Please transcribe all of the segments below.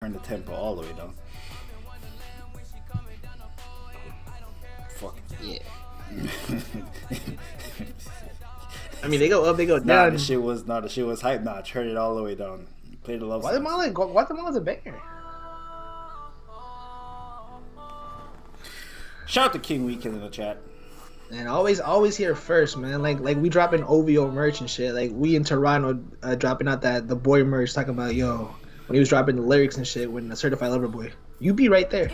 turn the tempo all the way down. Fuck. Yeah. I mean, they go up, they go Nah, down. the shit was hype. Nah, turn it all the way down. Play the love song. Guatemala's a banger. Shout out to King Weekend in the chat. And always here first, man. Like we dropping OVO merch and shit. Like we in Toronto dropping out the boy merch, talking about when he was dropping the lyrics and shit when the Certified Lover Boy. You be right there.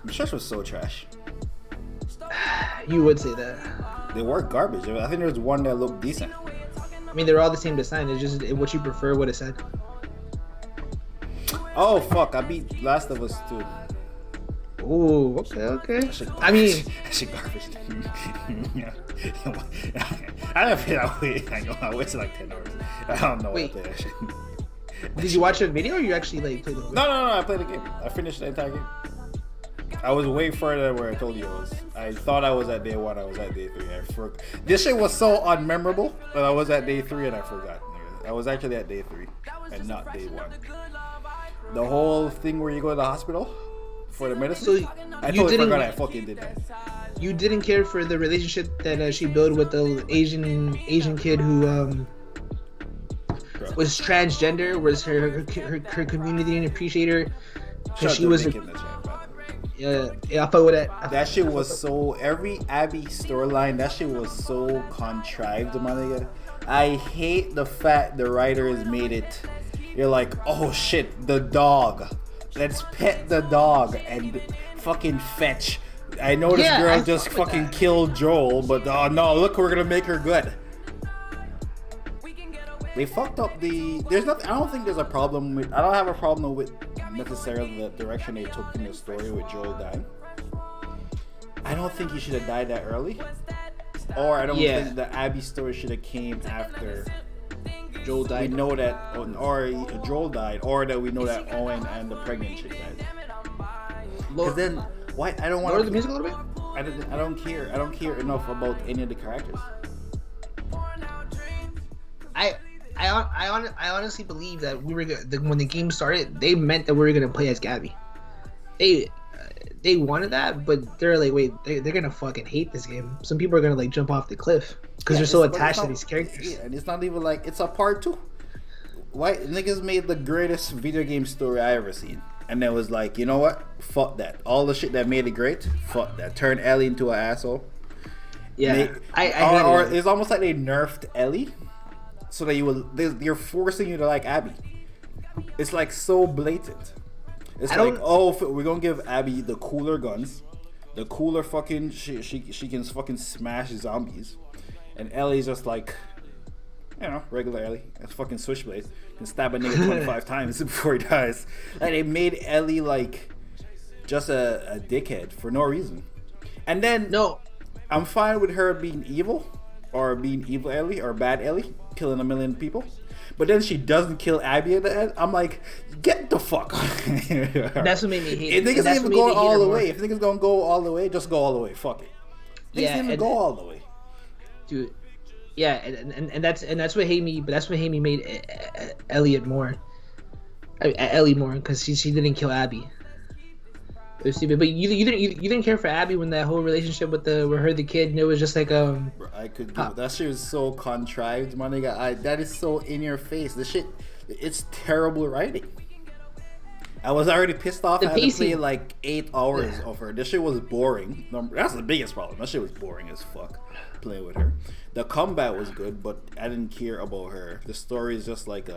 The shirts was so trash. You would say that. They were garbage. I think there was one that looked decent. I mean, they're all the same design. It's just what you prefer, what it said. Oh fuck! I beat Last of Us 2. Ooh, okay. I mean, that shit garbage. I didn't play that way. I wasted like 10 hours. I don't know. Wait. What that shit. Did you watch the video or you actually like played the game? No. I played the game. I finished the entire game. I was way further than where I told you I was. I thought I was at day 1. I was at day 3. This shit was so unmemorable that I was at day 3 and I forgot. I was actually at day 3 and not day 1. The whole thing where you go to the hospital for the medicine. So I totally forgot I fucking did that. You didn't care for the relationship that she built with the Asian kid who was transgender. Was her community didn't appreciate her because she was. Yeah, I fought with that. That shit was so. Every Abby storyline, that shit was so contrived, my nigga. I hate the fact the writers made it. You're like, oh shit, the dog. Let's pet the dog and fucking fetch. I know this girl just fucking killed Joel, but no, look, we're gonna make her good. They fucked up the. There's nothing. I don't think there's a problem with. I don't have a problem with necessarily the direction they took in the story with Joel dying. I don't think he should have died that early, or I don't think the Abby story should have came after Joel died. We know that, or Joel died, or that we know that Owen and the pregnant chick died. Because then, why? I don't want to. The music a little bit. I don't care. I don't care enough about any of the characters. I honestly believe that we were when the game started, they meant that we were gonna play as Gabby. They wanted that, but they're like, wait, they're gonna fucking hate this game. Some people are gonna like jump off the cliff because they're so attached to these characters. Yeah, and it's not even like it's a part 2. Why niggas made the greatest video game story I ever seen, and it was like, you know what? Fuck that. All the shit that made it great. Fuck that. Turn Ellie into an asshole. Yeah, or it's almost like they nerfed Ellie. So that you're forcing you to like Abby. It's like so blatant. It's like, oh, we're gonna give Abby the cooler guns, the cooler fucking she can fucking smash zombies, and Ellie's just like, regular Ellie. It's fucking switchblade. Can stab a nigga 25 times before he dies. Like they made Ellie like just a dickhead for no reason. And then I'm fine with her being evil. Or being evil Ellie or bad Ellie, killing a million people, but then she doesn't kill Abby at the end. I'm like, get the fuck. That's what made me hate. If niggas even go all the way, if niggas gonna go all the way, just go all the way. Fuck it. Niggas even go all the way, dude. Yeah, and that's what hate me. But that's what hate me made Ellie more because she didn't kill Abby. It was stupid, but you didn't care for Abby when that whole relationship with the kid, and it was just like I could give that shit was so contrived, my nigga. That is so in your face. The shit, it's terrible writing. I was already pissed off. I had to play like 8 hours of her. This shit was boring. That's the biggest problem. That shit was boring as fuck. Playing with her, the combat was good, but I didn't care about her. The story is just like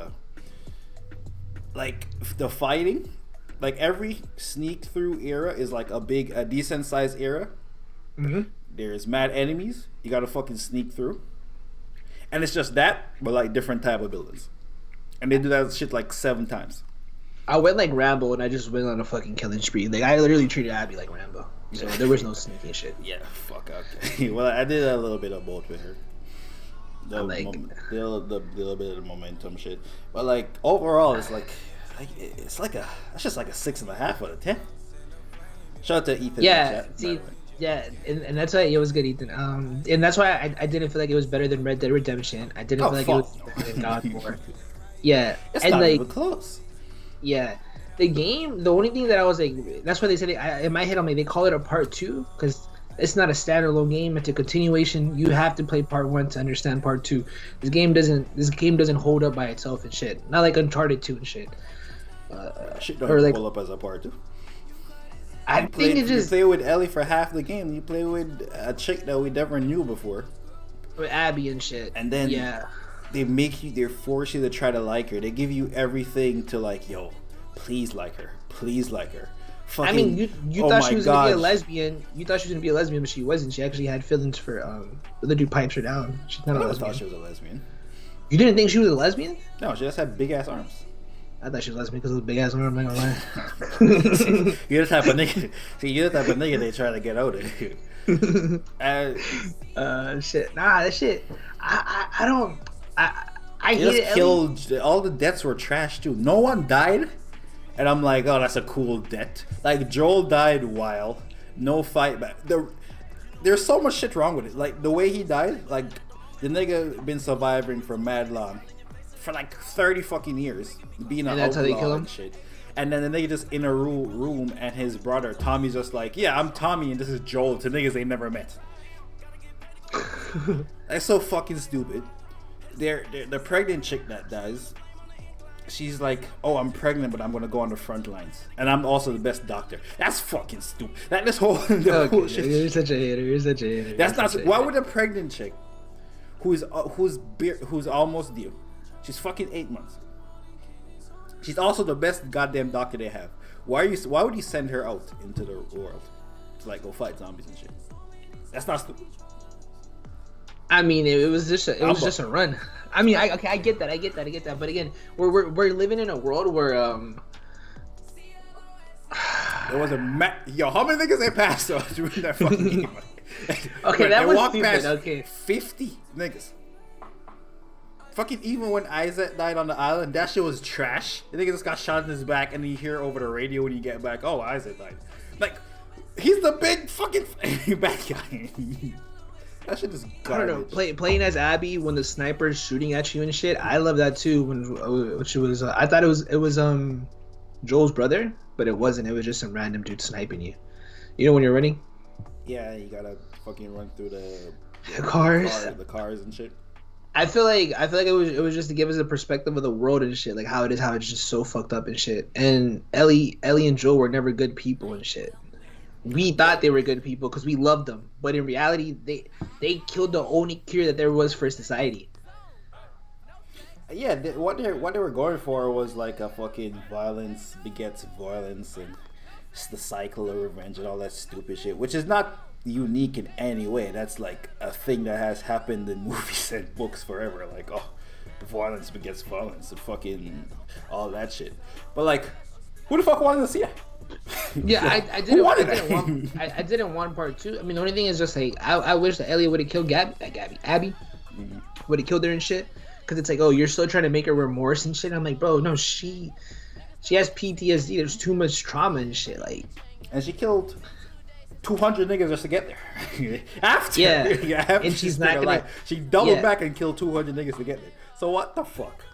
the fighting. Like every sneak through era is like a decent sized era. Mm-hmm. There's mad enemies you gotta fucking sneak through, and it's just that, but like different type of buildings, and they do that shit like 7 times. I went like Rambo, and I just went on a fucking killing spree. Like I literally treated Abby like Rambo, so there was no sneaking shit. Yeah, fuck okay. Well, I did a little bit of both with her. The little bit of the momentum shit, but like overall, it's like. It's just like a 6.5 out of 10. Shout out to Ethan. Yeah, and that's why it was good, Ethan. And that's why I didn't feel like it was better than Red Dead Redemption. I didn't feel like it was better than God of War. Yeah, It's and not like even close. yeah, the game. The only thing that I was like, that's why they said in my head, I'm like, they call it a part two because it's not a standalone game. It's a continuation. You have to play part one to understand part two. This game doesn't hold up by itself and shit. Not like Uncharted 2 and shit. Shit don't Or even like pull up as a part two. I think it You just play with Ellie for half the game. You play with a chick that we never knew before, with Abby and shit. and then Yeah. they force you to try to like her. They give you everything to like, yo, please like her, please like her. Fucking, I mean, you oh thought my she was gonna be a gosh. lesbian. You thought she was gonna be a lesbian, but she wasn't. She actually had feelings for the other dude pipes her down. She's not I a never lesbian. thought she was a lesbian. You didn't think she was a lesbian? No, she just had big ass arms. I thought she was lesbian because of the big ass arm. I'm not gonna lie. You're the type of nigga. See, you're the type of nigga they try to get out of. Shit. Nah, that shit. I don't. I He hate it. just killed. All the deaths were trash too. No one died, and I'm like, oh, that's a cool death. Like Joel died while no fight back. There's so much shit wrong with it. Like the way he died, like the nigga been surviving for mad long, for like 30 fucking years, being an And that's how they outlaw kill him? and shit. And then the nigga just in a room, and his brother Tommy's just like, yeah, I'm Tommy, and this is Joel. To niggas they never met. That's so fucking stupid. The pregnant chick that dies, she's like, oh, I'm pregnant, but I'm gonna go on the front lines, and I'm also the best doctor. That's fucking stupid. That this whole Okay, shit. you're such a hater. You're such a hater. That's You're not. such a Why hater. would a pregnant chick, who's almost due, she's fucking 8 months. She's also the best goddamn doctor they have. Why would you send her out into the world to like go fight zombies and shit? That's not stupid. I mean, it was just a run. I mean, I get that. But again, we're living in a world where There was yo, how many niggas they passed during that fucking game? Okay, that They was walked stupid. past Okay. 50 niggas. Fucking even when Isaac died on the island, that shit was trash. The nigga just got shot in his back, and then you hear over the radio when you get back, oh, Isaac died. Like, he's the big fucking bad guy. That shit is garbage. I don't know. Playing as Abby when the sniper's shooting at you and shit. I love that too. When she was, I thought it was Joel's brother, but it wasn't. It was just some random dude sniping you. You know when you're running? Yeah, you gotta fucking run through the cars, the cars and shit. I feel like it was just to give us a perspective of the world and shit, like how it's just so fucked up and shit. And Ellie and Joel were never good people and shit. We thought they were good people because we loved them, but in reality, they killed the only cure that there was for society. Yeah, what they were going for was like a fucking violence begets violence, and it's the cycle of revenge and all that stupid shit, which is not unique in any way. That's like a thing that has happened in movies and books forever. Like, oh, violence begets violence and fucking all that shit. But like, who the fuck wanted to see that? Yeah, I didn't want part two. I mean, the only thing is just like I wish that Elliot would have killed Abby, would have killed her and shit. Because it's like, oh, you're still trying to make her remorse and shit. I'm like, bro, no, she has PTSD. There's too much trauma and shit. Like, and she killed 200 niggas just to get there. After, after and she's not gonna. Alive. She doubled back and killed 200 niggas to get there. So what the fuck?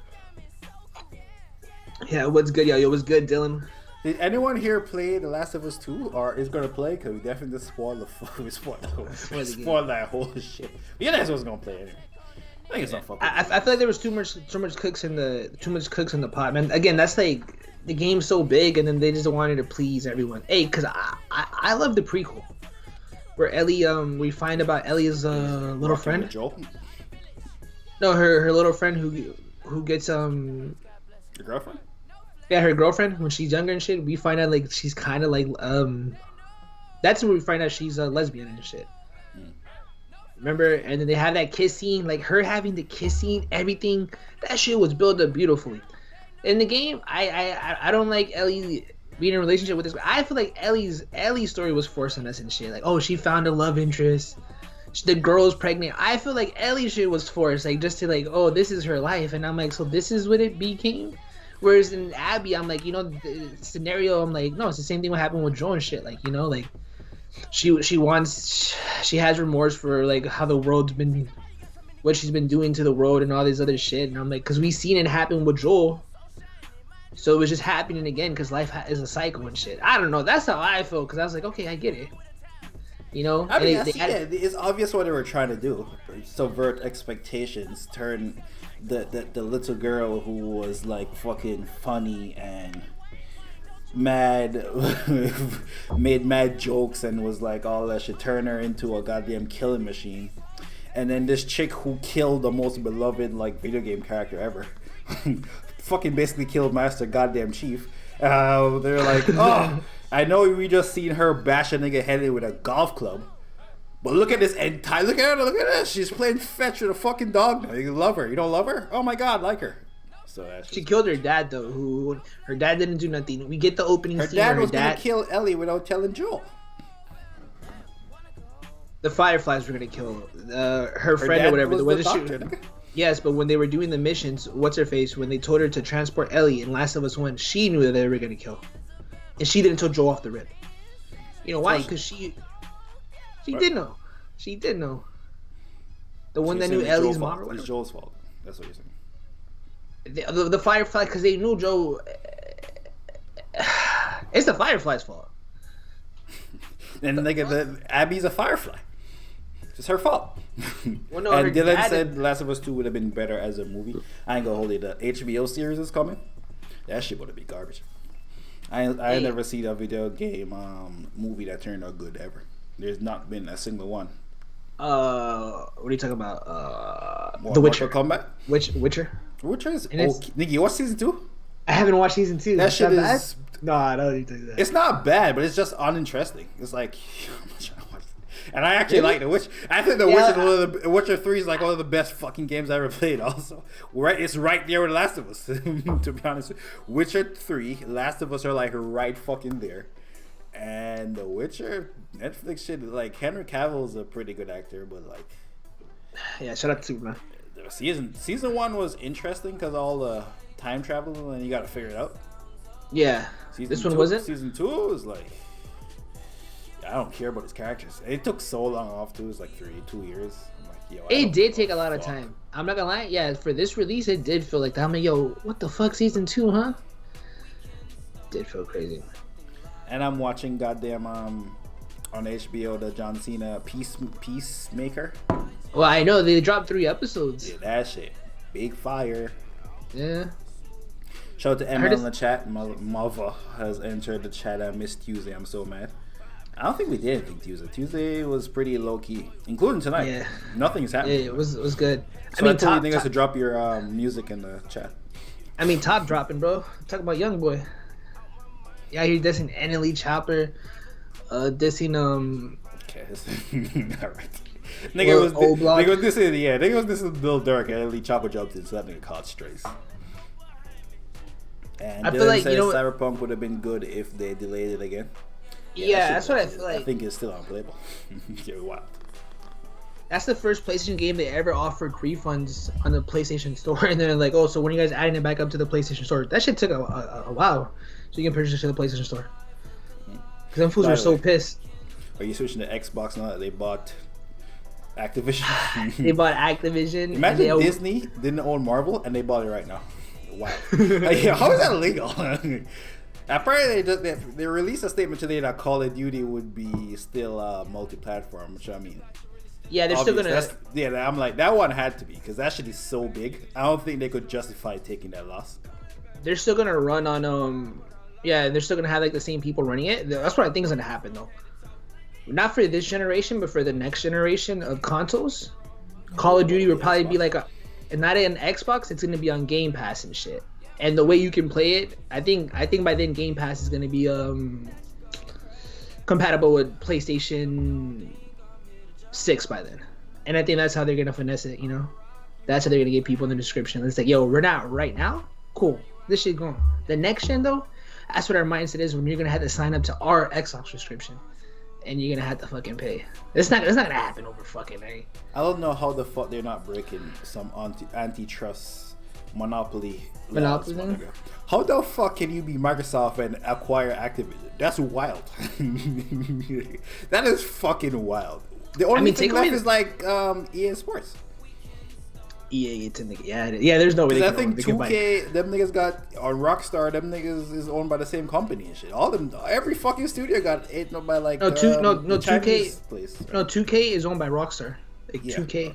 Yeah, what's good, yo? Yo, what's good, Dylan? Did anyone here play The Last of Us 2 or is gonna play? Because we definitely spoiled that whole shit. But you guys was gonna play anyway. I think it's not fucking. I feel like there was too much cooks in the pot, man. Again, that's like the game's so big, and then they just wanted to please everyone. Hey, because I love the prequel where Ellie we find about Ellie's little friend. Joel? No, her little friend who gets Your girlfriend? Yeah, her girlfriend when she's younger and shit. We find out like she's kind of like that's when we find out she's a lesbian and shit. Remember? And then they have that kiss scene, like her having the kiss scene, everything. That shit was built up beautifully. In the game, I don't like Ellie being in a relationship with this. I feel like Ellie's story was forcing us and shit. Like, oh, she found a love interest. The girl's pregnant. I feel like Ellie's shit was forced, like just to like, oh, this is her life, and I'm like, so this is what it became. Whereas in Abby, I'm like, you know, the scenario, I'm like, no, it's the same thing what happened with Joel and shit. Like, you know, like she has remorse for like how the world's been what she's been doing to the world and all this other shit. And I'm like, because we seen it happen with Joel. So it was just happening again because life is a cycle and shit. I don't know. That's how I feel because I was like, okay, I get it. You know? I mean, it's obvious what they were trying to do. Subvert expectations, turn the little girl who was like fucking funny and mad, made mad jokes and was like all that shit, turn her into a goddamn killing machine. And then this chick who killed the most beloved like video game character ever. Fucking basically killed Master Goddamn Chief. They're like, oh, I know we just seen her bash a nigga head in with a golf club, but look at this entire, look at this. She's playing fetch with a fucking dog now. You love her. You don't love her? Oh my god, like her. So she killed her dad though. Who her dad didn't do nothing. We get the opening her scene. Dad was gonna kill Ellie without telling Joel. The Fireflies were gonna kill her friend or whatever. Was the doctor, yes, but when they were doing the missions, what's her face? When they told her to transport Ellie in Last of Us 1, she knew that they were gonna kill, and she didn't tell Joel off the rip. You know why? Because she did know. She did know. The one that knew Ellie's mom. It's Joel's fault. That's what you're saying. The Firefly, because they knew Joel. It's the Firefly's fault. And nigga, Abby's a Firefly. It's her fault. Well, no, and Dylan said Last of Us 2 would have been better as a movie. I ain't gonna hold it. The HBO series is coming. That shit would be garbage. I never seen a video game movie that turned out good ever. There's not been a single one. What are you talking about? The Witcher. Combat? Witcher? Witcher is okay. Nigga, you watch season 2? I haven't watched season 2. That shit is... No, I don't need to do that. It's not bad, but it's just uninteresting. It's like... And I actually like The Witcher. I think The Witcher 3 is like one of the best fucking games I ever played also. It's right there with Last of Us, to be honest. Witcher 3, Last of Us are like right fucking there. And The Witcher, Netflix shit, like Henry Cavill is a pretty good actor, but like... Yeah, shout out to Superman. Season 1 was interesting because all the time travel and you gotta figure it out. Yeah. This one wasn't? Season 2 was like... I don't care about his characters. It took so long off too. It was like 2 years. I'm like, yo, it did take a lot of time. I'm not gonna lie. Yeah, for this release, it did feel like that. I'm like, yo, what the fuck, season 2, huh? Did feel crazy. And I'm watching goddamn on HBO the John Cena Peacemaker. Well, I know they dropped 3 episodes. Yeah, that shit, big fire. Yeah. Shout out to ML in the chat. Mava has entered the chat. I missed Tuesday. I'm so mad. I don't think we did anything Tuesday. Tuesday was pretty low key, including tonight. Yeah, nothing's happening. Yeah, it was good. So I told you niggas to drop your music in the chat. I mean, top dropping, bro. Talk about Young Boy. Yeah, you're dissing NLE Chopper, dissing Okay, all right. Nigga was dissing Lil Durk and NLE Chopper jumped in, so that nigga caught strays. And I feel like says Cyberpunk would have been good if they delayed it again. Yeah, that's what I feel like. I think it's still unplayable. Yeah, wow. That's the first PlayStation game they ever offered refunds on the PlayStation Store, and they're like, "Oh, so when are you guys adding it back up to the PlayStation Store?" That shit took a while, so you can purchase it to the PlayStation Store. Because them fools were so pissed. Are you switching to Xbox now that they bought Activision? They bought Activision. Imagine Disney didn't own Marvel and they bought it right now. Wow. How is that illegal? Apparently, they released a statement today that Call of Duty would be still multi-platform, which I mean, yeah, they're still gonna. I'm like, that one had to be because that shit is so big. I don't think they could justify taking that loss. They're still gonna run on they're still gonna have like the same people running it. That's what I think is gonna happen though. Not for this generation, but for the next generation of consoles, Call of Duty will probably be like not an Xbox. It's gonna be on Game Pass and shit. And the way you can play it, I think by then Game Pass is gonna be compatible with PlayStation 6 by then. And I think that's how they're gonna finesse it, you know? That's how they're gonna get people in the description. It's like, yo, we're not right now? Cool. This shit going. The next gen though, that's what our mindset is when you're gonna have to sign up to our Xbox subscription. And you're gonna have to fucking pay. It's not gonna happen over fucking I don't know how the fuck they're not breaking some antitrust monopoly. How the fuck can you be Microsoft and acquire Activision? That's wild. That is fucking wild. The only thing left is like EA Sports. EA, it's in the yeah. There's no way. Because I think 2K, them niggas got on Rockstar. Them niggas is owned by the same company and shit. All them, every fucking studio got eaten up by like. No, 2K. Place, no, 2K is owned by Rockstar. Like yeah. 2K,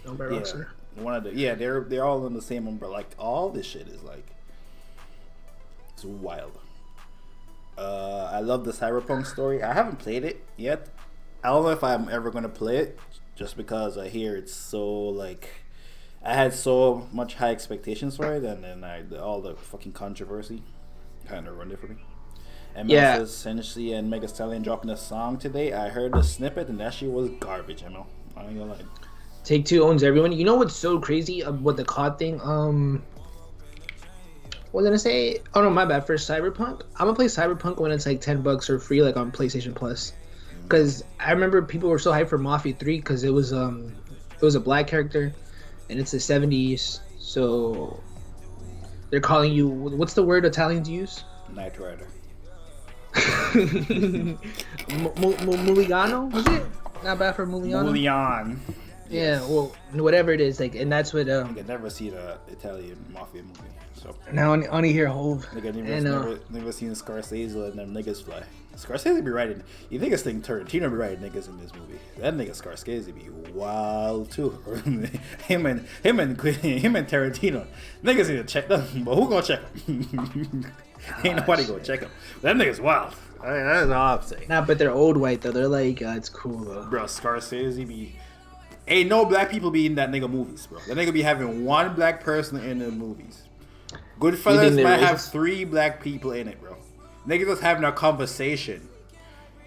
owned by Rockstar. One of the they're all in the same umbrella. Like all this shit is like, it's wild. I love the Cyberpunk story. I haven't played it yet. I don't know if I'm ever gonna play it, just because I hear it's so like. I had so much high expectations for it, and then all the fucking controversy kind of ruined it for me. And Memphis, Hennessy, and Mega Stallion dropping a song today. I heard the snippet, and that shit was garbage. I know. I ain't gonna lie. Take-Two owns everyone. You know what's so crazy with the COD thing? What was I gonna say? Oh no, my bad. For Cyberpunk, I'm gonna play Cyberpunk when it's like $10 or free, like on PlayStation Plus. Because I remember people were so hyped for Mafia 3 because it was a black character. And it's the 70s, so they're calling you. What's the word Italians use? Knight Rider. Muligano, was it? Not bad for Muliano. Mulian. Yeah, well, whatever it is, like, and that's what. I could never see the Italian mafia movie. So now I only hear Hove. Never seen Scorsese letting them niggas fly. Scorsese be writing. You think this thing Tarantino be writing niggas in this movie? That nigga Scorsese be wild too. him and Tarantino. Niggas need to check them, but who gonna check them? Ain't nobody gonna check them. That nigga's wild. That's all I'm saying. Nah, but they're old white though. They're like, it's cool though. Bro, Scorsese be. Ain't no black people be in that nigga movies, bro. That nigga be having one black person in the movies. Goodfellas might have 3 black people in it, bro. Niggas just having a conversation.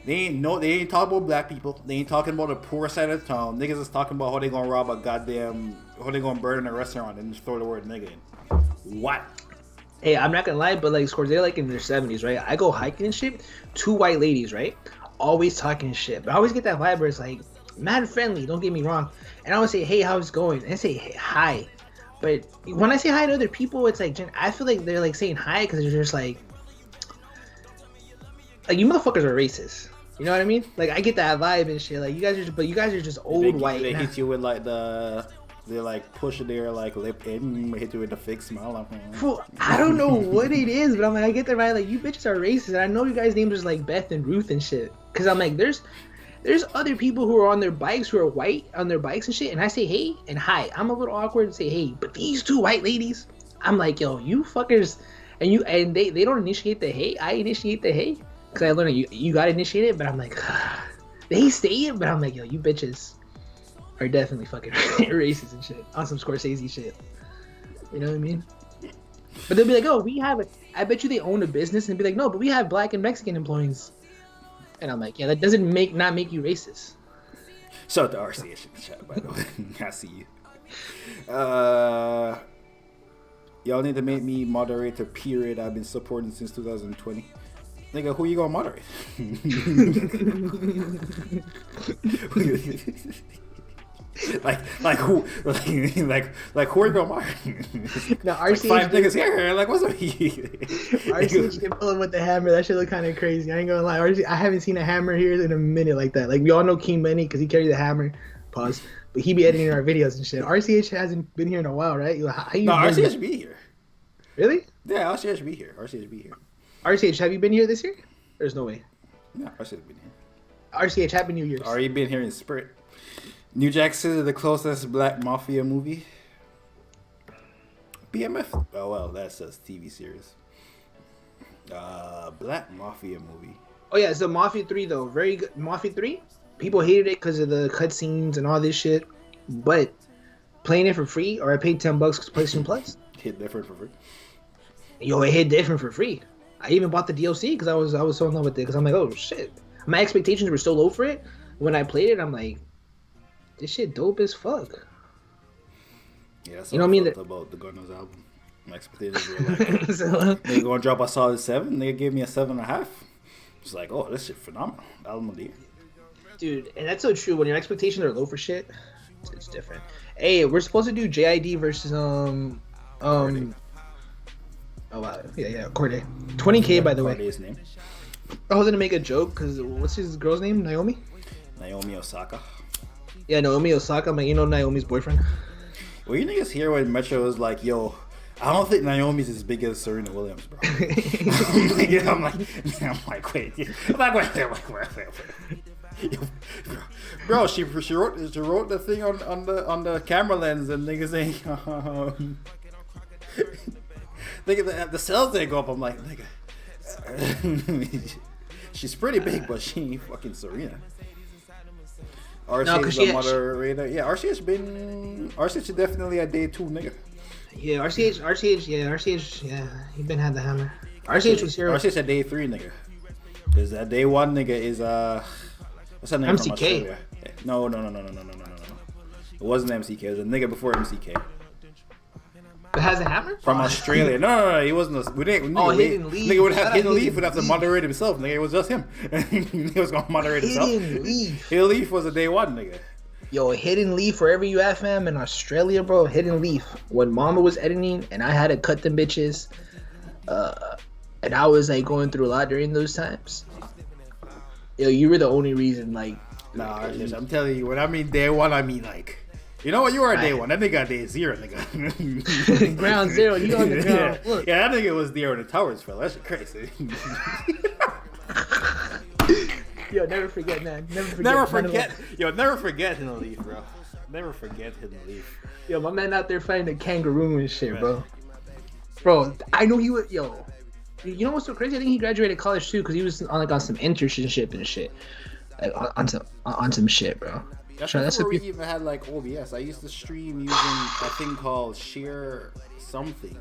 They ain't talking about black people. They ain't talking about the poor side of town. Niggas is talking about how they gonna rob how they gonna burn a restaurant and just throw the word nigga in. What? Hey, I'm not gonna lie, but like they're like in their 70s, right? I go hiking and shit. 2 white ladies, right? Always talking shit. But I always get that vibe where it's like mad friendly, don't get me wrong. And I always say, hey, how's it going? And I say, hey, hi. But when I say hi to other people, it's like, I feel like they're like saying hi because they're just like you motherfuckers are racist. You know what I mean? Like, I get that vibe and shit. Like, you guys are just old white. They hit you with like they're like pushing their like lip in, hit you with a fake smile. I don't know what it is, but I'm like, I get that right. Like, you bitches are racist, and I know you guys' names is like Beth and Ruth and shit. Cause I'm like, there's other people who are on their bikes who are white on their bikes and shit, and I say hey and hi. I'm a little awkward to say hey, but these 2 white ladies, I'm like, yo, you fuckers, and they don't initiate the hey. I initiate the hey, cause I learned you gotta initiate it, but I'm like, they say it, but I'm like, yo, you bitches are definitely fucking racist and shit on some Scorsese shit. You know what I mean? But they'll be like, oh, I bet you they own a business, and be like, no, but we have black and Mexican employees. And I'm like, yeah, that doesn't not make you racist. Shout out to RCH in the chat, by the way. I see you. Y'all need to make me moderator, period. I've been supporting since 2020. Nigga, who you gonna moderate? like who? Like who are you gonna moderate? No, RCH like 5 niggas here. Like what's up? RCH can pull him with the hammer. That shit look kind of crazy. I ain't gonna lie. I haven't seen a hammer here in a minute like that. Like, we all know King Benny because he carries the hammer. Pause. But he be editing our videos and shit. RCH hasn't been here in a while, right? RCH be here. Really? Yeah, RCH be here. RCH be here. RCH, have you been here this year? There's no way. No, RCH been here. RCH, Happy New Year's. Already been here in spirit. New Jack City, the closest black mafia movie. BMF. Oh well, that's a TV series. Black mafia movie. Oh yeah, so Mafia 3 though, very good. Mafia 3, people hated it because of the cutscenes and all this shit, but playing it for free, or I paid $10 because PlayStation Plus. Hit different for free. Yo, it hit different for free. I even bought the DLC because I was so in love with it. Because I'm like, oh shit, my expectations were so low for it. When I played it, I'm like, this shit dope as fuck. Yeah, that's you know what I mean? About the Gunners album. My expectations were like, they're gonna drop a solid 7. They gave me a 7.5. It's like, oh, this shit phenomenal. Album of the year. Dude, and that's so true. When your expectations are low for shit, it's different. Hey, we're supposed to do JID versus Corday. Oh wow, yeah, Corday. 20K by the way. Corday's name. I was gonna make a joke because what's his girl's name? Naomi Osaka. Yeah, Naomi Osaka. I'm like, you know Naomi's boyfriend. Well, you niggas hear when Metro was like, yo, I don't think Naomi's as big as Serena Williams, bro. I'm like, wait. Yo, bro, she wrote the thing on the camera lens, and niggas saying, nigga, the cells didn't go up. I'm like, nigga, she's pretty big, but she ain't fucking Serena. RCH is a moderator. Yeah, RCH is definitely a day 2 nigga. Yeah, RCH, he been had the hammer. RCH was here. RCH a day 3 nigga. Cause that day 1 nigga is what's that name MCK. from Australia? No. It wasn't MCK. It was a nigga before MCK. But has a hammer? From Australia. No. He wasn't. Hidden Leaf. Nigga would have Hidden Leaf. Would have to moderate himself. Nigga, it was just him. He was gonna moderate himself. Hidden Leaf. Hidden Leaf was a day 1 nigga. Yo, Hidden Leaf, wherever you at, fam, in Australia, bro. Hidden Leaf. When Mama was editing and I had to cut them bitches, and I was like going through a lot during those times. Yo, you were the only reason, like. Nah, I'm telling you, when I mean day 1, I mean like. You know what? You are a day 1. That nigga day 0, nigga. Ground 0. You on the ground. Yeah. Look. Yeah, that nigga was there in the towers, fella. That shit crazy. Yo, never forget, man. Never forget. Never forget Hidden Leaf, bro. Never forget Hidden Leaf. Yo, my man out there fighting a kangaroo and shit, bro. Bro, I know he was. Yo, you know what's so crazy? I think he graduated college too, because he was on some internship and shit, like on some shit, bro. That's before we even had like OBS. I used to stream using a thing called Share something.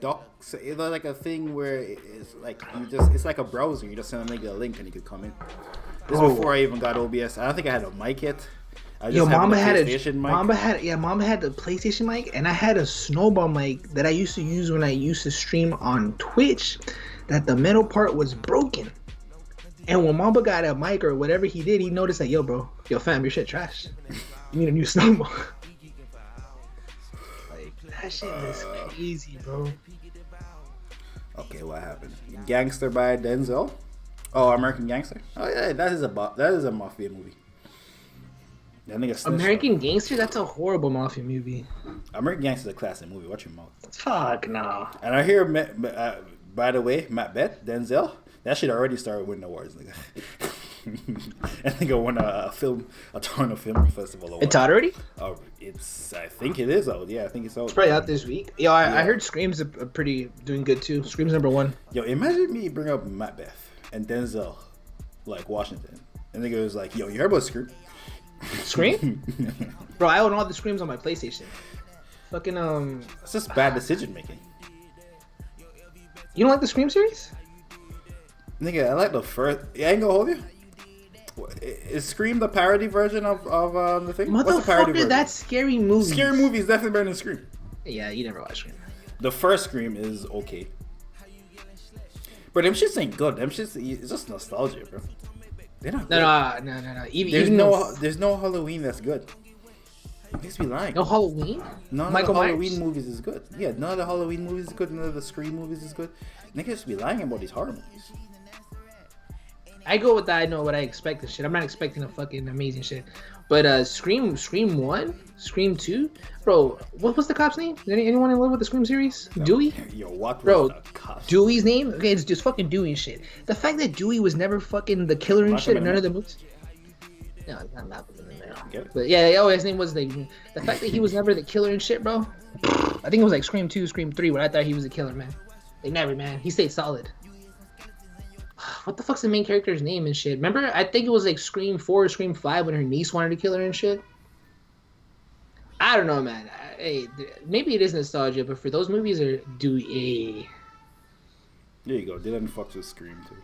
Docs. It's like a thing where it's like it's like a browser. You just send a nigga a link and he could come in. This is before I even got OBS. I don't think I had a mic yet. Mama had the PlayStation mic, and I had a snowball mic that I used to use when I used to stream on Twitch. That the metal part was broken. And when Mamba got a mic or whatever he did, he noticed like, yo, fam, your shit trash. You need a new snowball. Like, that shit was crazy, bro. Okay, what happened? Gangster by Denzel? Oh, American Gangster? Oh yeah, that is a mafia movie. That nigga American Gangster? That's a horrible mafia movie. American Gangster is a classic movie. Watch your mouth. Fuck no. And I hear, by the way, Macbeth, Denzel, that shit already started winning awards, nigga. I think I won a Toronto Film Festival award. It's out already? I think it is out. Yeah, I think it's out. It's probably out this week. Yo, I heard Scream's pretty doing good too. Scream's #1. Yo, imagine me bring up Macbeth and Denzel, like Washington, and nigga was like, yo, you heard about Scream? Scream? Bro, I own all the Screams on my PlayStation. Fucking It's just bad decision making. You don't like the Scream series? Nigga, I like the first. I ain't gonna hold you. Is Scream the parody version of the thing? What's the parody version? That's Scary Movie. Scary Movie is definitely better than Scream. Yeah, you never watched Scream. The first Scream is okay. But them shits ain't good. Them shits, it's just nostalgia, bro. They're not good. No. There's no Halloween that's good. You makes me lying. No Halloween? None of the Halloween movies is good. Yeah, none of the Halloween movies is good. None of the Scream movies is good. Niggas be lying about these horror movies. I go with that. I know what I expect and shit. I'm not expecting a fucking amazing shit. But Scream 1, Scream 2, bro. What was the cop's name? Is anyone in love with the Scream series? No. Dewey? Yo, what? Bro, Dewey's name? Okay, it's just fucking Dewey and shit. The fact that Dewey was never fucking the killer and shit in none of the movies. No, not in there. But yeah, his name was the fact that he was never the killer and shit, bro. I think it was like Scream 2, Scream 3 when I thought he was a killer, man. They never, man. He stayed solid. What the fuck's the main character's name and shit? Remember, I think it was like Scream 4 or Scream 5 when her niece wanted to kill her and shit. I don't know, man. Hey, maybe it is nostalgia, but for those movies are Dewey. There you go. Dylan fucks with Scream too.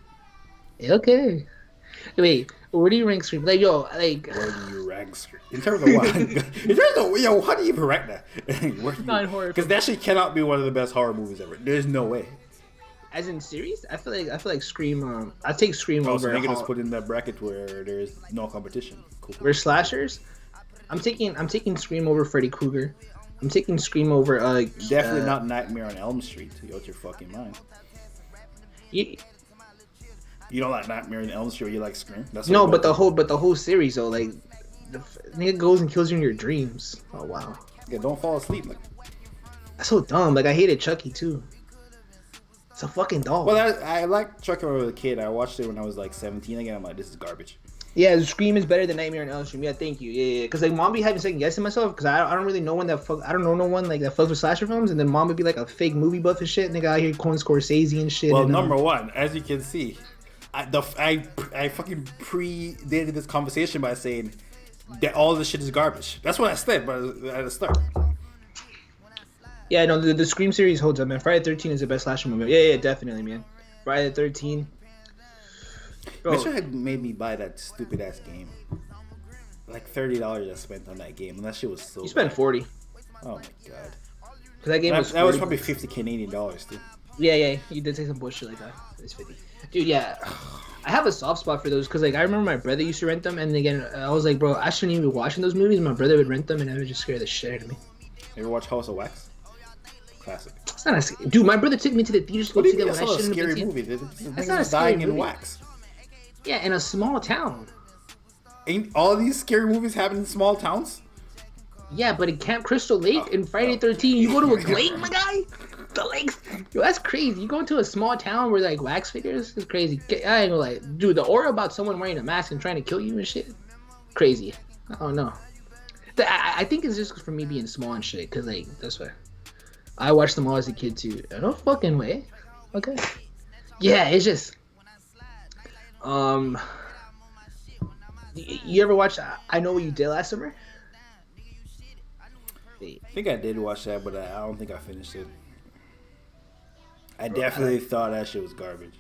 Okay. Wait, where do you rank Scream? Like, yo, like. Where do you rank Scream? In terms of what? In terms of, yo, how do you even rank that? Not horror. Because that shit cannot be one of the best horror movies ever. There's no way. As in series, I feel like Scream. I take Scream over. So just put in that bracket where there's no competition. Cool. We're slashers. I'm taking Scream over Freddy Krueger. I'm taking Scream over. Definitely not Nightmare on Elm Street. You out your fucking mind. You don't like Nightmare on Elm Street. You like Scream. That's but the whole series though, like the nigga goes and kills you in your dreams. Oh wow. Yeah, don't fall asleep. Like, That's so dumb. Like I hated Chucky too. It's a fucking doll. well, I liked Chucky when I was a kid. I watched it when I was like 17 again. I'm like, this is garbage. Yeah, Scream is better than Nightmare on Elm Street. Yeah, thank you. Yeah. Because like mom be having second guessing myself because I don't really know one that I don't know no one like that fucks with slasher films, and then mom would be like a fake movie buff and shit. And nigga out here calling Scorsese and shit. Well, and, number one, as you can see, I fucking predated this conversation by saying that all this shit is garbage. That's what I said, but at the start. Yeah, no, the Scream series holds up, man. Friday the 13th is the best slasher movie. Yeah, definitely, man. Friday the 13th. Bro, sure had made me buy that stupid ass game. Like $30 I spent on that game, and that shit was so. You spent bad. 40. Oh my god. Cause that game was. That was probably $50 Canadian too. Yeah, you did say some bullshit like that. It's 50. Dude, yeah. I have a soft spot for those because like I remember my brother used to rent them, and again I was like, bro, I shouldn't even be watching those movies. My brother would rent them, and I would just scare the shit out of me. You ever watch House of Wax? Classic. It's not a dude. My brother took me to the theater to go see that when I shouldn't have been. Scary movie. That's not a scary dying movie. in wax. Yeah, in a small town. Ain't all these scary movies happen in small towns? Yeah, but in Camp Crystal Lake and Friday 13, you go to a lake, my guy. The lakes. Yo, that's crazy. You go into a small town where like wax figures is crazy. I ain't gonna like, dude. The aura about someone wearing a mask and trying to kill you and shit, crazy. I don't know. I think it's just for me being small and shit. Cause like that's why I watched them all as a kid too. No fucking way. Okay. Yeah, it's just. You ever watch I Know What You Did Last Summer? I think I did watch that, but I don't think I finished it. I definitely thought that shit was garbage.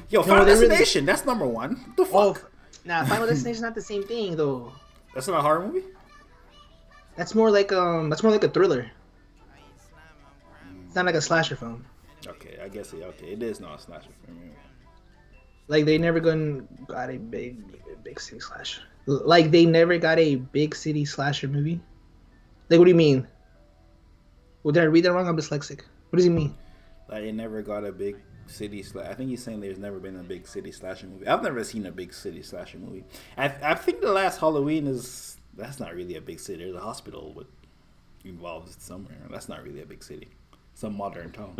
Yo, Final Destination, really... that's number one. What the fuck? Nah, Final Destination's not the same thing though. That's not a horror movie? That's more like a thriller. It's not like a slasher film. Okay, I guess it is not a slasher film. Like they never got a big city slasher. Like they never got a big city slasher movie. Like what do you mean? Well, did I read that wrong? I'm dyslexic. What does he mean? Like they never got a big city slasher. I think he's saying there's never been a big city slasher movie. I've never seen a big city slasher movie. I think the last Halloween that's not really a big city. There's a hospital with involved somewhere. That's not really a big city. It's a modern town.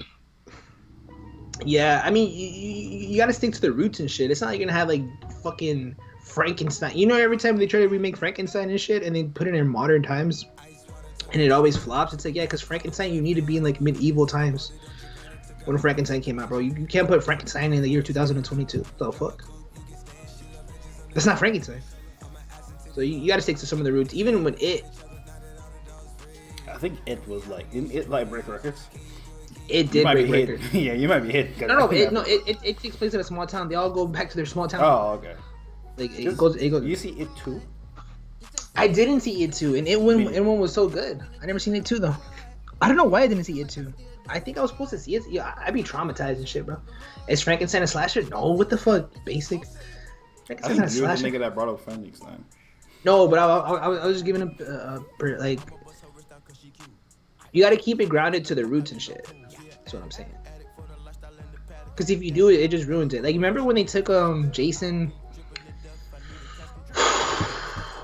Yeah, I mean, you gotta stick to the roots and shit. It's not like you're gonna have like fucking Frankenstein. You know, every time they try to remake Frankenstein and shit, and they put it in modern times, and it always flops. It's like, yeah, because Frankenstein, you need to be in like medieval times when Frankenstein came out, bro. You can't put Frankenstein in the year 2022. The fuck? That's not Frankenstein. So you gotta stick to some of the roots, even when it. I think it was like, didn't it like break records? It did break records. Yeah, you might be hit. It takes place in a small town. They all go back to their small town. Oh, okay. Like it goes. You see It too? I didn't see It too, and It one was so good. I never seen It too though. I don't know why I didn't see It too. I think I was supposed to see it. Yeah, I'd be traumatized and shit, bro. Is Frankenstein a slasher? No, what the fuck? Basic. Frankenstein's not a slasher. You're the nigga that brought up Frankenstein. No, but I was just giving him like. You got to keep it grounded to the roots and shit. That's what I'm saying. Because if you do it, it just ruins it. Like, remember when they took Jason?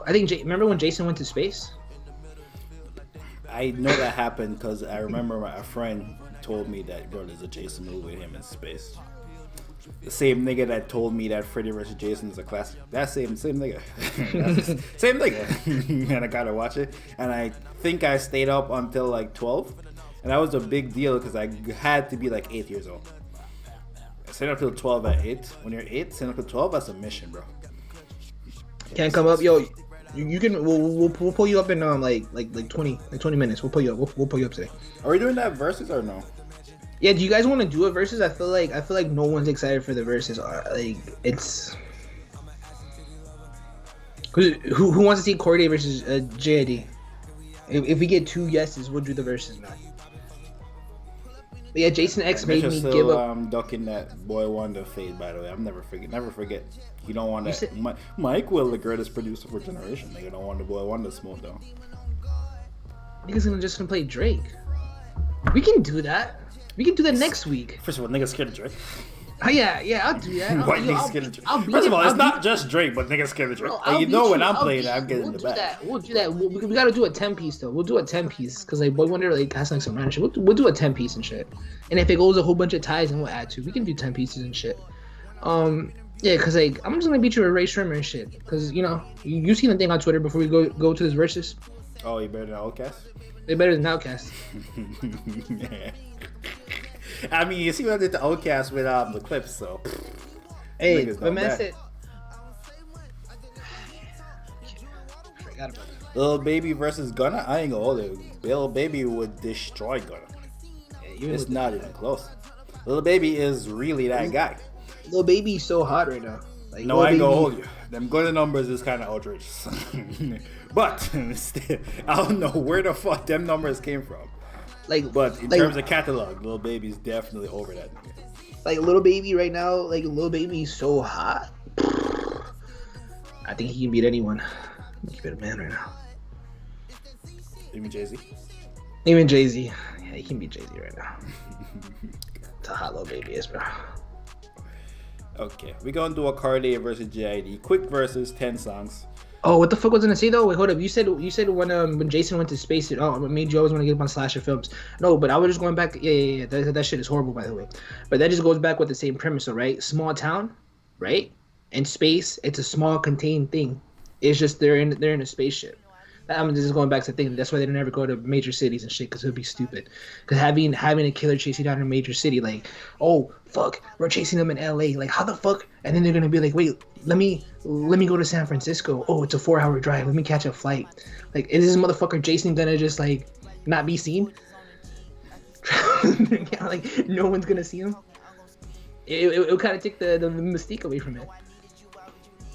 Remember when Jason went to space? I know that happened because I remember a friend told me that, bro, there's a Jason movie with him in space. The same nigga that told me that Freddy vs. Jason is a classic. That same nigga. Same nigga. And I gotta watch it. And I think I stayed up until like 12. And that was a big deal because I had to be like 8 years old. I stayed up till 12 at 8. When you're 8, staying up till 12, that's a mission, bro. Can't come up, yo. You can. We'll pull you up in like 20 minutes. We'll pull you up. We'll pull you up today. Are we doing that versus or no? Yeah. Do you guys want to do a versus? I feel like no one's excited for the versus. Like it's. Who wants to see Corday versus JID? If we get 2 yeses, we'll do the versus now. But yeah, Jason X made me give up. Ducking that boy Wonder fade. By the way, I'm never forget. You don't want that. Mike Will, the greatest producer for generation. Nigga, don't want the boy Wonder smoke though. Niggas gonna play Drake. We can do that. We can do that next week. First of all, niggas scared of Drake. Yeah, I'll do that. White niggas scared of Drake. First of all, it's not just Drake, but niggas scared of Drake. And you know when I'm playing, I'm getting in the back. We'll do that. We gotta do a 10-piece though. We'll do a 10-piece because like Boy Wonder like has like some random shit. We'll do a 10-piece and shit. And if it goes a whole bunch of ties, then we'll add to. We can do 10 pieces and shit. Yeah, cause like I'm just gonna beat you with Ray Shrimmer and shit. Cause you know you seen the thing on Twitter before we go to this versus. Oh, you better than Outcast? They better than Outcast. Yeah. I mean, you see what I did to Outcast with the clips, so. Hey, but man said. Forgot about that. Lil Baby versus Gunna. I ain't gonna hold it. Lil Baby would destroy Gunna. Yeah, it's not even close. Lil Baby is really that guy. Lil Baby's so hot right now. Like, no, I ain't gonna hold you. Them Gunna numbers is kind of outrageous. But still, I don't know where the fuck them numbers came from. But in terms of catalog, Lil Baby's definitely over that. Like Lil Baby right now, like Lil Baby's so hot. I think he can beat anyone. He's a better man right now. Even Jay-Z? Even Jay-Z. Yeah, he can beat Jay-Z right now. That's how hot Lil Baby is, bro. Okay, we're gonna do a Cardi versus JID. Quick versus 10 songs. Oh, what the fuck was I gonna say though? Wait, hold up. You said when Jason went to space, it made you always want to get up on slasher films. No, but I was just going back. Yeah. That shit is horrible, by the way. But that just goes back with the same premise, all right? Small town, right? And space, it's a small contained thing. It's just they're in a spaceship. I'm just going back to thinking that's why they don't ever go to major cities and shit, because it would be stupid. Because having a killer chase you down in a major city, like, oh fuck, we're chasing them in LA, like how the fuck? And then they're gonna be like, wait, let me go to San Francisco. Oh, it's a 4-hour drive. Let me catch a flight. Like, is this motherfucker Jason gonna just like not be seen? Yeah, like no one's gonna see him. It'll kind of take the mystique away from it.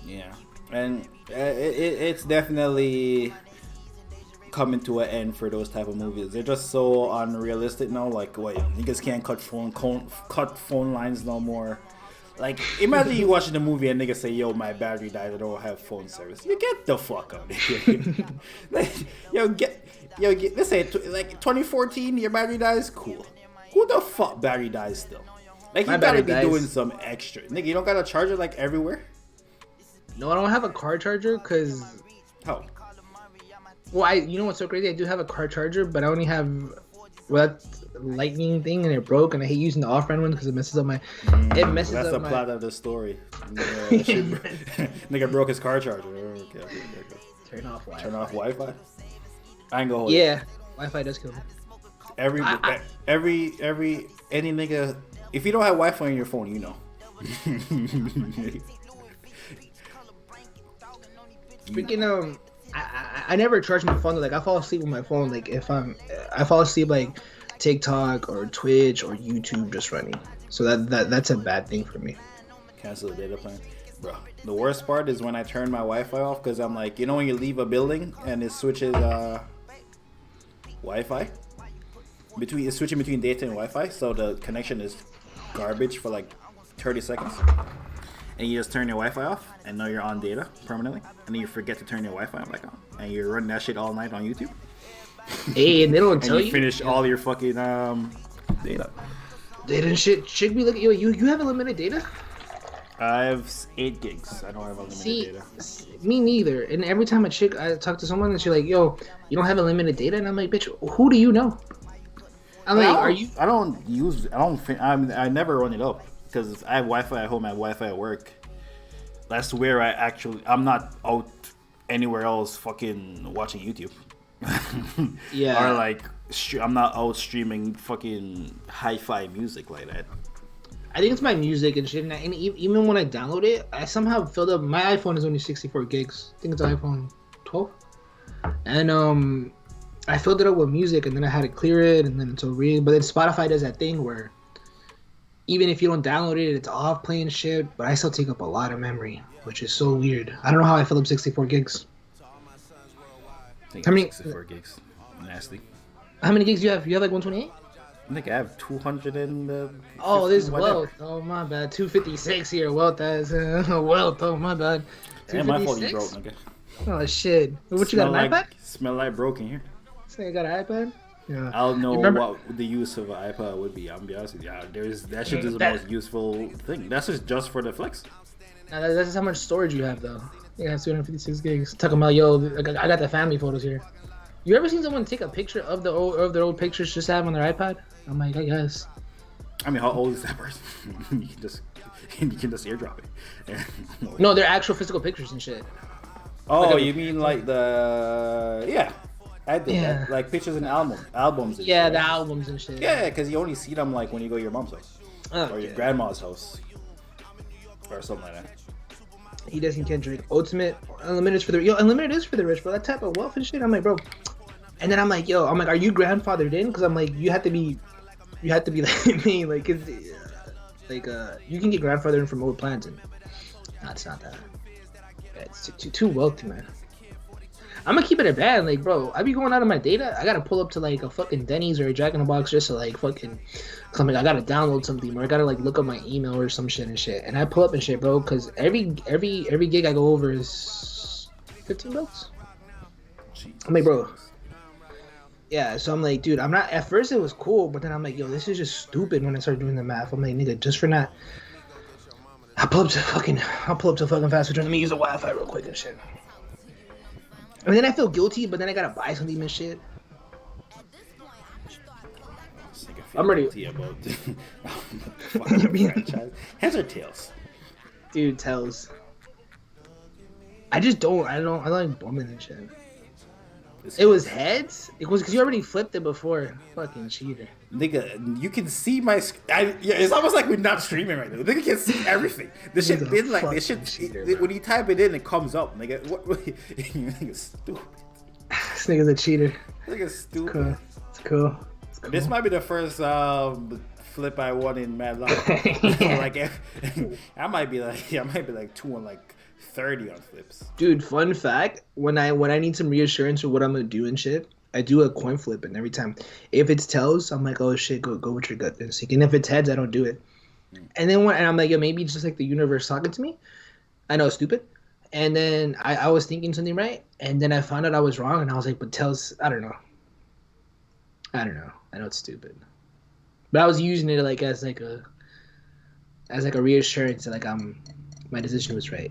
Yeah, and it's definitely coming to an end for those type of movies. They're just so unrealistic now. Like, wait, niggas can't cut phone lines no more. Like, imagine you watching the movie and niggas say, "Yo, my battery died. I don't have phone service." You get the fuck out of here. Like, let's say like 2014, your battery dies. Cool. Who the fuck battery dies still? Like, you gotta be doing some extra. Nigga, you don't got a charger like everywhere. No, I don't have a car charger because. How? Well, you know what's so crazy? I do have a car charger, but I only have that lightning thing, and it broke. And I hate using the off-brand one because it messes up my. That's the plot of the story. Nigga broke his car charger. Okay. Turn off Wi-Fi. Turn off Wi-Fi. I ain't gonna. Yeah, Wi-Fi does kill me. Any nigga, if you don't have Wi-Fi on your phone, you know. Freaking I never charge my phone. Like, I fall asleep with my phone. Like, if I fall asleep like TikTok or Twitch or YouTube just running. So that's a bad thing for me. Cancel the data plan, bro. The worst part is when I turn my Wi-Fi off, because I'm like, you know, when you leave a building and it switches Wi-Fi it's switching between data and Wi-Fi, so the connection is garbage for like 30 seconds. And you just turn your Wi-Fi off, and now you're on data permanently. And then you forget to turn your Wi-Fi back on, and you're running that shit all night on YouTube. Hey, and they don't tell you. Finish all your fucking data. Data and shit. Should be like, yo, you have unlimited data? I have 8 gigs. I don't have unlimited data. Me neither. And every time I talk to someone, and she's like, yo, you don't have unlimited data, and I'm like, bitch, who do you know? I'm like, are you? I never run it up. Because I have Wi-Fi at home, I have Wi-Fi at work. That's where I'm not out anywhere else fucking watching YouTube. Yeah. Or like, I'm not out streaming fucking hi-fi music like that. I think it's my music and shit. And even when I download it, I somehow filled up. My iPhone is only 64 gigs. I think it's iPhone 12. And I filled it up with music, and then I had to clear it, and then but then Spotify does that thing where even if you don't download it, it's off playing shit, but I still take up a lot of memory, which is so weird. I don't know how I fill up 64 gigs. How many? 64 gigs. Nasty. How many gigs do you have? You have like 128? I think I have 200 and... oh, this is Wealth. Oh, my bad. 256 here. Wealth as... Wealth. Oh, my bad. And my phone is broke, nigga. Oh, shit. What, you got an iPad? Smell like broken here. This nigga got an iPad? Yeah. I don't know what the use of an iPod would be. I'll be honest with you. That shit is the most useful thing. That's just for the flex. That's just how much storage you have, though. You have 256 gigs. Talking about, yo, I got the family photos here. You ever seen someone take a picture of their old pictures just to have on their iPod? I'm like, I guess. I mean, how old is that person? you can just airdrop it. No, they're actual physical pictures and shit. Oh, like you mean like I did that. Like pictures and albums. And shit, the albums and shit. Yeah, because you only see them like when you go to your mom's house or your grandma's house or something like that. He doesn't Kendrick. Ultimate Unlimited is for the Unlimited is for the rich, bro. That type of wealth and shit. I'm like, bro. And then I'm like, are you grandfathered in? Because I'm like, you have to be like me, like, you can get grandfathered in from old plans, and it's not that. Yeah, it's too wealthy, man. I'm gonna keep it a band, like, bro. I be going out of my data. I gotta pull up to like a fucking Denny's or a Jack in the Box just to like fucking. Cause I'm like, I gotta download something, or I gotta like look up my email or some shit and shit. And I pull up and shit, bro. Cause every gig I go over is $15. I'm like, bro. Yeah, so I'm like, dude, I'm not. At first it was cool, but then I'm like, yo, this is just stupid. When I started doing the math, I'm like, nigga, just for not. I'll pull up to fucking fast food. Let me use the Wi-Fi real quick and shit. And then I feel guilty, but then I gotta buy something and shit. I'm ready. About heads or tails? Dude, tails. I don't like bumming and shit. It was heads? It was because you already flipped it before. Fucking cheater. Nigga, you can see my... it's almost like we're not streaming right now. Nigga can see everything. This shit did like... This shit... Cheater, when you type it in, it comes up, nigga. What nigga's stupid. This nigga's a cheater. Nigga's stupid. It's cool. This might be the first flip I won in Mad Life. Like, I might be like 2 on like 30 on flips. Dude, fun fact, when I need some reassurance of what I'm gonna do and shit, I do a coin flip, and every time if it's tails, I'm like, oh shit, go with your gut instinct. And if it's heads, I don't do it. And then and I'm like, yeah, maybe it's just like the universe talking to me. I know it's stupid. And then I was thinking something right, and then I found out I was wrong, and I was like, but tails, I don't know. I know it's stupid. But I was using it like as like a reassurance that like my decision was right.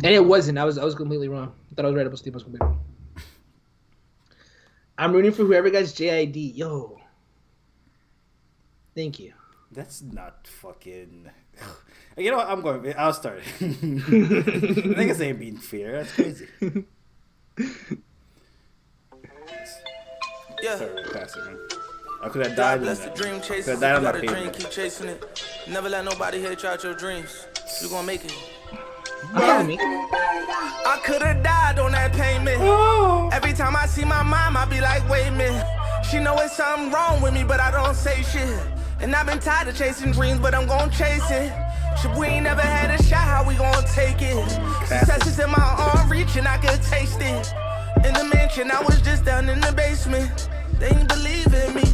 And it wasn't. I was completely wrong. I thought I was right about Steve. I was completely wrong. I'm rooting for whoever gets JID. Yo. Thank you. That's not fucking... You know what? I'll start. Niggas ain't being fair. That's crazy. Yeah. Sorry, pass it, man. I could have died in that. Dream chasing. You got a dream, keep chasing it. Never let nobody hate you out your dreams. You gonna make it. I could have died on that payment. Oh. Every time I see my mom, I be like, wait a minute. She know it's something wrong with me, but I don't say shit. And I've been tired of chasing dreams, but I'm gonna chase it. Shit, we ain't never had a shot, how we gonna take it? Success is in my arm reach and I could taste it. In the mansion, I was just down in the basement. They ain't believe in me,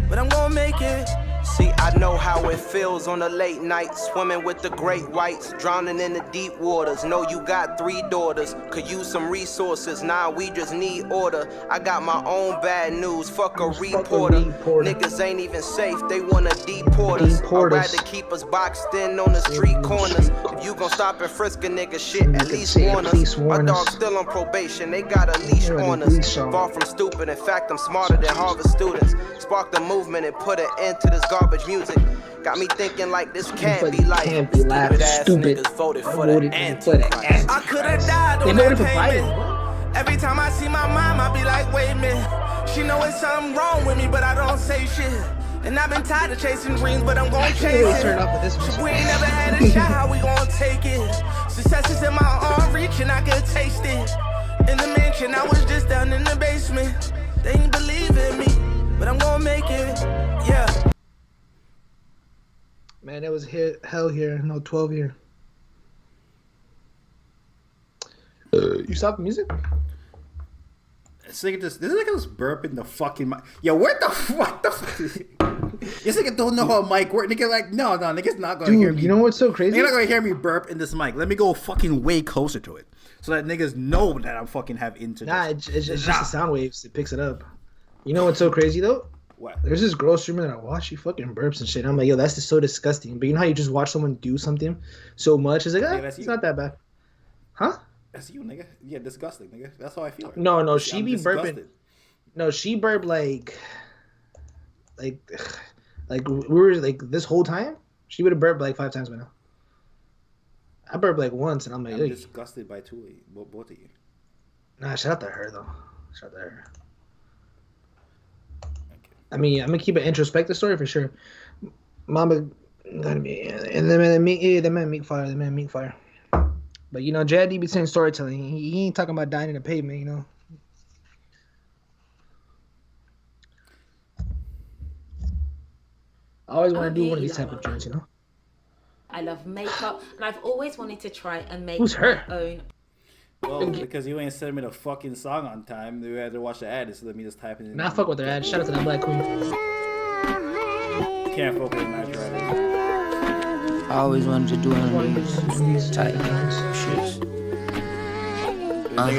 but I'm gonna make it. See, I know how it feels on a late night, swimming with the great whites, drowning in the deep waters. Know you got 3 daughters, could use some resources. Nah, we just need order. I got my own bad news, fuck a reporter. Niggas ain't even safe, they wanna deport us. I'd rather keep us boxed in on the street corners. If you gon' stop and frisk a nigga shit, at least warn us. Our dog's still on probation, they got a leash on us. Far from stupid, in fact, I'm smarter than Harvard students. Spark the movement and put an end to this garbage music. Got me thinking like this can't be life. Stupid ass niggas voted for the Antichrist. I could've died on that payment. Every time I see my mom, I be like, wait a minute. She know it's something wrong with me, but I don't say shit. And I've been tired of chasing dreams, but I'm gonna chase it. We ain't never had a shot, how we gonna take it? Success is in my arm reach and I could taste it. In the mansion, I was just down in the basement. They ain't believe in me, but I'm gonna make it, yeah. Man, it was hell here. No, 12 here. You stopped the music? This nigga just burping the fucking mic. Yo, what the fuck? This nigga don't know how a mic works. Nigga like, no, nigga's not gonna hear me. You know what's so crazy? Nigga not gonna hear me burp in this mic. Let me go fucking way closer to it. So that niggas know that I'm fucking have internet. Nah, it's just the sound waves. It picks it up. You know what's so crazy though? What? There's this girl streamer that I watch. She fucking burps and shit. I'm like, yo, that's just so disgusting. But you know how you just watch someone do something so much? It's like, it's not that bad. Huh? That's you, nigga. Yeah, disgusting, nigga. That's how I feel. Right? No, she be burping. No, she burped like we were like this whole time. She would have burped like 5 times by now. I burped like once, and I'm like, I'm disgusted by both of you. Nah, shout out to her though. Shout out to her. Okay. I mean, I'm gonna keep an introspective story for sure. Mama, gotta be, and the man meat fire. The man meat fire. But you know, JID be saying storytelling. He ain't talking about dying in the pavement, you know. I always want to do one of these type of joints, you know. I love makeup, and I've always wanted to try and make my own. Well, because you ain't sending me the fucking song on time, we had to watch the ad, so let me just type it in. Nah, fuck with their ad. Shout out to that black queen. Can't focus on that right. I always wanted to do one of these type shits. I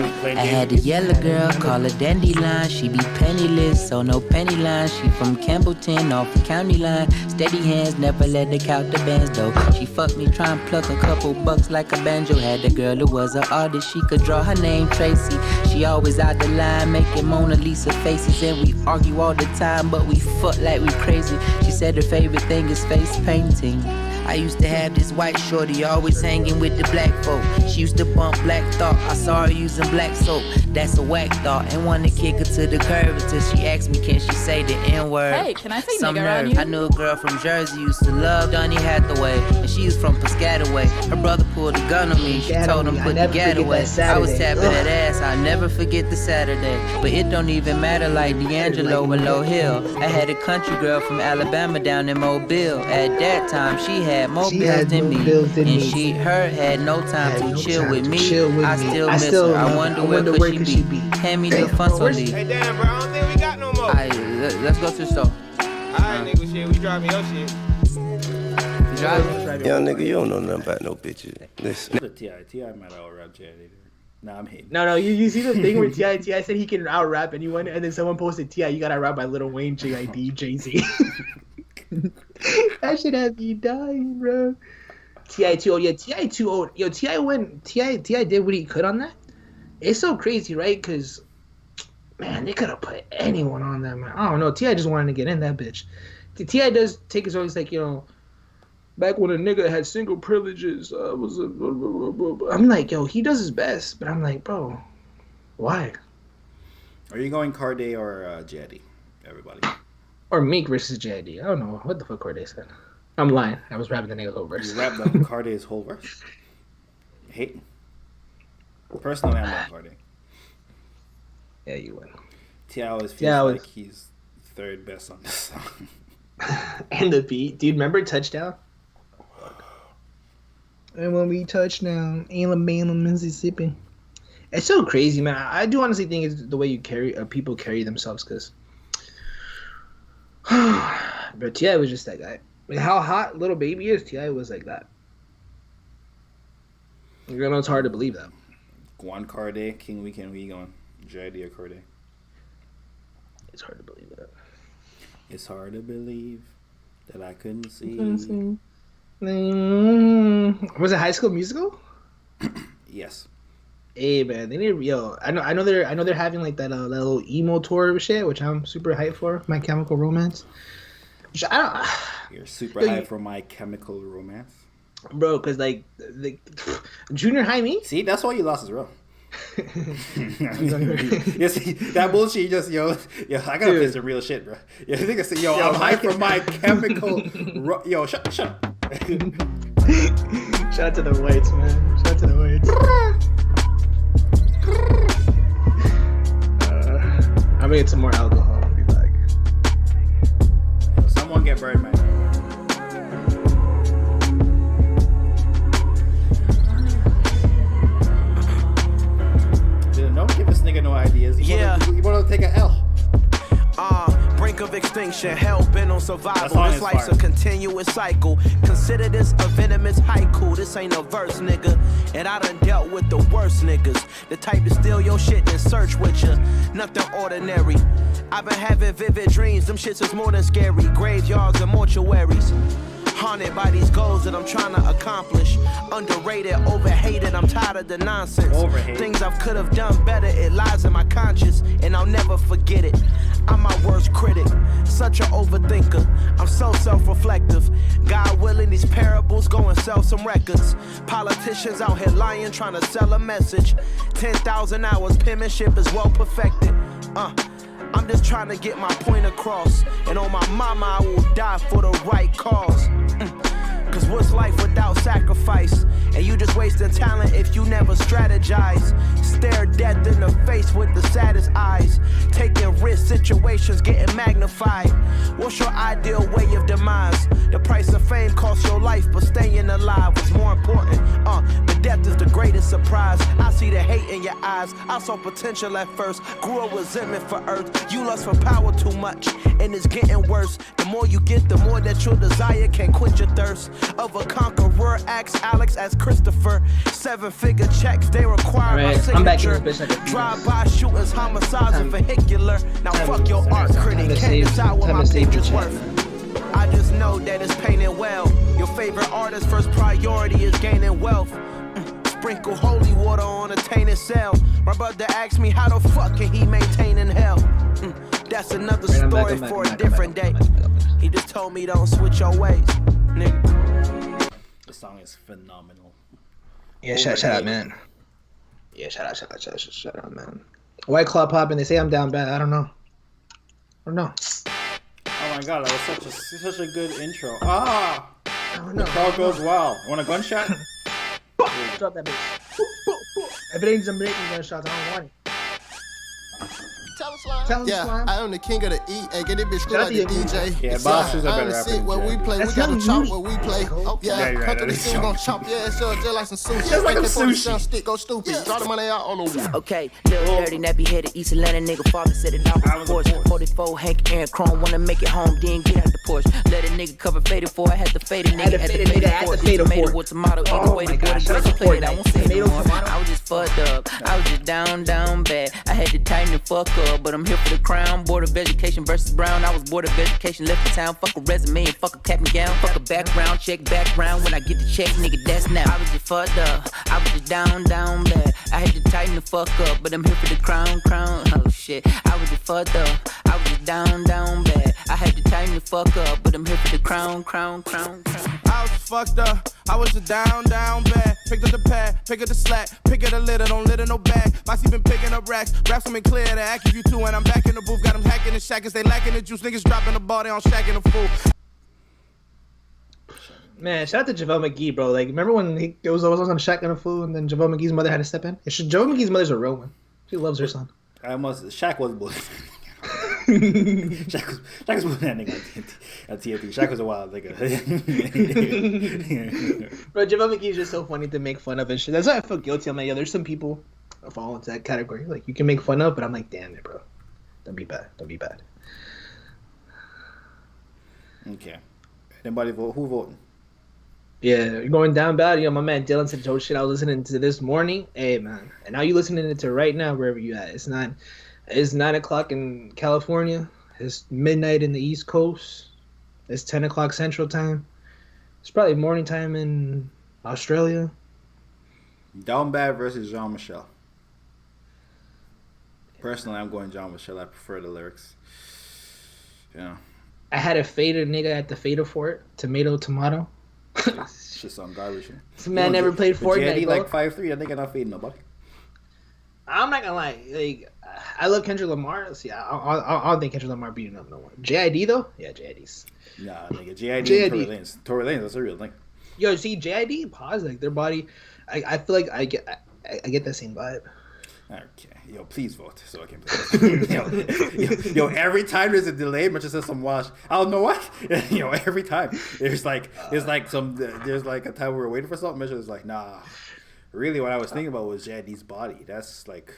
had a yellow girl, call her Dandelion. She be penniless, so no penny line. She from Campbellton, off the county line. Steady hands, never let her count the bands though. She fucked me, try and pluck a couple bucks like a banjo. Had a girl who was an artist, she could draw, her name Tracy. She always out the line, making Mona Lisa faces. And we argue all the time, but we fuck like we crazy. She said her favorite thing is face painting. I used to have this white shorty always hanging with the black folk. She used to bump Black Thought. I saw her using black soap. That's a whack thought. And wanted to kick her to the curb until she asked me, can she say the N-word? Hey, can I say Some nigger nerve. on you? I knew a girl from Jersey used to love Donny Hathaway. And she was from Piscataway. Her brother pulled a gun on me. She told him put the gat away. I was tapping that ass. I'll never forget the Saturday. But it don't even matter like D'Angelo and Low Hill. I had a country girl from Alabama down in Mobile. At that time, she had more bills than me. And her had no time to chill with me. I still miss her. I wonder where could she be. Hand me the fun so leave. Hey, damn, bro, I don't think we got no more. Alright, let's go to the store. Alright, nigga, shit, we driving your shit. Young nigga, you don't know nothing about no bitches. Listen. T.I. might out-rap JID. Nah, I'm hating. No, you see the thing where T.I. said he can out-rap anyone, and then someone posted, T.I., you gotta rap by Lil Wayne, JID, Jay-Z. That shit has me dying, bro. T.I. 2.0, yeah, T.I. 2.0. Yo, T.I. did what he could on that. It's so crazy, right? Because, man, they could have put anyone on that, man. I don't know. T.I. just wanted to get in that bitch. T.I. does take his own, like, you know, back when a nigga had single privileges, I'm like, yo, he does his best. But I'm like, bro, why? Are you going Corday or JID? Everybody. Or Meek versus JID. I don't know what the fuck Corday said. I'm lying. I was rapping the nigga's whole verse. You rapped the Corday's whole verse? Hating. Personally, I'm not Corday. Yeah, you would. T.I. always feels like he's third best on this song. And the beat. Dude, remember Touchdown? And when we touchdown, Alabama, Mississippi. It's so crazy, man. I do honestly think it's the way you people carry themselves, because but T.I. was just that guy. I mean, how hot Little Baby is, T.I. was like that. You know, it's hard to believe that. Juan Corday, King Weekend, who you going? JID or Corday? It's hard to believe that. It's hard to believe that I couldn't see. Was it High School Musical? Yes. Hey man, they need I know they're having like that little emo tour shit, which I'm super hyped for. My Chemical Romance. You're super hyped for My Chemical Romance, bro. Cause like the junior high me. See, that's why you lost his row. You see, that bullshit. You just I gotta play some real shit, bro. Yeah, nigga say, I'm hyped for My Chemical. Shut up. Shout out to the whites, man. Shout out to the whites. I'm gonna get some more alcohol. I'll be back. Someone get burned, man. Dude, don't give this nigga no ideas. You wanna take an L. Brink of extinction, hell bent on survival. This life's a continuous cycle. Consider this a venomous haiku. This ain't a verse, nigga. And I done dealt with the worst niggas. The type to steal your shit and search with you. Nothing ordinary. I've been having vivid dreams. Them shits is more than scary. Graveyards and mortuaries. Haunted by these goals that I'm trying to accomplish. Underrated, overhated, I'm tired of the nonsense. Things I could have done better, it lies in my conscience, and I'll never forget it. I'm my worst critic, such an overthinker. I'm so self-reflective. God willing, these parables go and sell some records. Politicians out here lying, trying to sell a message. 10,000 hours, penmanship is well perfected. I'm just trying to get my point across. And on my mama, I will die for the right cause. Cause what's life without sacrifice? And you just wasting talent if you never strategize. Stare death in the face with the saddest eyes. Taking risk situations getting magnified. What's your ideal way of demise? The price of fame costs your life, but staying alive was more important. The death is the greatest surprise. I see the hate in your eyes. I saw potential at first. Grew up resentment for earth. You lust for power too much, and it's getting worse. The more you get, the more that your desire can quench your thirst. Of a conqueror, ask Alex as Christopher. 7-figure checks, they require my signature. Drive-by shootings, homicides, and vehicular. Now fuck your art critic, can't decide what my picture's worth. I just know that it's painted well. Your favorite artist's first priority is gaining wealth. Sprinkle holy water on a tainted cell. My brother asked me how the fuck can he maintain in hell. That's another story for a different day. He just told me don't switch your ways, nigga. The song is phenomenal. Yeah, shout out, man. Yeah, shout out, man. White Claw popping. They say I'm down bad. I don't know. Oh my god, that was such a good intro. The crowd goes wild. Want a gunshot? Drop that bitch. If it ain't some breaking gunshots, I don't want it. Tell him Slime. I am the king of the E. Hey, get this bitch cool like the DJ. Yeah, bosses are better rapper. Where we play, we gotta chop where we play. Come to the suit, gon' chop your ass up just like some sushi. Just like a sushi. Stick, go stupid. Draw the money out on the wall. Okay, little dirty, nappy headed East Atlanta nigga. Father said it off the porch. 44 Hank Aaron Chrome, wanna make it home, then get out the porch. Let a nigga cover faded for. I had to fade a nigga at the faded for. With tomato, either way the boys play it. I won't say it more. I was just fucked up. I was just down bad. I had to tighten the fuck up, but I'm here for the crown. Board of Education versus Brown. I was Board of Education, left the town. Fuck a resume and fuck a cap and gown. Fuck a background check, background. When I get the check, nigga, that's now. I was just fucked up. I was just down bad. I had to tighten the fuck up, but I'm here for the crown. Oh shit. I was just fucked up. I was just down bad. I had to tighten the fuck up, but I'm here for the crown. I was just fucked up. I was just down bad. Picked up the pad, pick up the slack, pick up the litter, don't litter no bag. Mossy been picking up racks, raps them in clear to act you too. And I'm back in the booth, got them hacking the shackers, they lacking the juice. Niggas dropping the ball, they on shacking the fool. Man, shout out to JaVale McGee, bro. Like, remember when it was on Shaq and the Fool, and then JaVale McGee's mother had to step in? JaVale McGee's mother's a real one. She loves her son. Shaq was bullying. Shaq was bullying that nigga on TNT. Shaq was a wild nigga. Bro, JaVale McGee's just so funny to make fun of and shit. That's why I feel guilty. I'm like, there's some people that fall into that category. Like, you can make fun of, but I'm like, damn it, bro. Don't be bad. Okay. Anybody vote? Who voting? Yeah, you're going down bad. My man Dylan said, "Oh shit, I was listening to this morning." Hey man, and now you listening to right now wherever you at. It's 9 o'clock in California. It's midnight in the East Coast. It's 10 o'clock Central Time. It's probably morning time in Australia. Down Bad versus Jean-Michel. Personally, I'm going Jean-Michel. I prefer the lyrics. Yeah. I had a fader nigga at the fader fort. Tomato. It's just some garbage. This man never played Fortnite. JD like 5'3". I think I'm not fading nobody. I'm not gonna lie. Like, I love Kendrick Lamar. See, I don't think Kendrick Lamar beating up no one. JID though, yeah, JID's. Nah, nigga, JID. Tory Lanez, that's a real thing. Yo, see, JID, pause. Like their body, I feel like I get that same vibe. Okay, yo, please vote so I can play. yo, every time there's a delay, Mitchell says some wash. I don't know what. Every time there's like a time we're waiting for something. Mitchell is like, nah. Really, what I was thinking about was JID's body. That's like,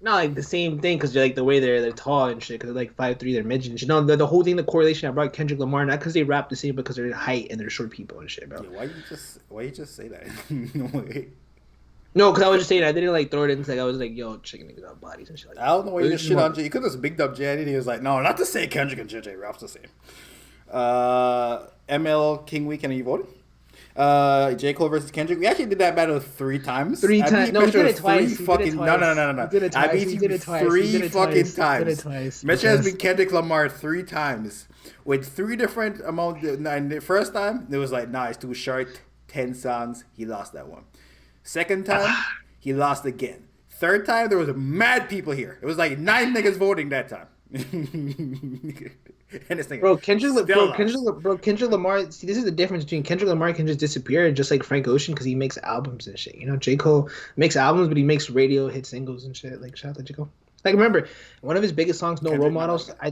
not like the same thing because like the way they're tall and shit. Because they're like 5'3", they're midgets. You know the whole thing, the correlation I brought Kendrick Lamar not because they rap the same, but because they're height and they're short people and shit, bro. Yeah, why you just say that? No way. No, because I was just saying I didn't like throw it in. Like I was like, yo, chicken niggas got bodies and shit. Like I don't know why you just shit on Jay. You could have bigged up Jay. And he was like, no, not to say Kendrick and JJ rap's the same. ML King Week, and you voted? J. Cole versus Kendrick. We actually did that battle 3 times. 3 times. No, he did it twice. No. I beat you 3 fucking times. Metro has been Kendrick Lamar 3 times with 3 different amounts. And the first time, it was like, nah, it's too short. 10 songs. He lost that one. Second time, he lost again. Third time, there was mad people here. It was like 9 niggas voting that time. And this thing, Kendrick Lamar. See, this is the difference between Kendrick Lamar can just disappear, just like Frank Ocean, because he makes albums and shit. You know, J. Cole makes albums, but he makes radio hit singles and shit. Like, shout out to J. Cole. Like, remember one of his biggest songs, "No Role Models." I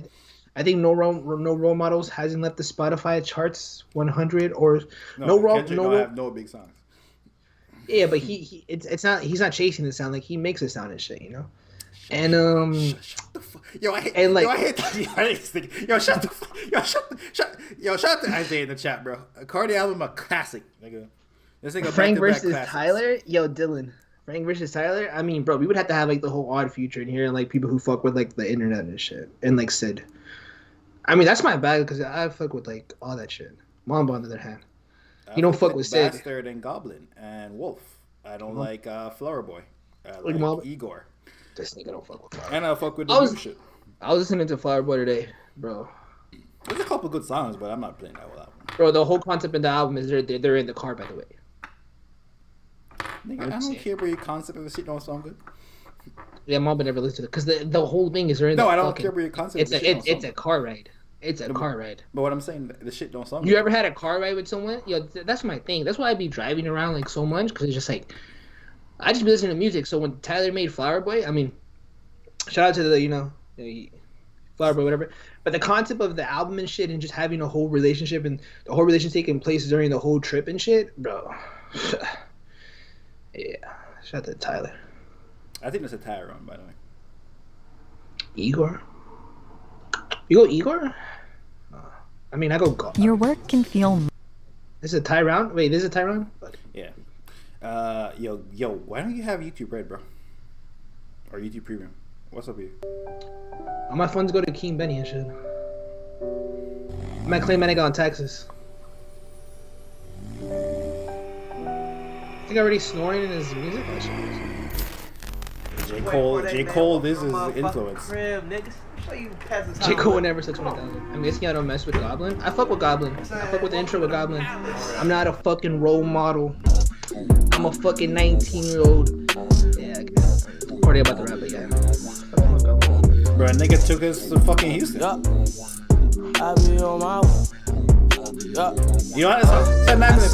think no role models hasn't left the Spotify charts 100 or Kendrick don't have no big songs. Yeah, but he's not chasing the sound. Like, he makes it sound and shit. You know. And shut the fuck. Yo, I hate this thing. Yo, shut the fuck. Yo, shout out to Isaiah in the chat, bro. A Cardi album, a classic, nigga. This nigga Frank versus Tyler. Yo, Dylan. Frank versus Tyler. I mean, bro, we would have to have like the whole Odd Future in here and like people who fuck with like the internet and shit and like Sid. I mean, that's my bag because I fuck with like all that shit. Mamba on the other hand, you don't fuck with Sid. Bastard and Goblin and Wolf. I don't like Flower Boy. I like Igor. This nigga don't fuck with Flower. And I fuck with the new shit. I was listening to Flower Boy today, bro. There's a couple good songs, but I'm not playing that whole album. Bro, the whole concept of the album is they're in the car, by the way. Nigga, I don't care where your concept of the shit don't sound good. Yeah, Mom would never listen to it because the whole thing is they're in. No, I don't care where your concept. It's a car ride. It's a car ride. But what I'm saying, the shit don't sound. You ever had a car ride with someone? Yo, that's my thing. That's why I be driving around like so much because it's just like I just be listening to music. So when Tyler made Flower Boy, I mean. Shout out to the, Flower Boy, whatever. But the concept of the album and shit and just having a whole relationship and the whole relationship taking place during the whole trip and shit, bro. Yeah. Shout out to Tyler. I think that's a tie run, by the way. Igor? You go Igor? I mean, I go golf. Your work can feel... This is a tie round? Wait, this is a tie round? Yeah. Yo, why don't you have YouTube Red, bro? Or YouTube Premium? What's up with you? All my funds go to King Benny and shit. I might claim my nigga on Texas. I think already snoring in his music. J. Cole is his influence. J. Cole never said 20,000. I'm guessing I don't mess with Goblin. I fuck with Goblin. I fuck with the intro with Goblin. I'm not a fucking role model. I'm a fucking 19-year-old. Yeah, I guess. Party about the rap, but yeah. Bro, nigga took us to fucking Houston. I be on my way. You know what? It's 9 minutes.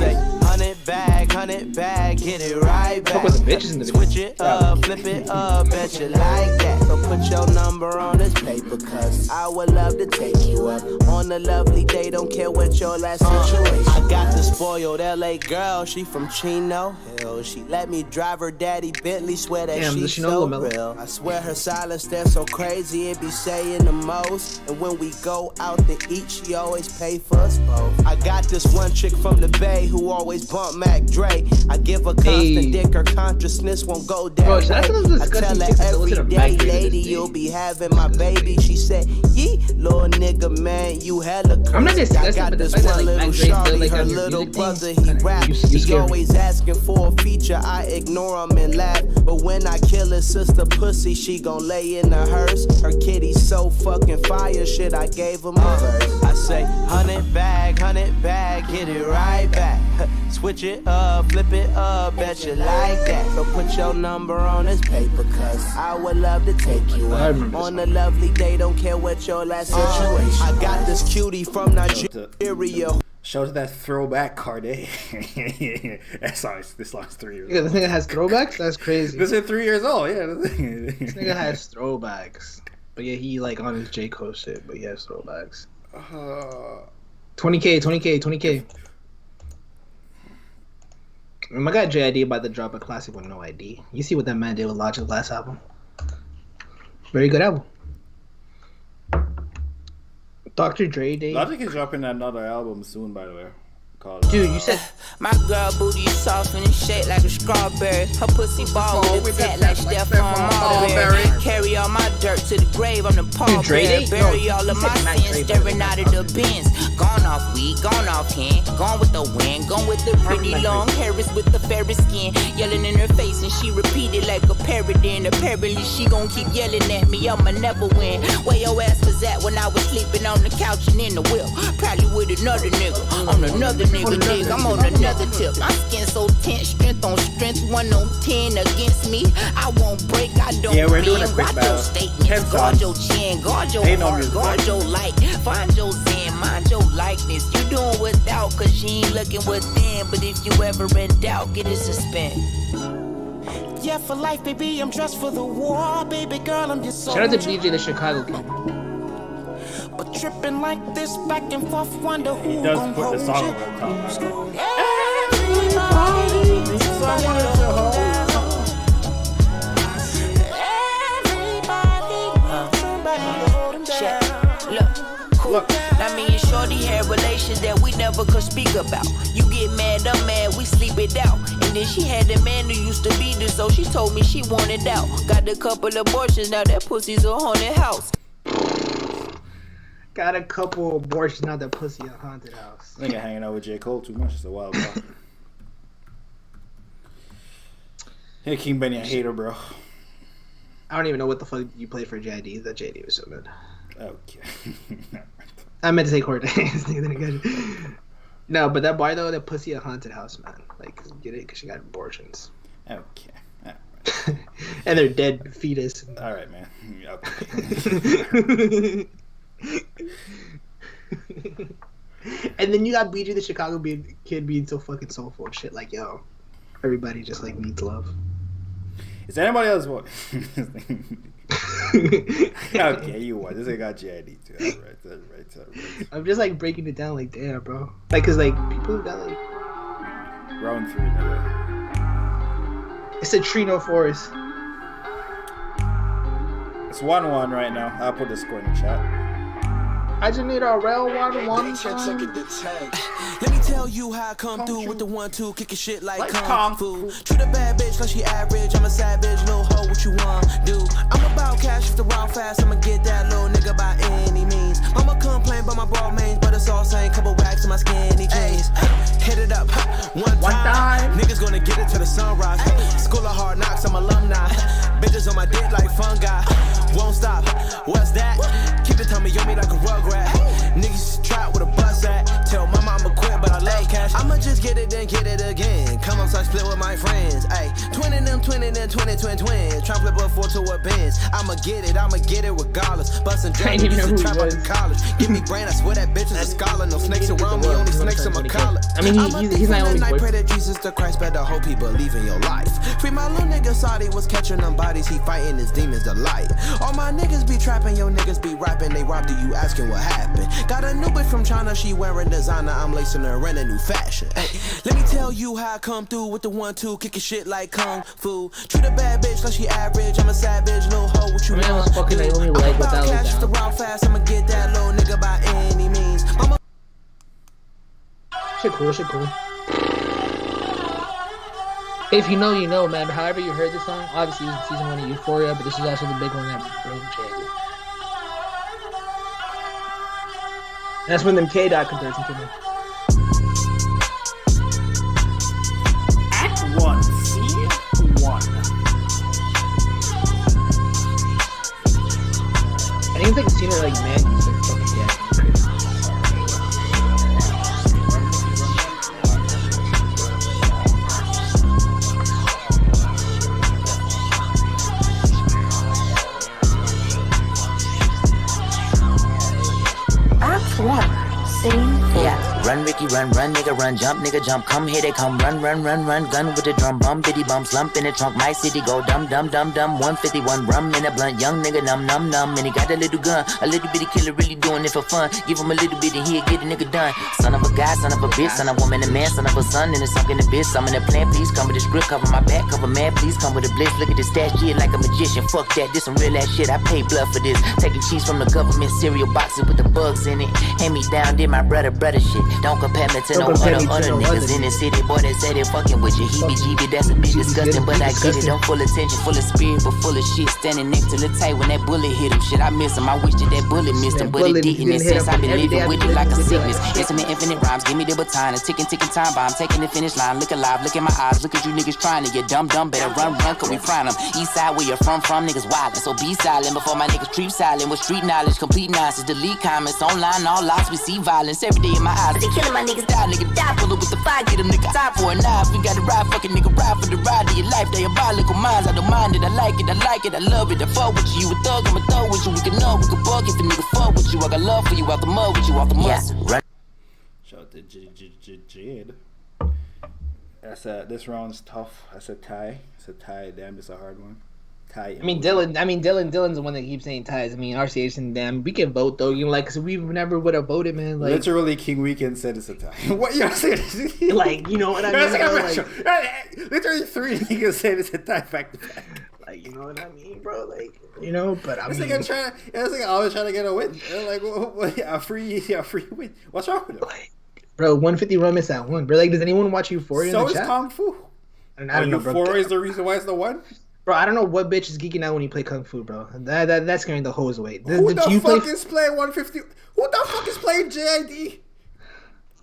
100 bag, hit it right back. Fuck with the bitches in the Switch it up, flip it up, bet you like that. So put your number on this paper, cause I would love to take you up on a lovely day. Don't care what your last situation. I got the spoiled LA girl, she from Chino Hill. She let me drive her daddy Bentley, swear that she's so real. I swear her silence, they're so crazy, it be saying the most. And when we go out to eat, she always pay for us both. I got this one chick from the Bay who always bump Mac Dre. I give her constant dick, her consciousness won't go down. I tell her every day, lady, you'll be having my baby. She said, yee, little nigga, man, you hella crazy. I'm not disgusted, I got but this the fact one that little shawty, her little brother, he rap. He always asking for a feature, I ignore him and laugh. But when I kill his sister pussy, she gon' lay in the hearse. Her kitty's so fucking fire, shit, I gave him a verse. I say, 100 bag, hit it right back. Switch it up, flip it up, bet you like that. So put your number on this paper, cause I would love to take you up on a lovely day, don't care what your last situation. I got this cutie from Nigeria. Show to that throwback Cardi. This song's 3 years old. Yeah, this nigga has throwbacks? That's crazy. This is 3 years old, yeah. This nigga has throwbacks. But yeah, he like on his J. Cole shit, but he has throwbacks. 20K. My guy JID about to drop a classic with no ID. You see what that man did with Logic's last album? Very good album. Dr. Dre Day. Logic is dropping another album soon, by the way. Dude, you said my girl booty is soft and it's shaped like a strawberry. Her pussy ball with a tat like Stephon Marbury. Carry all my dirt to the grave. I'm the pallbearer. Bury all of my sins, staring out of the bins. Gone off weed, gone off hand. Gone with the wind, gone with the pretty long Harris with the fairy skin. Yelling in her face and she repeated like a parrot. And apparently she gon' keep yelling at me. I'ma never win. Where your ass was at when I was sleeping on the couch and in the wheel? Probably with another nigga on another nigga. I'm on another tip. My skin so tense, strength on strength, 1 on 10 against me. I won't break, I don't we're doing a quick battle. Guard your chin, guard your heart, guard your light. Find your zen, mind your likeness. You doing without, cause you ain't looking within. But if you ever in doubt, get it suspend. Yeah, for life, baby, I'm dressed for the war. Baby girl, I'm just so. Shout out to BJ the Chicago Kid. But tripping like this back and forth, wonder who he does put the song over the top. Look, I mean, shorty had relations that we never could speak about. You get mad, I'm mad, we sleep it out. And then she had a man who used to beat her, so she told me she wanted out. Got a couple abortions, now that pussy's a haunted house. Got a couple abortions, not that pussy a haunted house. Nigga hanging out with J. Cole too much. It's a wild card. Hey, King Benny, I hate her, bro. I don't even know what the fuck you played for JD. That JD was so good. Okay. I meant to say Cortez. No, but that boy though, that pussy a haunted house, man. Like, get it? Because she got abortions. Okay. And they're dead fetus. All right, man. Okay. And then you got BJ the Chicago Kid being so fucking soulful and shit. Like, yo, everybody just like needs love. Is there anybody else? Okay, you won. This ain't got JID too. All right. I'm just like breaking it down, like, damn, bro. Like, cause like people got like round 3 now. It's a tree, no forest. It's 1-1 right now. I'll put the score in the chat. I just need a real 1-1. Let me tell you how I come through with the 1-2, kicking shit like kung fu. Treat a bad bitch like she average. I'm a savage, little hoe. What you want? Do? I'm about cash if the round fast. I'ma get that little nigga by any means. I'ma complain about my broad mains, but it's all same. Couple racks in my skinny jeans. Hit it up one time. Niggas gonna get it to the sunrise. School of hard knocks, I'm alumni. Bitches on my dick like fungi. Won't stop. What's that? Keep it tummy on me like a rugrat. Niggas trap with a bus at. Tell my mama quit, but I love cash. I'ma just get it, then get it again. Come on, so I split with my friends. Ayy, 20 them, 20 then 20, twin. Try flip up 4 to a Benz. I'ma get it regardless. Bustin' drugs, used to trap out in college. Give me brain, I swear that bitch is a scholar. No snakes around me, only snakes in my collar. I mean, he's my only boy. Pray that Jesus the Christ better hope he believe in your life. Free my little nigga Saudi was catching them bodies. He fighting his demons delight. All my niggas be trapping, your niggas be rapping. They robbed you asking what happened. Got a new bitch from China, she wearing designer. I'm lacing her in a new fashion. Ay, let me tell you how I come through with the 1-2, kicking shit like kung fu. Treat a bad bitch like she average. I'm a savage, little hoe. What you want? I was fucking Naomi like without cash the round fast. I'ma get that little nigga by any means. Shit cool. If you know, you know, man. However you heard this song, obviously it was season 1 of Euphoria, but this is also the big one that broke JD. That's when them K-Dot comparison came in. Act 1, Scene 1. I didn't think Cena like man used to fucking get. Run, Ricky, run run, run, nigga, run, jump, nigga, jump. Come here, they come, run, run, run, run. Gun with the drum, bum, bitty bum, slump in the trunk. My city go dumb, dumb, dumb, dumb. 151 rum in a blunt, young nigga, numb, numb, numb. And he got a little gun, a little bitty killer, really doing it for fun. Give him a little bit and he'll get a nigga done. Son of a guy, son of a bitch, son of a woman, a man, son of a son, and it's sunk in the bitch. I'm in the plan, please come with the script, cover my back, cover man, please come with a blitz. Look at this stash shit like a magician. Fuck that, this some real ass shit. I pay blood for this. Taking cheese from the government cereal boxes with the bugs in it. Hand me down, did my brother shit. Don't compare me to no other niggas in the city. Boy, they say they fucking with you. Heebie-jeebie, that's a bit disgusting, but I get it. I'm full attention, full of spirit, but full of shit. Standing next to the tight when that bullet hit him. Shit, I miss him. I wish that bullet missed him, but it didn't. And since I've been living with it like a sickness. It's some infinite rhymes. Give me the baton. A ticking time bomb. Taking the finish line. Look alive, look in my eyes. Look at you niggas trying to get dumb. Better run, cause we prime them. East side where you're from niggas wildin'. So be silent before my niggas creep silent. With street knowledge, complete nonsense. Delete comments, online, all lost. We see violence every day in my eyes. They killing my niggas, nigga die. Pull up with the fire, get a nigga time for a knife. We gotta ride, fucking nigga ride for the ride of your life. Diabolical minds, I don't mind it. I like it, I love it. I fuck with you, you a thug, I'ma thug with you. We can know, we can bug if a nigga fuck with you. I got love for you, out the mud with you, off the muscle. Yeah. Shout out to Jid. This round's tough. That's a tie. It's a tie. Damn, it's a hard one. Tie. Dylan's the one that keeps saying ties. I mean, RCH and damn, we can vote though. You know, like, cause we never would have voted, man. Like, literally, King Weekend said it's a tie. What you're saying? Like, you know what I mean? Like, literally, 3 niggas said it's a tie back to back. Like, you know what I mean, bro? Like, you know, but I mean, it's like always trying to get a win. Like, a free win. What's wrong with it? Like, bro, 150 rum is that one, bro. Like, does anyone watch Euphoria? So in the is chat? Kung Fu. I don't know, bro. Euphoria is the reason why it's the one. Bro, I don't know what bitch is geeking out when you play Kung Fu, bro. That's scaring the hoes away. Who the fuck is playing 150? Who the fuck is playing JID?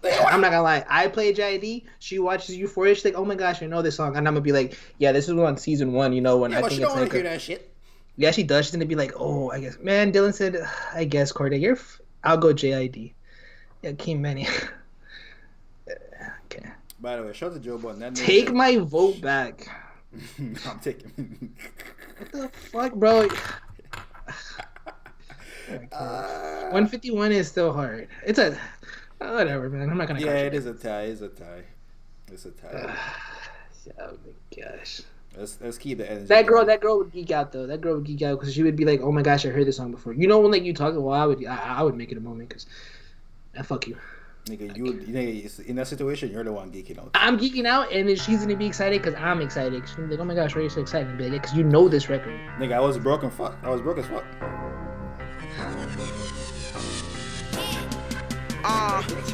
I'm not gonna lie. I play JID. She watches Euphoria. She's like, "Oh my gosh, I know this song," and I'm gonna be like, "Yeah, this is on season 1." You know, when I think she it's don't like hear that shit. Yeah, she does. She's gonna be like, "Oh, I guess." Man, Dylan said, "I guess, Corday, I'll go JID." Yeah, King Manny. Okay. By the way, shout out to Joe Budden. Take my vote back. I'm taking. What the fuck, bro? 151 is still hard. It's a whatever, man. I'm not gonna. Yeah, it is a tie. It's a tie. Oh my gosh. Let's keep the energy. That girl would geek out though. That girl would geek out because she would be like, "Oh my gosh, I heard this song before." You know when like you talk, well, I would make it a moment because, fuck you. Nigga, in that situation, you're the one geeking out. I'm geeking out, and then she's gonna be excited because I'm excited. She's gonna be like, "Oh my gosh, why are you so excited?" And be like, "Yeah, because you know this record." Nigga, I was broke as fuck.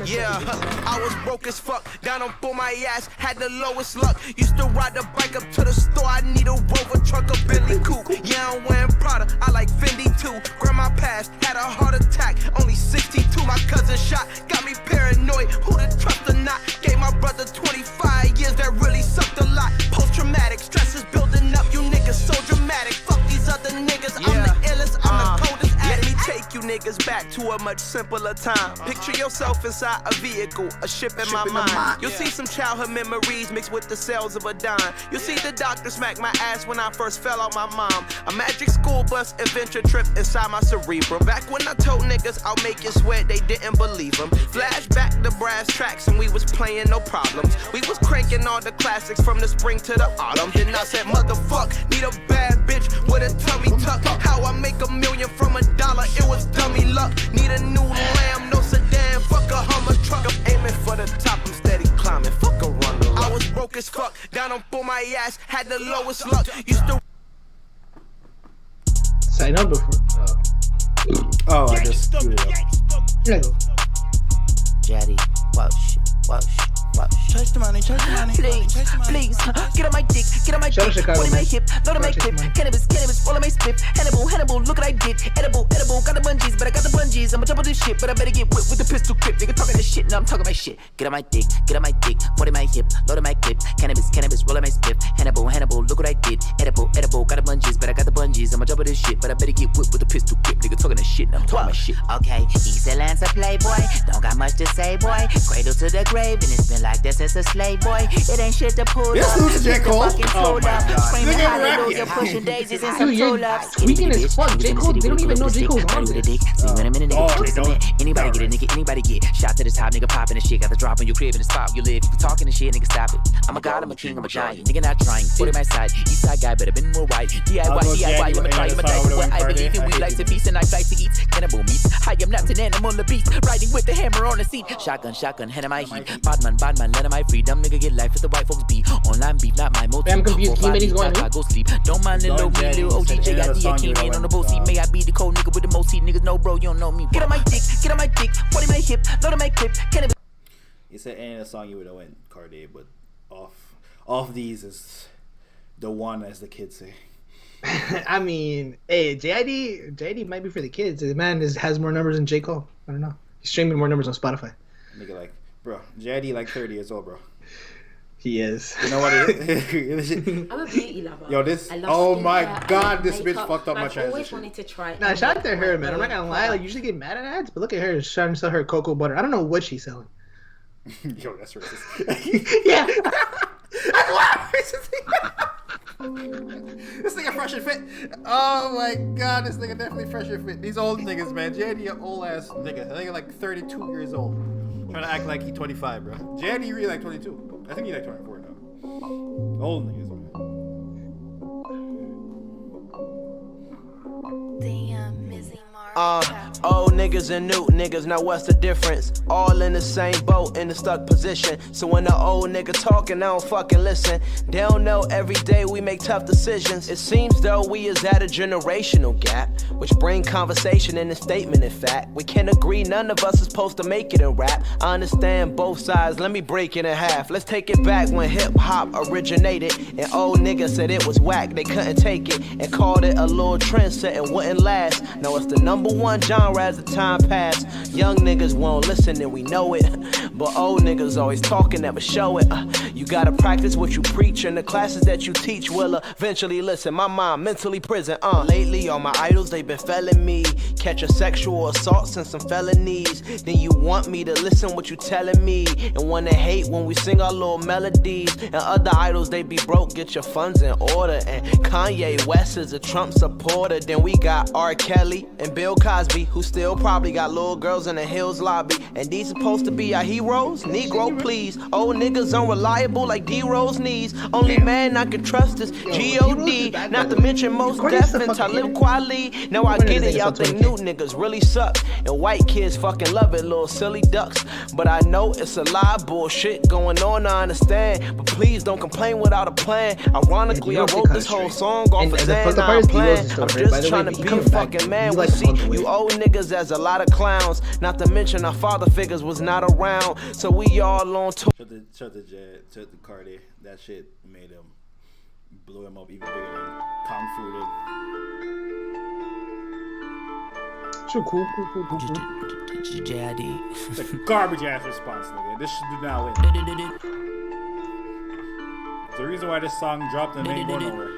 Yeah, I was broke as fuck, down on for my ass, had the lowest luck. Used to ride the bike up to the store, I need a Rover truck, a Billy Coupe. Yeah, I'm wearing Prada, I like Fendi too. Grandma passed, had a heart attack, only 62. My cousin shot, got me paranoid, who to trust or not. Gave my brother 25 years, that really sucked a lot. Post-traumatic, stress is building up, you niggas so dramatic. Fuck these other niggas, I'm the illest, I'm the coldest. Let me take you niggas back to a much simpler time. Picture yourself inside a vehicle, a ship in my mind. You'll see some childhood memories mixed with the cells of a dime. You'll see the doctor smack my ass when I first fell out my mom. A magic school bus adventure trip inside my cerebrum. Back when I told niggas I'll make you sweat, they didn't believe them. Flashback to brass tracks and we was playing no problems. We was cranking all the classics from the spring to the autumn. Then I said, motherfuck, need a bad bitch with a tummy tuck. How I make $1 million from $1, it was dummy luck. Need a new lamb, no sedan, fuck a Hummer truck. I'm aiming for the top, I'm steady climbing, fuck a runner. I was broke as fuck, down on for my ass, had the lowest luck. Used to sign up before. I just screwed it up. Jaddy, Walsh. Chase the money. Please, get on my dick, Chicago, one in my hip, load of my clip, cannabis, roll on my split, Hannibal, look what I did, edible, got the bungees, but I got the bungees, I'ma jump on this shit, but I better get whipped with the pistol grip, nigga talking this shit, now I'm talking my shit, get on my dick, one in my hip, load of my clip, cannabis, roll on my split, Hannibal, look what I did, edible, got the bungees, but I got the bungees, I'ma jump on this shit, but I better get whipped with the pistol grip, nigga talking this shit, now I'm talking my shit. Okay, East Atlanta playboy, don't got much to say, boy. Cradle to the grave, and it's been like that since a slave, boy. It ain't shit to pull This up. dude's J. Cole? Oh my God. Screaming Look at hallelujah, RapCaviar. pushing daisies and Dude, some you're tulips. tweaking as fuck. J. Cole, they don't even know J. Cole's on this. They don't. Anybody get a nigga, anybody get shot to the top, nigga popping the shit. Got the drop on your crib in the spot you live. You talking and shit, nigga, stop it. I'm a god, I'm a king, I'm a giant. Nigga, not trying. Put it my side. East side guy, better been more white. DIY, I'm a try, I'm a dice. What I believe in, we like to feast and I like to eat. Cannibal meat. I am not an animal, the beast. Riding with the hammer on the seat. Shotgun, hand of my heat. Badman, let of my freedom. Nigga, get life with the white folks be. Online beef, not my motive. I'm confused. He going I go sleep. Don't mind the little me, little OGJ. I came in on the boat seat. May I be the cold nigga with the most heat. Niggas know, bro, you don't know me. Get on my dick, 40 my hip, load on my clip. You said any other song you would have went Cardi, but off these is the one, as the kids say. I mean, hey, JID might be for the kids. The man has more numbers than J. Cole. I don't know. He's streaming more numbers on Spotify. Nigga, like, bro, JID like 30 years old, bro. He is. You know what it is? I'm a beauty lover. Yo, this. I love Oh skincare, my I God, love this bitch makeup, fucked up my I've always transition. wanted to try. Nah, shout out to her, man. I'm not gonna lie. Like, usually get mad at ads, but look at her trying to sell her cocoa butter. I don't know what she's selling. Yo, that's racist. Yeah. This nigga fresh and fit. Oh my God, this nigga definitely fresh and fit. These old niggas, man. JD, an old ass nigga. I think like 32 years old. Trying to act like he 25, bro. JD really like 22. I think he like 24 now. Old niggas, man. Old niggas and new niggas, now what's the difference? All in the same boat, in the stuck position. So when the old nigga talking, I don't fucking listen. They don't know every day we make tough decisions. It seems though we is at a generational gap, which bring conversation in a statement. In fact, we can't agree, none of us is supposed to make it in rap. I understand both sides, let me break it in half. Let's take it back when hip hop originated, and old niggas said it was whack, they couldn't take it, and called it a little trendset and wouldn't last. Now it's the #1 genre as the time passed. Young niggas won't listen and we know it, but old niggas always talking, never show it. You gotta practice what you preach, and the classes that you teach will eventually listen. My mind mentally prison. Lately all my idols, they been failing me. Catch a sexual assault and some felonies. Then you want me to listen what you telling me, and wanna hate when we sing our little melodies. And other idols, they be broke, get your funds in order. And Kanye West is a Trump supporter. Then we got R. Kelly and Bill Cosby, who still probably got little girls in the Hills lobby. And these supposed to be our heroes? Negro, please. Old niggas unreliable like D-Rose knees. Only man I can trust is G.O.D. Not to mention most deaf and Talib Kweli. Now I get it, y'all think new niggas really suck, and white kids fucking love it, little silly ducks. But I know it's a lot of bullshit going on, I understand. But please don't complain without a plan. Ironically, I wrote this whole song off of Zan, I'm playing. I'm just trying to be a fucking man. We see you old niggas as a lot of clowns. Not to mention our father figures was not around. So we all on tour. Shut the Cardi. That shit made him, blew him up even bigger than Kung Fu did. So cool. JID. It's a garbage ass response, nigga. This should do not win. The reason why this song dropped and ain't going nowhere.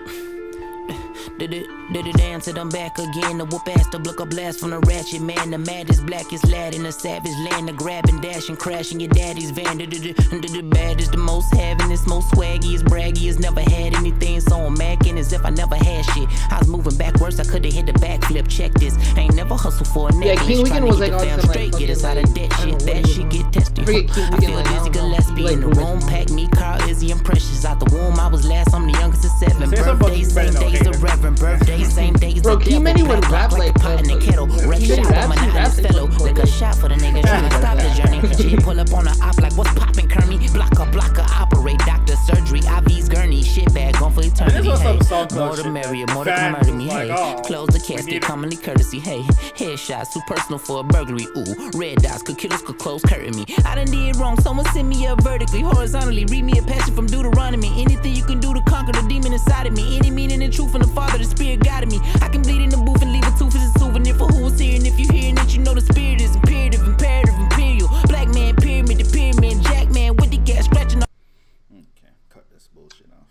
Did it dance and I'm back again. The whoop ass, the block a blast from the ratchet man. The maddest, blackest lad in the savage land. The grabbing, dashing, crashing your daddy's van. The baddest, the most havingest, most swaggiest, braggiest. Never had anything, so I'm macking as if I never had shit. I was moving backwards, I could've hit the backflip. Check this, I ain't never hustled for a necklace. King Weekend was like fam straight, get us out of that shit. That shit get tested. I feel Dizzy Gillespie in the room, pack me, Carl, Izzy, and Precious. Out the womb, I was last, I'm the youngest of 7. Birthday, same day as the Reverend. Birthday, same day as the Bro, Key would rap like pot in the kettle. Red shot on my honest fellow. Like a shot for the nigga trying to stop the journey. She pull up on the op like what's poppin', Kermie? Blocker, operate, doctor, surgery, IV's gurney, shit bag, gone for eternity. Hey, more the merrier, more to come murder me. Hey, close the casket, commonly courtesy. Hey, headshots too personal for a burglary. Ooh, red dots, could killers could close curtain me. I done did wrong, someone send me up vertically, horizontally. Read me a passage from Deuteronomy. Anything you can do to conquer the demon inside of me. Any meaning and truth from the Father, the Spirit guided me. I can bleed in the booth and leave a tooth as a souvenir for who was here. And if you hearing it, you know the spirit is imperative, imperial. Black man, pyramid, the pyramid, Jack man with the gas scratching. Okay, cut this bullshit off.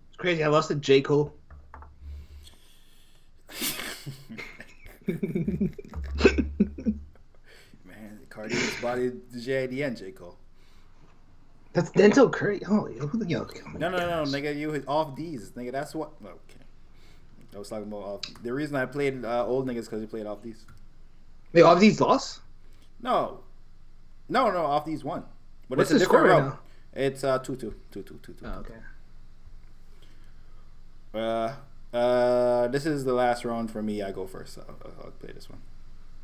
It's crazy. I lost to J. Cole. Man, Body J and J Cole. That's Denzel Curry. Oh, yo. No, nigga, you off these, nigga. That's what. Okay. I was talking about off. The reason I played old niggas because he played off these. Wait, off these lost? No, off these won. But What's it's a the score different right round. It's 2-2. Oh, okay. This is the last round for me. I go first. I'll play this one.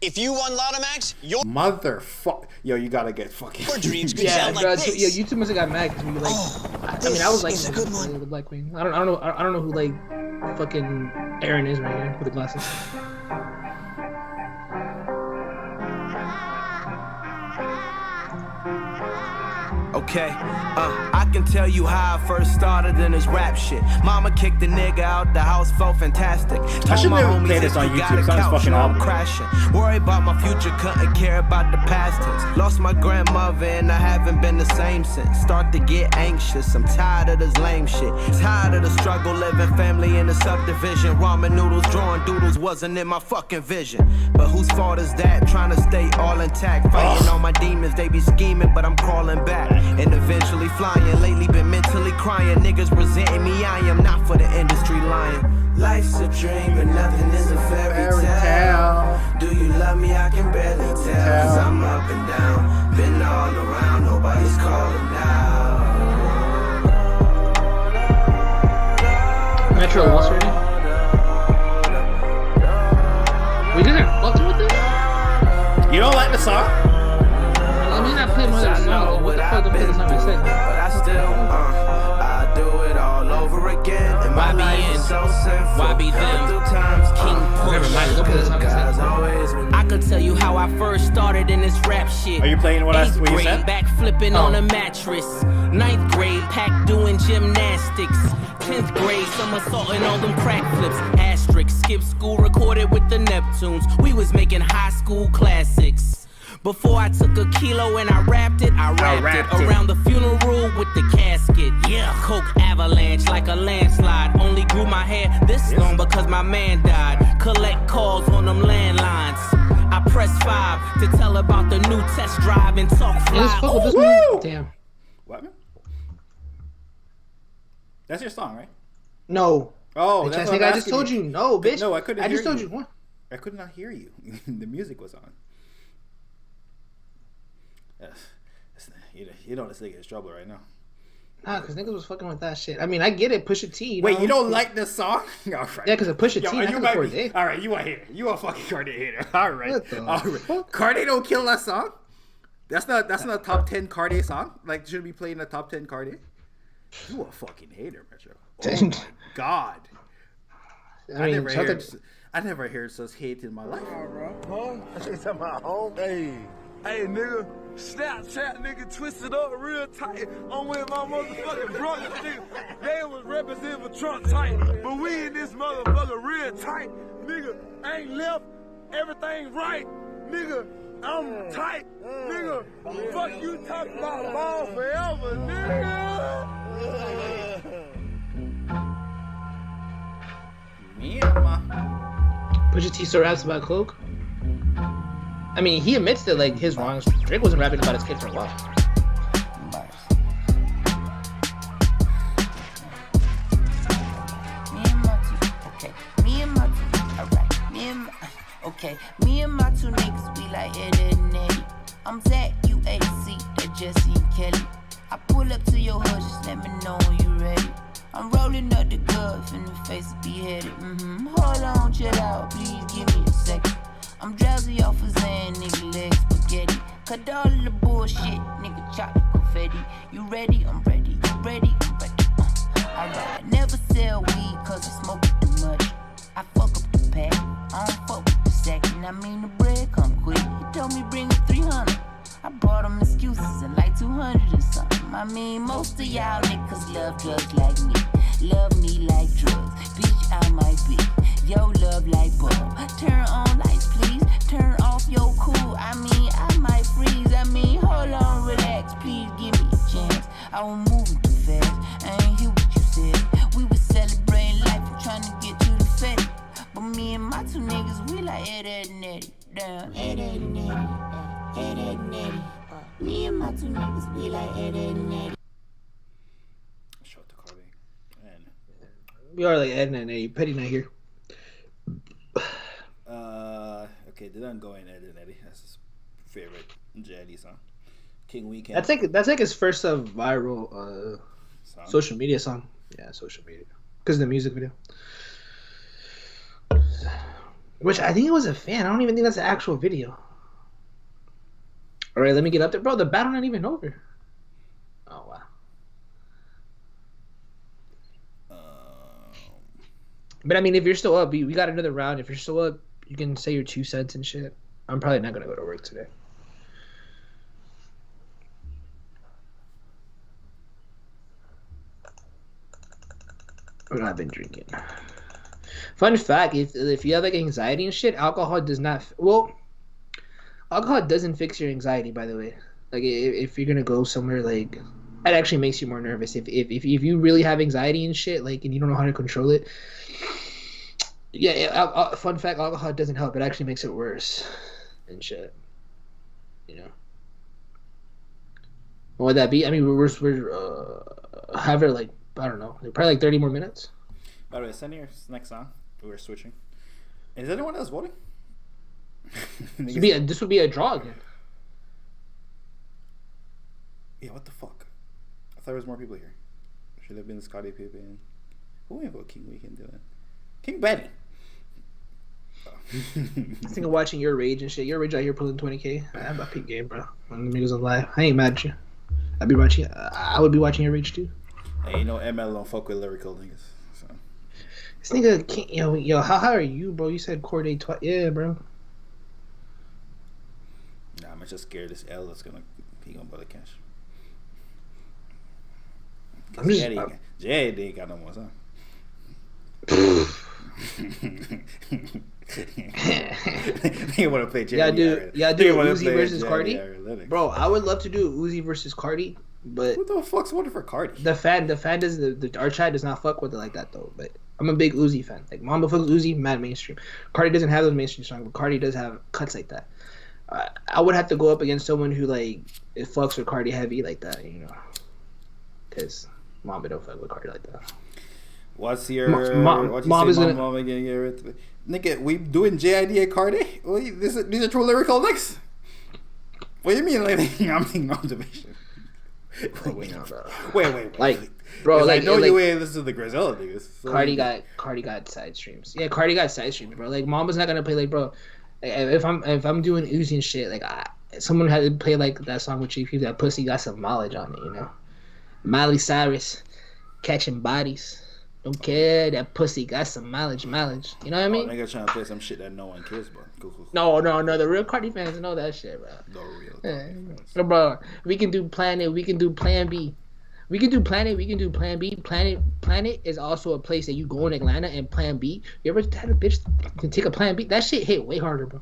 If you won Lotomax, your motherfucker. Yo, you gotta get fucking. dreams could sound like this. Yeah, you two must have got mad because we like. I mean, I was like, a good one. The Black Queen. I don't know who like fucking Aaron is right here with the glasses. Okay, I can tell you how I first started in this rap shit. Mama kicked the nigga out, the house felt fantastic. I should never play this on YouTube. Sounds fucking awful. Crashing. Worry about my future, couldn't care about the past tense. Lost my grandmother and I haven't been the same since. Start to get anxious, I'm tired of this lame shit. Tired of the struggle, living family in the subdivision. Ramen noodles, drawing doodles wasn't in my fucking vision. But whose fault is that? Trying to stay all intact. Fighting all my demons, they be scheming, but I'm crawling back. And eventually flying, lately been mentally crying. Niggas resenting me, I am not for the industry lying. Life's a dream, but nothing is a fairy tale. Do you love me? I can barely tell. Cause I'm up and down, been all around, nobody's calling out. Metro lost already? We didn't fuck with this? You don't like the song? I mean, I played one of the songs. What the fuck did the song I said? But I still, I do it all over again. And my life is so simple. Why be them? King Never mind, don't play the song I said. I could tell you how I first started in this rap shit. Are you playing what you grade, said? Back flipping on a mattress. 9th grade, pack doing gymnastics. 10th grade, somersaulting all them crack flips. Asterisk, skip school, recorded with the Neptunes. We was making high school classics. Before I took a kilo and I wrapped it around the funeral with the casket. Yeah, coke avalanche like a landslide. Only grew my hair this long because my man died. Collect calls on them landlines. I press 5 to tell about the new test drive and talk fly. Woo! Damn. What? That's your song, right? No. Oh, that's what I just told you. No, bitch. No, I couldn't. I just told you. What? I could not hear you. The music was on. You know this nigga is trouble right now. Nah, because niggas was fucking with that shit. I mean, I get it. Pusha T. Wait, you don't like this song? All right. Yeah, because of Pusha T. You might be, all right, you a hater. You a fucking Cardi hater. All right. Cardi don't kill that song? That's not a top 10 Cardi song? Like, should be playing a top 10 Cardi? You a fucking hater, Metro. Oh my God. I never heard such hate in my life. Hey, nigga, Snapchat, nigga, twisted up real tight. I'm with my motherfucking brothers, nigga. They was representing for Trump tight, but we in this motherfucker real tight. Nigga, ain't left, everything right. Nigga, I'm tight. Nigga, fuck you talking about ball forever, nigga. Pusha T still raps about coke? I mean, he admits that like his wrongs. Drake wasn't rapping about his kid for a while. Me and my two niggas, we like Eddie and Eddie. I'm Zach, you AC, that Jesse and Kelly. I pull up to your hood, just let me know when you ready. I'm rolling up the glove in the face of beheaded. Hold on, chill out, please give me a second. I'm drowsy off of Zan, nigga, leg spaghetti. Cut all of the bullshit, nigga, chop the confetti. You ready? I'm ready. You ready? I'm ready. Alright, I never sell weed cause I smoke it too much. I fuck up the pack, I don't fuck with the second. I mean the bread come quick, he told me bring up 300. I brought him excuses and like 200 or something. I mean most of y'all niggas love drugs like me. Love me like drugs, bitch I might be. Yo love like bulb. Turn on lights please, turn off your cool. I mean I might freeze, I mean hold on relax. Please give me a chance, I was moving too fast. I ain't hear what you said. We was celebrating life and trying to get to the fete. But me and my two niggas, we like Eddie and Eddie. Down Eddie and Eddie. Ed and Eddie. Me and my two niggas be like Ed and Eddie. Shout out to Cardi. And we are like Ed and Eddie. Petty not here. Okay, they don't go in Ed and Eddie. That's his favorite JID song. King Weekend. That's like his first viral social media song. Yeah, social media. Because of the music video. Which I think it was a fan. I don't even think that's the actual video. Alright, let me get up there. Bro, the battle not even over. Oh, wow. But I mean, if you're still up, we got another round. If you're still up, you can say your 2 cents and shit. I'm probably not going to go to work today. I've been drinking. Fun fact: if you have like anxiety and shit, alcohol does not. Well, alcohol doesn't fix your anxiety. By the way, like if you're gonna go somewhere, like it actually makes you more nervous. If you really have anxiety and shit, like and you don't know how to control it. Yeah. Fun fact: alcohol doesn't help. It actually makes it worse and shit. You know. What would that be? I mean, we're having like. I don't know. Probably like 30 more minutes. By the way, send your next song. We're switching. Is anyone else voting? This would be a draw again. Yeah, what the fuck? I thought there was more people here. Should have been Scottie Pippen. Who would vote King Weekend doing? King Benny. I think of watching Your Rage and shit. Your Rage out here pulling 20K. I have a peak game, bro. When the niggas on live, I ain't mad at you. I'd be watching. I would be watching Your Rage too. Hey, you know ML don't fuck with lyrical niggas. So. This nigga can't. Yo, how high are you, bro? You said Corday twice. Yeah, bro. Nah, I'm just scared this L is gonna buy the cash. Jay ain't got no more son. You want to play Jay? Yeah, do Uzi versus Cardi, bro. I would love to do Uzi versus Cardi. But who the fuck's voting for Cardi? The fan does our chat does not fuck with it like that though. But I'm a big Uzi fan. Like Mamba fucks Uzi, mad mainstream. Cardi doesn't have those mainstream songs, but Cardi does have cuts like that. I would have to go up against someone who like it fucks with Cardi heavy like that, you know, because Mamba don't fuck with Cardi like that. What's your Mamba gonna get rid? Nigga, we doing JID and Cardi? These are true lyrical licks. What do you mean? Like I'm thinking observation. Wait. Like, bro, like I know you ain't listen to the Griselda niggas. So Cardi got side streams. Yeah, Cardi got side streams, bro. Like, Mamba's not gonna play like, bro. If I'm doing Uzi and shit, like, someone had to play like that song with Chief Keef, that pussy got some mileage on it, you know. Miley Cyrus, catching bodies. Don't care, that pussy got some mileage. You know what I mean? Nigga trying to play some shit that no one cares about. Cool. No, the real Cardi fans know that shit, bro. The real fans. Bro, we can do Planet, we can do Plan B. We can do Planet, we can do Plan B. Planet is also a place that you go in Atlanta and Plan B. You ever had a bitch can take a Plan B? That shit hit way harder, bro.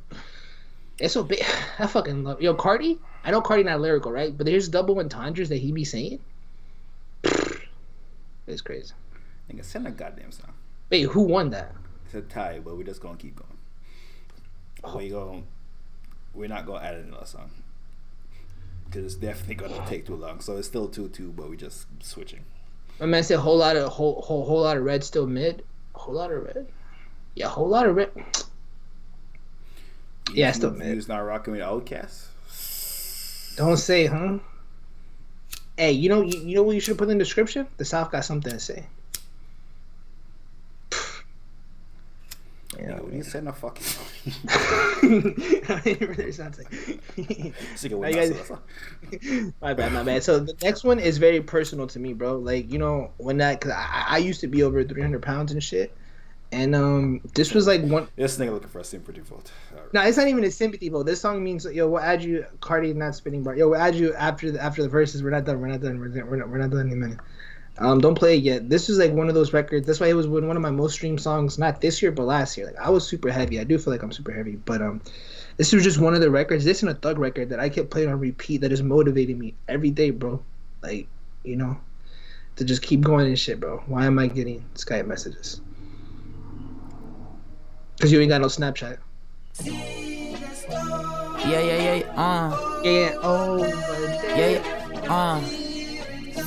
It's so big. I fucking love Yo, Cardi, I know Cardi not lyrical, right? But there's double entendres that he be saying. It's crazy. Nigga, send a goddamn song. Wait, who won that? It's a tie, but we're just gonna keep going. We're not gonna add another song because it's definitely gonna take too long. So it's still 2-2, but we're just switching. My man said whole lot of red still mid. Whole lot of red. Yeah, whole lot of red. Yeah, still mid. You's not rocking with Outkast. Don't say, huh? Hey, you know what you should put in the description? The South got something to say. Yeah, you said no fucking. My bad. So the next one is very personal to me, bro. Like, you know, when that, cause I used to be over 300 pounds and shit, and this was like one. This nigga looking for a sympathy vote. Right. No, it's not even a sympathy vote. This song means, yo, we'll add you. Cardi not spitting bar. Yo, we'll add you after the verses. We're not done in a minute. Don't play it yet. This is like one of those records. That's why it was one of my most streamed songs, not this year, but last year. Like, I was super heavy. I do feel like I'm super heavy, but this was just one of the records. This and a Thug record that I kept playing on repeat. That is motivating me every day, bro. Like, you know, to just keep going and shit, bro. Why am I getting Skype messages? Because you ain't got no Snapchat. Yeah. Yeah. Oh.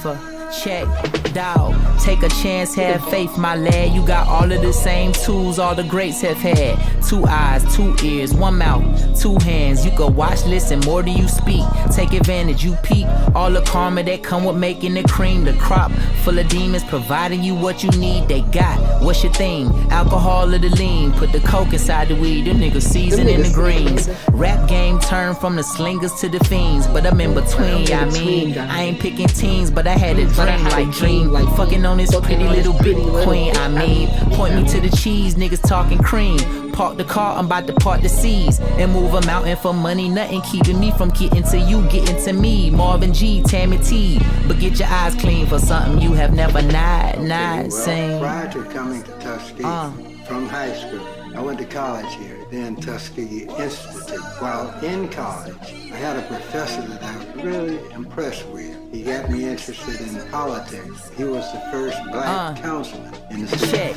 For check, dog. Take a chance, have faith, my lad. You got all of the same tools all the greats have had. 2 eyes, 2 ears, 1 mouth, 2 hands. You can watch, listen more than you speak. Take advantage, you peep. All the karma that come with making the cream. The crop full of demons providing you what you need. They got, what's your thing? Alcohol or the lean. Put the coke inside the weed. Them niggas seasoning the greens. Rap game turned from the slingers to the fiends. But I'm in between, I mean. I ain't picking teams, but I had a dream like fucking on this pretty little bitty queen. I mean, point me to the cheese, niggas talking cream. Park the car, I'm about to part the seas and move a mountain for money. Nothing keeping me from getting to you, getting to me. Marvin G, Tammy T, but get your eyes clean for something you have never seen. Prior to coming to Tuskegee from high school, I went to college here, then Tuskegee Institute. While in college, I had a professor that I was really impressed with. He got me interested in politics. He was the first black councilman in the city.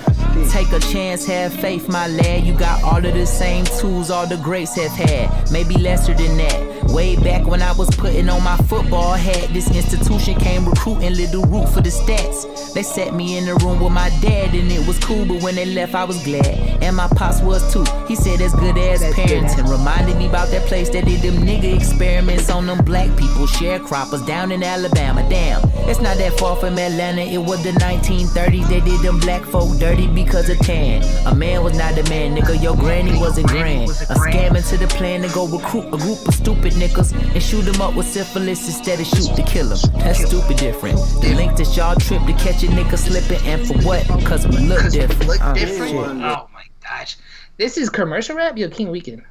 Take a chance, have faith, my lad. You got all of the same tools all the greats have had. Maybe lesser than that. Way back when I was putting on my football hat, this institution came recruiting little root for the stats. They set me in the room with my dad and it was cool, but when they left I was glad. And my pops was too. He said that's good as parenting. Reminded me about that place that did them nigga experiments on them black people, sharecroppers down in Alabama. Damn, it's not that far from Atlanta. It was the 1930s. They did them black folk dirty because of tan. A man was not a man, nigga. Your granny wasn't grand. A scamming to the plan to go recruit a group of stupid niggas and shoot them up with syphilis instead of shoot to kill them. That's stupid different. The link that y'all trip to catch a nigga slipping, and for what? Cause we look different. Oh my gosh. This is commercial rap? Yo, King Weekend.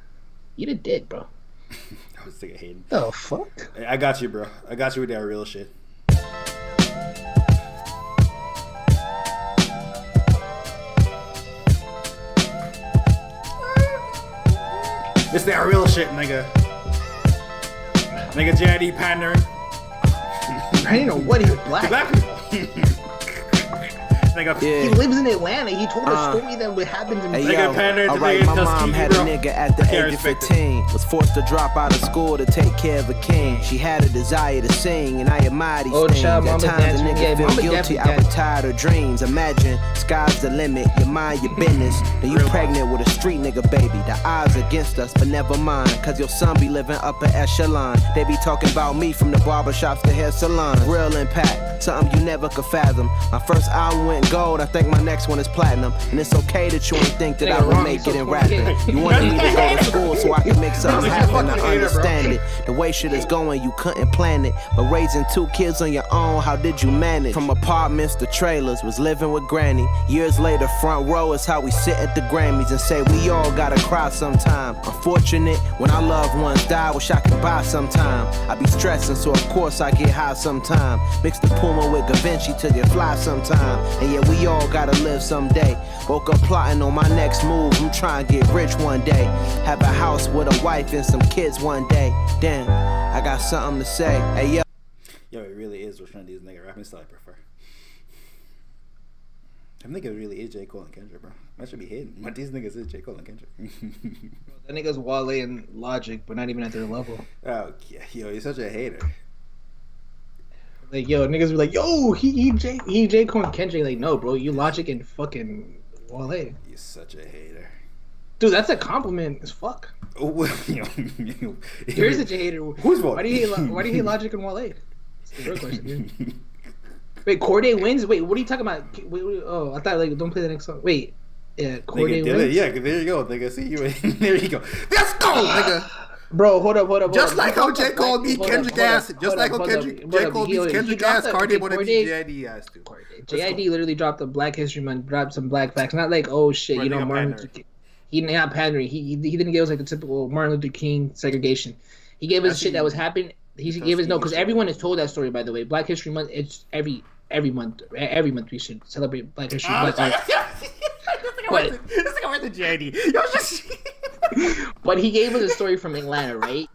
You the dick, bro. I was sick of hating. The fuck? Hey, I got you, bro. I got you with that real shit. It's that real shit, nigga. Nigga JID pandering. I didn't know what, he was black. Black people. Nigga, he lives in Atlanta. He told a story that would happen to me. Alright, my mom had a nigga at the age of 15. Was forced to drop out of school to take care of a king. She had a desire to sing, and I admire these things. At times a nigga feel guilty, I retired her dreams. Imagine, sky's the limit, you mind your business. Then you pregnant with a street nigga baby. The odds against us, but never mind. Cause your son be living upper echelon. They be talking about me from the barbershops to hair salons. Real impact, something you never could fathom. My first album went gold, I think my next one is platinum. And it's okay that you ain't think that I would make it in rapping. You wanted me to go to school so I could make something happen. I understand it. The way shit is going, you couldn't plan it. But raising 2 kids on your own, how did you manage? From apartments to trailers, was living with granny. Years later, front row is how we sit at the Grammys and say we all gotta cry sometime. Unfortunate, when our loved ones die, wish I could buy sometime. I be stressing, so of course I get high sometime. Mix the Puma with Da Vinci to get fly sometime. And yeah, we all gotta live someday. Woke up plotting on my next move. I'm trying to get rich one day. Have a house with a wife and some kids one day. Damn, I got something to say. Hey, yo. Yo, it really is which one of these nigga rapping style I prefer. I think it really is J. Cole and Kendrick, bro. That should be hidden. But these niggas is J. Cole and Kendrick. That nigga's Wale and Logic, but not even at their level. Oh, yeah. Yo, you're such a hater. Like, yo, niggas be like, yo, he J. Cole and Kendrick. Like, no, bro, you Logic and fucking Wale. You're such a hater. Dude, that's a compliment as fuck. Oh, well, Here's a hater. Who's fault? Why do you hate Logic and Wale? That's the real question, dude. Wait, Corday wins? Wait, what are you talking about? Wait, oh, I thought, like, don't play the next song. Wait, yeah, Corday wins? Yeah, there you go, nigga. See you. There you go. Let's go, nigga. Bro, hold up. Just like how J. Cole beat Kendrick ass. Just like how J. Cole beat Kendrick ass, Cardi wanna beat JID ass too. JID literally dropped a Black History Month, dropped some black facts. Not like, oh shit, you know, Martin Luther King. He didn't have pandering. He didn't give us like the typical Martin Luther King segregation. He gave us shit that was happening. He gave us because everyone has told that story, by the way. Black History Month, it's every month we should celebrate Black History Month. This thing went to JID. But he gave us a story from Atlanta, right?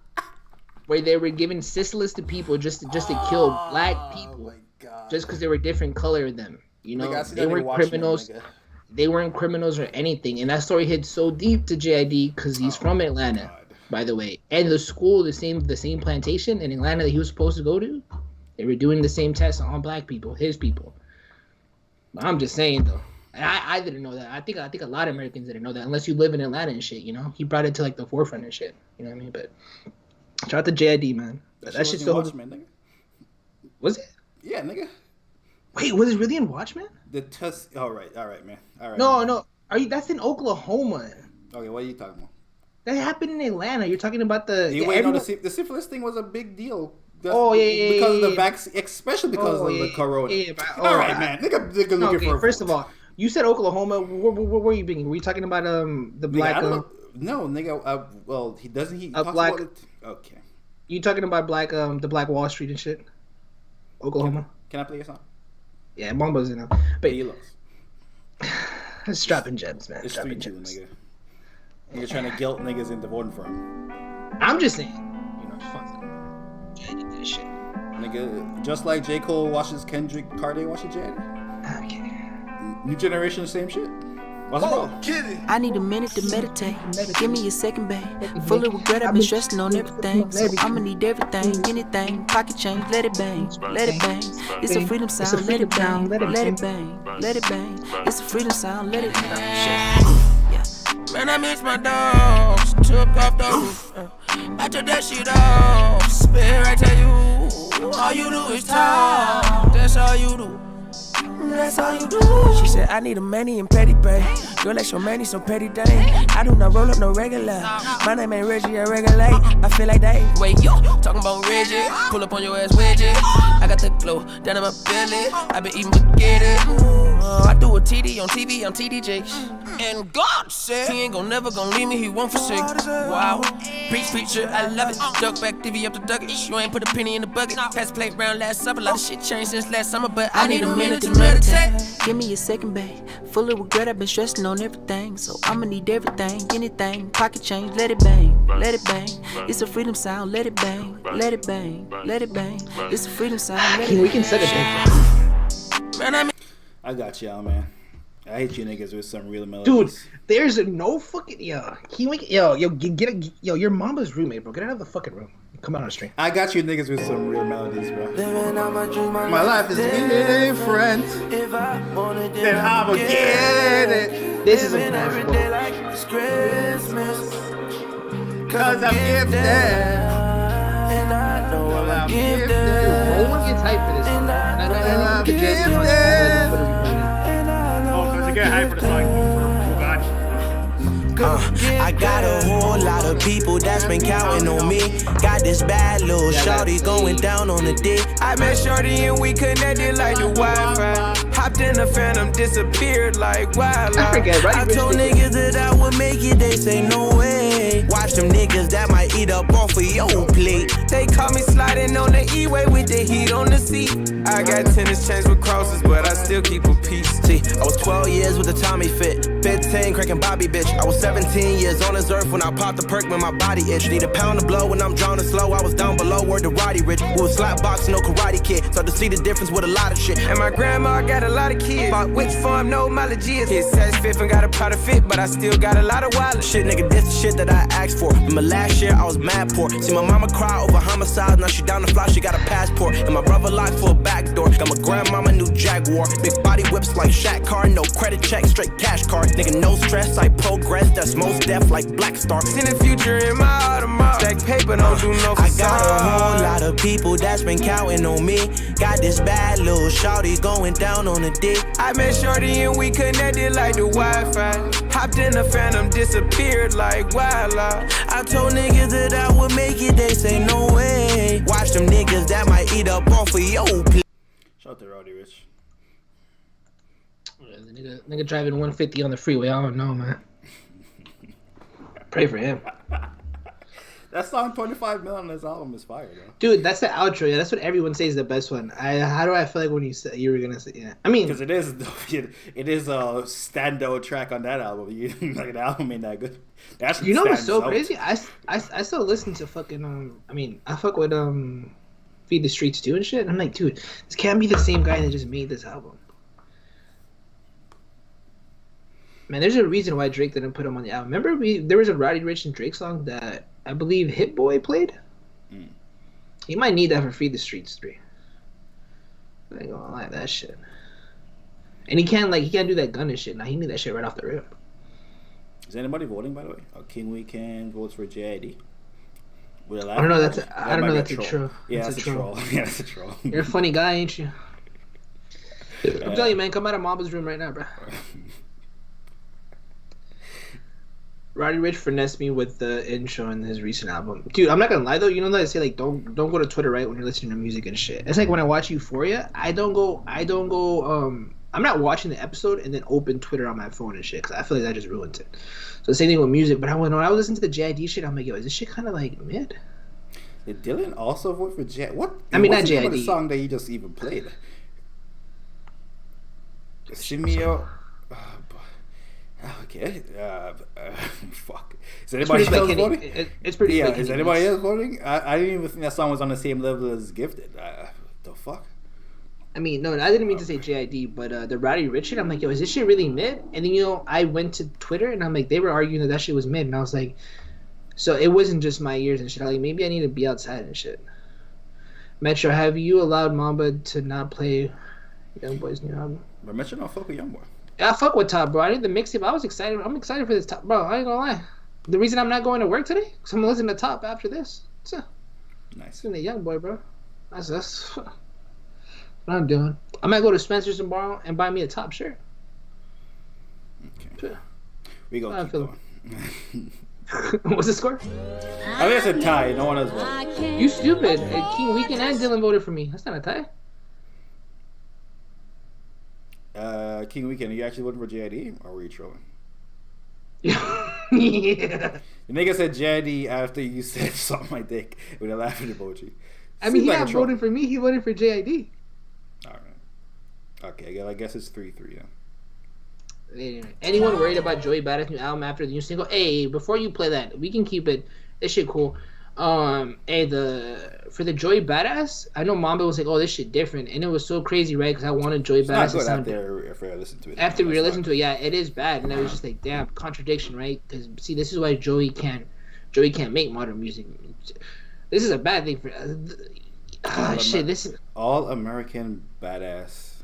Where they were giving syphilis to people just to kill black people, just because they were different color than them. You know, they weren't criminals. They weren't criminals or anything. And that story hit so deep to JID because he's from Atlanta. by the way. And the school, the same plantation in Atlanta that he was supposed to go to, they were doing the same tests on black people, his people. But I'm just saying though, and I didn't know that. I think a lot of Americans didn't know that unless you live in Atlanta and shit. You know, he brought it to like the forefront and shit. You know what I mean? But shout out to JID, man. That shit still Watchmen, nigga. Was it? Yeah, nigga. Wait, was it really in Watchmen? The test. All right, man. All right. No. Are you? That's in Oklahoma. Okay, what are you talking about? That happened in Atlanta. You're talking about the. The syphilis thing was a big deal. Yeah. Because of the vaccine, especially because of the corona. All right, man. Nigga looking for. First of all, you said Oklahoma. Where were you being? Were you talking about the black? No, nigga. Well, he doesn't. He talks black. About it. Okay. You talking about the Black Wall Street and shit? Oklahoma. Can I play a song? Yeah, Mambo's in it. But he lost. It's dropping gems, man. It's 3-2, nigga. You're trying to guilt niggas into voting for him. I'm just saying, fuck this shit. Nigga, just like J. Cole watches Kendrick, Cardi watches Jay. Okay. New generation, the same shit. What's wrong? I need a minute to meditate. Give me a second, babe. Full of regret, I've been stressing on everything. So I'ma need everything, anything. Pocket change, let it bang, let it bang. It's a freedom sound, let it bang, let it bang, let it bang. It's a freedom sound, let it bang. Man, I miss my dogs. Took off the roof. I took that shit off. Spit right to you. All you do is talk. That's all you do. That's all you do. She said, I need a manny and petty, babe. Girl, like your manny, so petty, dang. I do not roll up no regular. My name ain't Reggie, I regulate. I feel like they wait, yo. Talking about Reggie. Pull up on your ass, widget. I got the glow down in my belly. I been eating spaghetti. I do a TD on TV, I'm TDJ. And God said, he ain't never gonna leave me, he won't forsake. Wow. Preacher, I love it. Duck back, divvy up the ducket. You ain't put a penny in the bucket. Pass plate round last summer. A lot of shit changed since last summer, but I need a minute to meditate. Give me a second, babe. Full of regret, I've been stressing on everything. So I'ma need everything, anything. Pocket change, let it bang, let it bang. It's a freedom sound, let it bang, let it bang, let it bang. It's a freedom sound, let it bang. We can set it down. I got y'all, man. I hate you niggas with some real melodies. Dude, there's no fucking your mama's roommate, bro. Get out of the fucking room. Come out on the stream. I got you niggas with some real melodies, bro. My life is different. Then I'ma get it. This is a Cause I'm gifted. And I know I'm gifted. No one gets hyped for this. I'm gifted. Get hype for the song. I got a whole lot of people that's been counting on me. Got this bad little shawty going down on the dick. I met shorty and we connected like the Wi-Fi. Hopped in the Phantom, disappeared like wildlife. I told niggas that I would make it, they say no way. Watch them niggas that might eat up off of your plate. They call me sliding on the E-way with the heat on the seat. I got tennis chains with crosses, but I still keep a piece. See, I was 12 years with a Tommy fit, 15 cracking Bobby bitch. I was 17 years on this earth when I popped the perk when my body itch. Need a pound of blow when I'm drowning slow. I was down below where the Roddy rich. We was slap boxing, no karate kid. So to see the difference with a lot of shit. And my grandma got a lot of kids. Bought which farm, no mileage is. His says fifth and got a pot of fit, but I still got a lot of wallet. Shit, nigga, this the shit that I asked for. Remember last year I was mad poor. See my mama cry over homicide. Now she down the fly, she got a passport. And my brother locked for a back door. Got my grandmama new Jaguar. Big body whips like Shaq car. No credit check, straight cash card. Nigga, no stress, I progress. That's most deaf like Black Star. Seen the future in my Audemars. Stack paper, don't do no facade. I got a whole lot of people that's been counting on me. Got this bad little shawty going down on the dick. I met shorty and we connected like the Wi-Fi. Hopped in the Phantom, disappeared like wildlife. I told niggas that I would make it, they say no way. Watch them niggas that might eat up off of your plate. Shout out to Roddy Rich. Nigga driving 150 on the freeway. I don't know, man. Pray for him. That song 25 million on this album is fire, though. Dude, that's the outro. Yeah, that's what everyone says is the best one. How do I feel like when you were gonna say? Yeah, I mean, because it is a standout track on that album. Like the album ain't that good. That's what's so crazy? I still listen to fucking I mean, I fuck with Feed the Streets too and shit. And I'm like, dude, this can't be the same guy that just made this album. Man, there's a reason why Drake didn't put him on the album. Remember, there was a Roddy Ricch and Drake song that I believe Hit Boy played. He might need that for Feed the Streets 3. I ain't gonna lie, that shit. And he can't do that gun and shit. Now he need that shit right off the rip. Is anybody voting, by the way? King Weekend votes for JID. I don't know. That's a troll. Yeah, that's a troll. Yeah, that's a troll. You're a funny guy, ain't you? I'm telling you, man. Come out of Mamba's room right now, bro. Roddy Ricch finessed me with the intro in his recent album. Dude, I'm not gonna lie though, you know that I say like don't go to Twitter, right, when you're listening to music and shit. It's like when I watch Euphoria, I don't go I'm not watching the episode and then open Twitter on my phone and shit, because I feel like that just ruins it. So the same thing with music, but when I was listening to the JID shit, I'm like, yo, is this shit kinda like mid? Did Dylan also vote for JID? What? I mean, not JID. JID. The song that he just even played. Simio. Okay. Fuck. Is anybody else voting? It's pretty. Yeah. Is anybody else voting? I didn't even think that song was on the same level as Gifted. The fuck. I mean, no, I didn't mean to say JID, but the Roddy Ricch shit, I'm like, yo, is this shit really mid? And then I went to Twitter and I'm like, they were arguing that shit was mid, and I was like, so it wasn't just my ears and shit. I'm like, maybe I need to be outside and shit. Metro, have you allowed Mamba to not play YoungBoy's new album? But Metro don't fuck with YoungBoy. Yeah, I fuck with Top, bro. I need the mixtape. I was excited. I'm excited for this Top, bro. I ain't gonna lie. The reason I'm not going to work today, because I'm listening to Top after this. So, nice. Listening to YoungBoy, bro. That's what I'm doing. I might go to Spencer's tomorrow and buy me a Top shirt. Okay. We gonna keep going. What's the score? I think it's a tie. No one else voted. You stupid. King Weekend and Dylan voted for me. That's not a tie. King Weekend, are you actually voting for JID or were you trolling? Yeah. The nigga said JID after you said something my dick with a laughing emoji. I mean, he not voting for me. He voted for JID. Alright. Okay, I guess it's 3-3 then. Anyone worried about Joey Badass' new album after the new single? Hey, before you play that, we can keep it. This shit cool. For the Joey Badass, I know Mamba was like, "Oh, this shit different," and it was so crazy, right? Because I wanted Joey Badass to sound after I listened to it. After we listened to it, yeah, it is bad, and I was just like, "Damn, contradiction, right?" Because see, this is why Joey can't make modern music. This is a bad thing for. This is All American Badass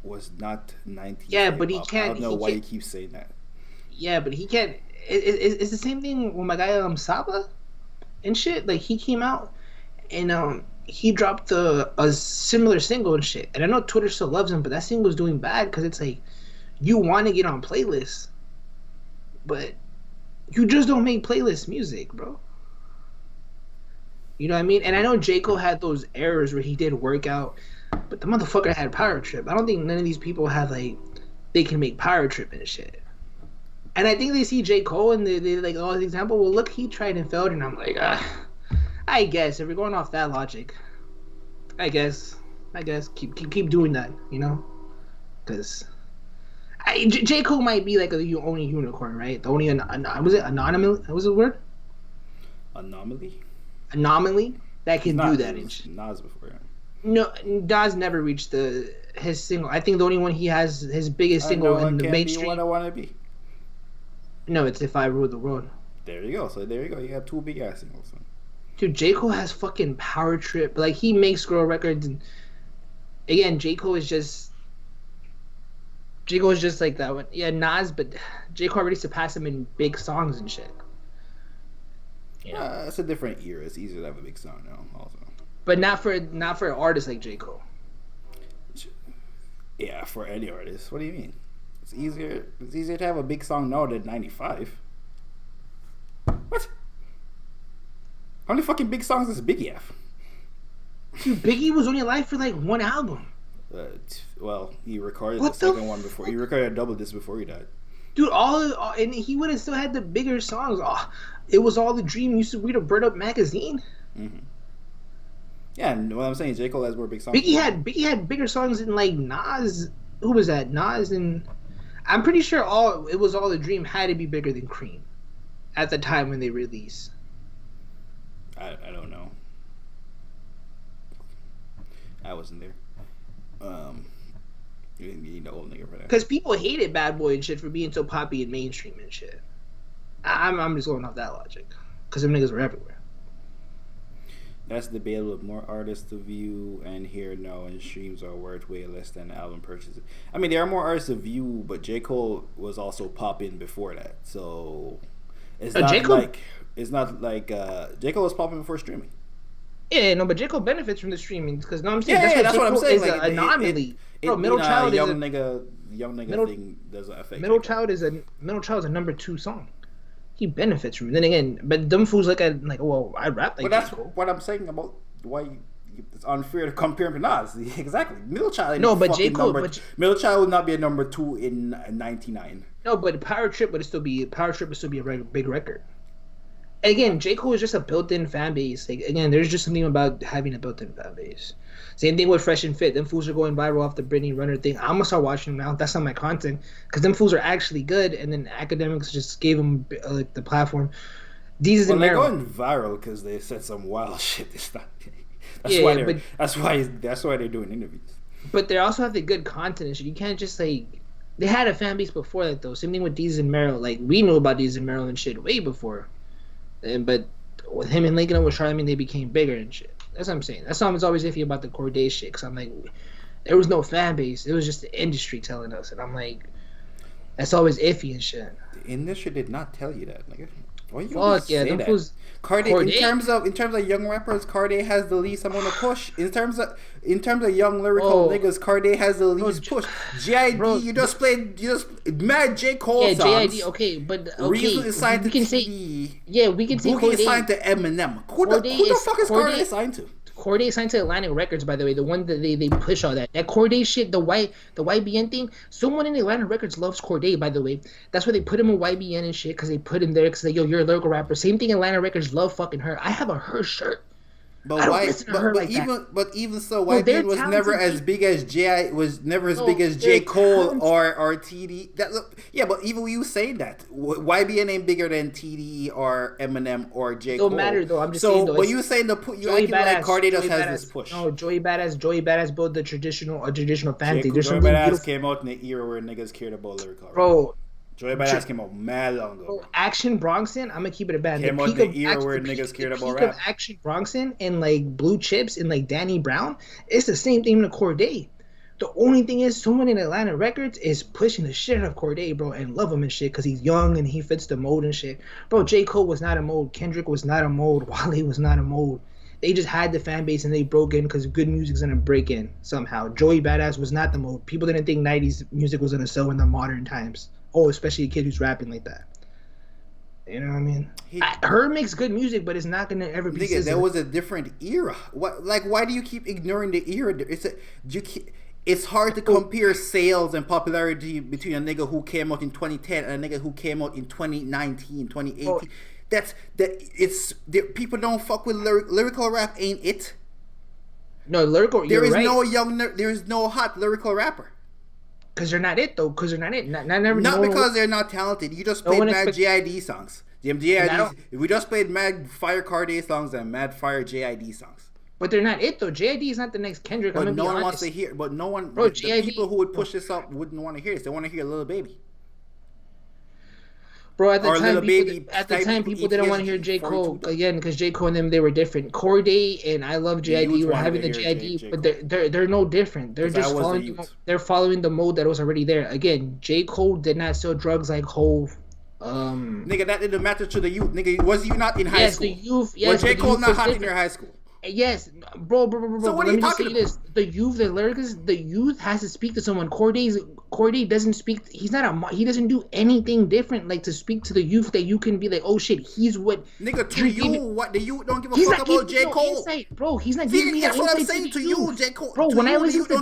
was not 19. Yeah, but he can't. I don't know why you keep saying that. Yeah, but he can't. It's the same thing with my guy Saba and shit. Like he came out and he dropped a similar single and shit. And I know Twitter still loves him, but that single was doing bad because it's like you want to get on playlists, but you just don't make playlist music, bro. You know what I mean? And I know J. Cole had those errors where he did work out, but the motherfucker had Power Trip. I don't think none of these people have like they can make Power Trip and shit. And I think they see J. Cole and they like, oh, the example, well, look, he tried and failed. And I'm like, I guess, if we're going off that logic, I guess, keep doing that, you know? Because J. Cole might be like the only unicorn, right? The only, was it anomaly? What was the word? Anomaly? Anomaly that can do that. Nas before him. No, Nas never reached his single. I think the only one he has, his biggest single in the mainstream. What I want to be. No, it's If I Ruled the World. There you go. So there you go. You have two big ass singles. Dude, J. Cole has fucking Power Trip. Like, he makes girl records. And again, J. Cole is just like that one. Yeah, Nas, but J. Cole already surpassed him in big songs and shit. Yeah, it's a different era. It's easier to have a big song now, also. But not for an artist like J. Cole. Yeah, for any artist. What do you mean? It's easier to have a big song now than 95. What? How many fucking big songs does Biggie have? Dude, Biggie was only alive for like one album. Well, he recorded the second one before. He recorded a double disc before he died. Dude, and he would have still had the bigger songs. It was all the dream. You used to read a Bird Up magazine. Mm-hmm. Yeah, and what I'm saying, J. Cole has more big songs. Biggie had bigger songs than like Nas. Who was that? Nas and I'm pretty sure It Was All the Dream had to be bigger than Cream at the time when they released. I don't know. I wasn't there. You need the old nigga for that. Because people hated Bad Boy and shit for being so poppy and mainstream and shit. I'm just going off that logic. because them niggas were everywhere. That's debatable with more artists to view and hear now, and streams are worth way less than album purchases. I mean, there are more artists to view, but J. Cole was also popping before that, so it's not like J. Cole was popping before streaming. Yeah, no, but J. Cole benefits from the streaming because I'm saying that's what I'm saying. Is an anomaly. Bro, Middle Child young nigga thing doesn't affect. Middle Child is a number 2 song. He benefits from it. Then again, but them fools look at like, well, I rap like. But that's what I'm saying about why it's unfair to compare him to Nas. Exactly, Middle Child. No, but J. Cole. Middle Child would not be a number 2 in '99. No, but Power Trip would still be a big record. Again, J. Cole is just a built-in fan base. Like, again, there's just something about having a built-in fan base. Same thing with Fresh and Fit. Them fools are going viral off the Britney Runner thing. I'm gonna start watching them now. That's not my content because them fools are actually good. And then academics just gave them like the platform. These they're going viral because they said some wild shit. It's not. That's why they're doing interviews. But they also have the good content and shit. You can't just like. They had a fan base before that though. Same thing with Deez and Meryl. Like we knew about Deez and Meryl and shit way before. But with him and Lincoln and with Charlamagne, they became bigger and shit. That's what I'm saying. That's why I was always iffy about the Cordae shit. Because I'm like, there was no fan base. It was just the industry telling us. And I'm like, that's always iffy and shit. The industry did not tell you that, nigga. Why you Fuck yeah, them fools. Cordae, in terms of young rappers, Cordae has the least amount of push. In terms of young lyrical niggas, Cordae has the least push. J.I.D. You just played mad J. Cole songs. J.I.D. Okay, but Reason is signed to TV. We can say Cordae is signed to Eminem. Who the fuck is Cordae signed to? Cordae signed to Atlantic Records, by the way, the one that they push all that Cordae shit, the YBN thing. Someone in Atlantic Records loves Cordae, by the way. That's why they put him in YBN and shit, because they put him there because yo, you're a lyrical rapper. Same thing, Atlantic Records love fucking her. I have a her shirt. But why? But even so, YBN was never as big as big as J. Cole or TD. But even when you say that, YBN ain't bigger than TD or Eminem or J. Cole. Don't matter though. I'm just saying though. When you saying you acting like Cordae has this push. No, Joey Badass built the traditional fantasy. Joey Badass came out in the era where niggas cared about lyrical. Bro. Joey Badass came out mad long ago. Action Bronxon, I'm gonna keep it a band. Came out in the era where niggas cared about rap. Action Bronxon and like Blue Chips and like Danny Brown, it's the same thing in the Cordae. The only thing is, someone in Atlanta Records is pushing the shit out of Cordae, bro, and love him and shit because he's young and he fits the mold and shit. Bro, J. Cole was not a mold. Kendrick was not a mold. Wale was not a mold. They just had the fan base and they broke in because good music's gonna break in somehow. Joey Badass was not the mold. People didn't think 90s music was gonna sell in the modern times. Oh, especially a kid who's rapping like that. You know what I mean? Her makes good music, but it's not gonna ever be. Nigga, that was a different era. Why do you keep ignoring the era? It's hard to compare sales and popularity between a nigga who came out in 2010 and a nigga who came out in 2019, 2018. Oh. People don't fuck with lyrical rap, ain't it? No, lyrical. There is no hot lyrical rapper. Because they're not it though. Because they're not it. Not because they're not talented. You just played mad J.I.D. songs. We just played mad fire Cordae songs and mad fire J.I.D. songs. But they're not it though. J.I.D. is not the next Kendrick. But no one wants to hear. But no one. Bro, the people who would push this up wouldn't want to hear this. They want to hear Lil Baby. Bro, at the time, people didn't want to hear J. Cole again because J. Cole and them, they were different. Cordae and I Love J.I.D. were having the J.I.D., but they're no different. They're just following the mode that was already there. Again, J. Cole did not sell drugs like Hove. Nigga, that didn't matter to the youth. Nigga, was you not in high school? Yes, the youth. Yes, was J. Cole not hot in your high school? Yes, bro. So what are you talking about? The youth, the lyrics, the youth has to speak to someone. Cordae doesn't speak. He doesn't do anything different. Like to speak to the youth that you can be like, oh shit, he's what. Nigga, to you, what the youth don't give a fuck about J. Cole. Insight, bro, he's not giving me that insight. That's what I'm saying to you, J. Cole. Bro, when I listen to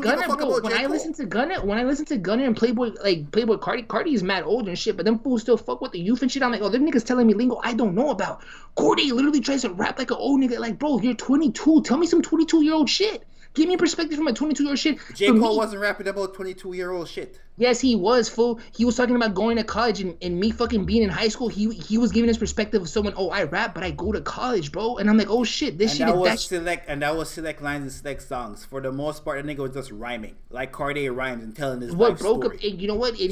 Gunna, and Playboy Cardi is mad old and shit, but them fools still fuck with the youth and shit. I'm like, oh, them niggas telling me lingo I don't know about. Cordae literally tries to rap like an old nigga. Like, bro, you're 22. Tell me some 22-year-old shit. Give me a perspective from a 22-year-old shit. J. Cole wasn't rapping about 22-year-old shit. Yes, he was, fool. He was talking about going to college and me fucking being in high school. He was giving his perspective of someone. Oh, I rap, but I go to college, bro. And I'm like, oh shit, this shit. And that was select lines and select songs. For the most part, the nigga was just rhyming, like Corday rhymes and telling his life story. And you know what? And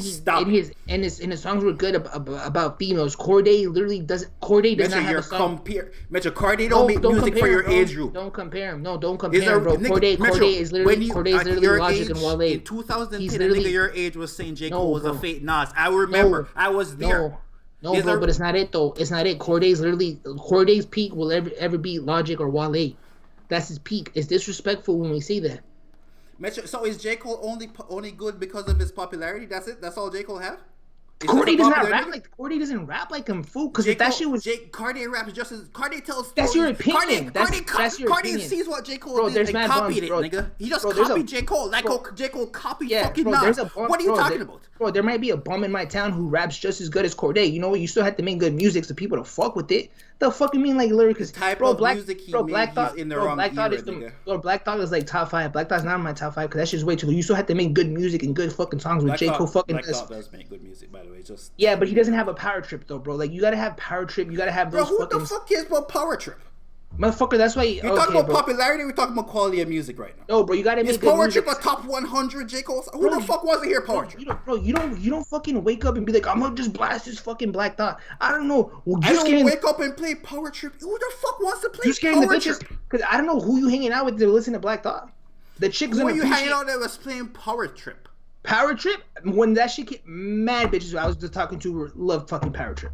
his songs were good about females. Corday does not have a song. Corday don't make music for your age group. Don't compare him. No, don't compare him, bro. Corday is literally Logic and Wale. In 2010, a nigga your age was saying J. Cole was a fake Nas. I remember. I was there. No, bro, but it's not it though. It's not it. Corday's peak will ever be Logic or Wale. That's his peak. It's disrespectful when we say that. So is J. Cole only good because of his popularity? That's it? That's all J. Cole have? Corday doesn't rap like him, fool. Because if that shit was Corday raps just as Corday tells. That's your opinion. That's your Corday opinion. sees what J. Cole did and copied it, nigga. He just copied J. Cole. J. Cole copied fucking Nas. What are you talking about? Bro, there might be a bum in my town who raps just as good as Corday. You know what? You still have to make good music so people to fuck with it. The fucking mean like lyrics. Type of music he made, he's in the wrong era, nigga. Black Thought is like top 5. Black Thought's not in my top 5 because that shit's way too low. You still have to make good music and good fucking songs with J. Cole fucking. Black Thought does make good music, by the way. Just yeah, but he doesn't have a power trip though, bro. Like you gotta have power trip. You gotta have those. Bro, who the fuck cares about power trip? Motherfucker, that's why you're talking about popularity. We're talking about quality of music right now. No, bro, you gotta make. Is Power Trip a top 100 J. Cole? Who the fuck wants to hear Power Trip? You don't fucking wake up and be like, I'm gonna just blast this fucking Black Thought. I don't know. I don't wake up and play Power Trip. Who the fuck wants to play you scaring Power Trip? Because I don't know who you hanging out with to listen to Black Thought. The chicks. Who are you hanging out that was playing Power Trip? Power Trip? When that shit came, mad bitches I was just talking to love fucking Power Trip.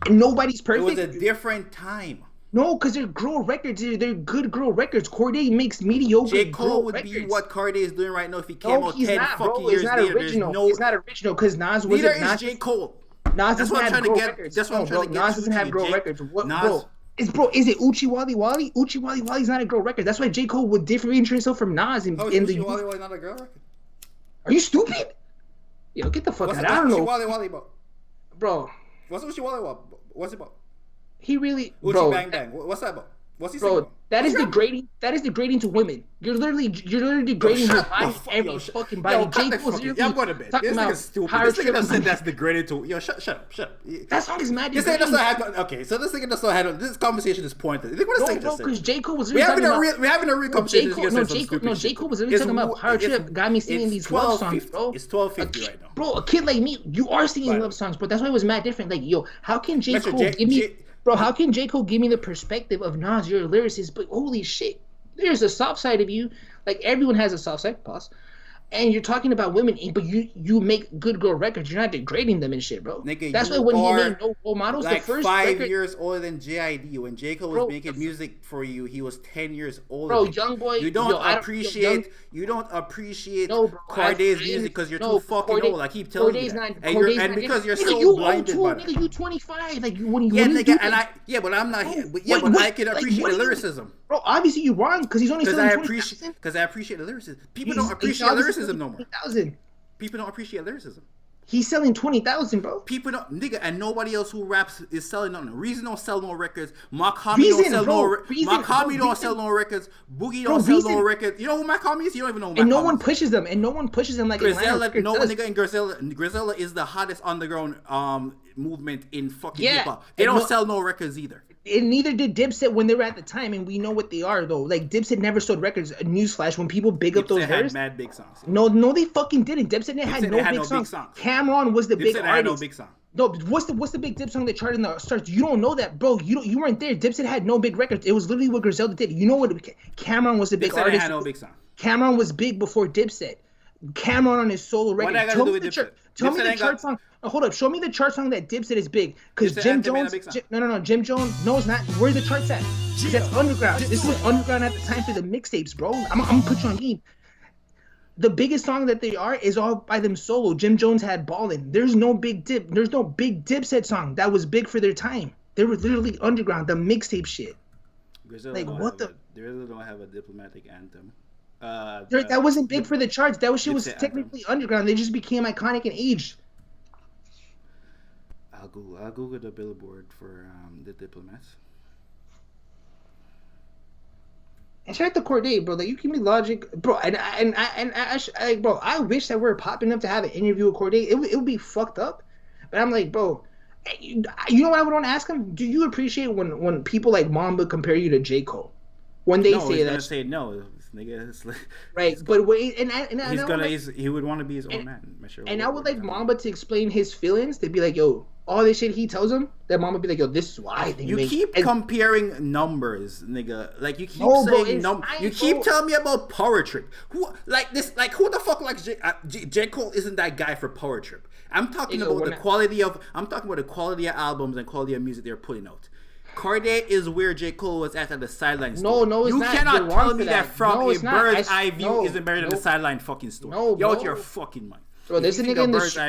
And nobody's perfect. It was a different time. No, because they're girl records. They're good girl records. Corday makes mediocre. J. Cole would be what Corday is doing right now if he came out 10 fucking years later. He's not original because Nas wasn't. Neither is J. Cole. Nas doesn't have girl records. That's what I'm trying to get. Nas doesn't have girl records. What, bro? Is it Uchi Wally Wally? Uchi Wally Wally's not a girl record. That's why J. Cole would differentiate himself from Nas in the. Uchi Wally Wally not a girl record? Are you stupid? Yo, get the fuck out. I don't know. Uchi Wally Wally about? Bro. What's Uchi Wally Wally? What's it about? He really. Uchi bro, Bang Bang. What's that about? What's he bro, saying? that is degrading. That is degrading to women. You're literally degrading her body, every fucking body. J. Cole's I'm going to bed. This nigga's stupid. This nigga just said that's degrading to. Yo, shut up. That song is mad. This nigga doesn't have. Okay, so this nigga doesn't have. This conversation is pointless. No, because J. Cole was. We're having a real conversation. J. Cole was literally talking about Power Trip. Got me singing these love songs, bro. It's 12:50 right now. Bro, a kid like me, you are singing love songs, but that's why it was mad different. Like, yo, how can J. Cole give me? Bro, how can J. Cole give me the perspective of Nas, you're a lyricist, but holy shit, there's a soft side of you. Like, everyone has a soft side, pause. And you're talking about women, but you make good girl records. You're not degrading them and shit, bro. Nigga, that's why when he made No Role Models, like the first 5 years older than JID. When J. Cole was making music for you, he was 10 years older. Bro, young boy. You don't appreciate Corday's music because you're too fucking old. I keep telling you that. And because you're so blinded by that. Nigga, you 25. Like, when you but I'm not here. But I can appreciate the lyricism. Bro, obviously you're wrong because he's only selling 20,000. Because I appreciate the lyricism. People don't appreciate lyricism no more. 20,000. People don't appreciate lyricism. He's selling 20,000, bro. People don't, nigga, and nobody else who raps is selling nothing. Reason don't sell no records. Makami don't sell no records. Boogie don't sell no records. You know who Makami is? You don't even know who Makami is. And no one pushes them. Like Griselda. No one nigga in Griselda is the hottest underground movement in fucking hip hop. They don't sell no records either. And neither did Dipset when they were at the time, and we know what they are though. Like Dipset never sold records. Newsflash: when people big up those had mad big songs. No, they fucking didn't. Dipset had no big songs. Cameron was the big artist. Had no big song. No, what's the big Dip song that charted in the charts? You don't know that, bro. You weren't there. Dipset had no big records. It was literally what Griselda did. You know what? Cameron was the big artist. Had no big song. Cameron was big before Dipset. Cameron on his solo record. Tell me the chart song. Oh, hold up. Show me the chart song that Dipset is big. Because Jim Jones. No. Jim Jones. No, it's not. Where's the charts at? That's underground. This was underground at the time for the mixtapes, bro. I'm gonna put you on game. The biggest song that they are is all by them solo. Jim Jones had Ballin'. There's no big Dipset song that was big for their time. They were literally underground. The mixtape shit. Like what the? They really don't have a diplomatic anthem. That wasn't big for the charts. That shit was technically underground. They just became iconic and aged. I'll Google the Billboard for the Diplomats. And shout out to Corday, bro. Like, you give me Logic, bro. Bro, I wish that we're popping up to have an interview with Corday. It would be fucked up. But I'm like, bro, you know what I would want to ask him? Do you appreciate when people like Mamba compare you to J. Cole? When they say that, say no, nigga. Like, right? But wait, he would want to be his own man. And I would like Mamba to explain his feelings. They'd be like, yo, all this shit he tells him, that Mamba be like, yo, this is why I think. You keep comparing numbers, nigga. Like you keep saying numbers. You keep telling me about Power Trip. Who like this? Like who the fuck like J. Cole isn't that guy for Power Trip? I'm talking about the quality of. I'm talking about the quality of albums and quality of music they're putting out. Corday is where J. Cole was at the sideline store. No, it's not. You cannot tell me that from a bird's eye view isn't better than the sideline fucking store. No, you're out your fucking mind. Bro, there's a nigga in this. There's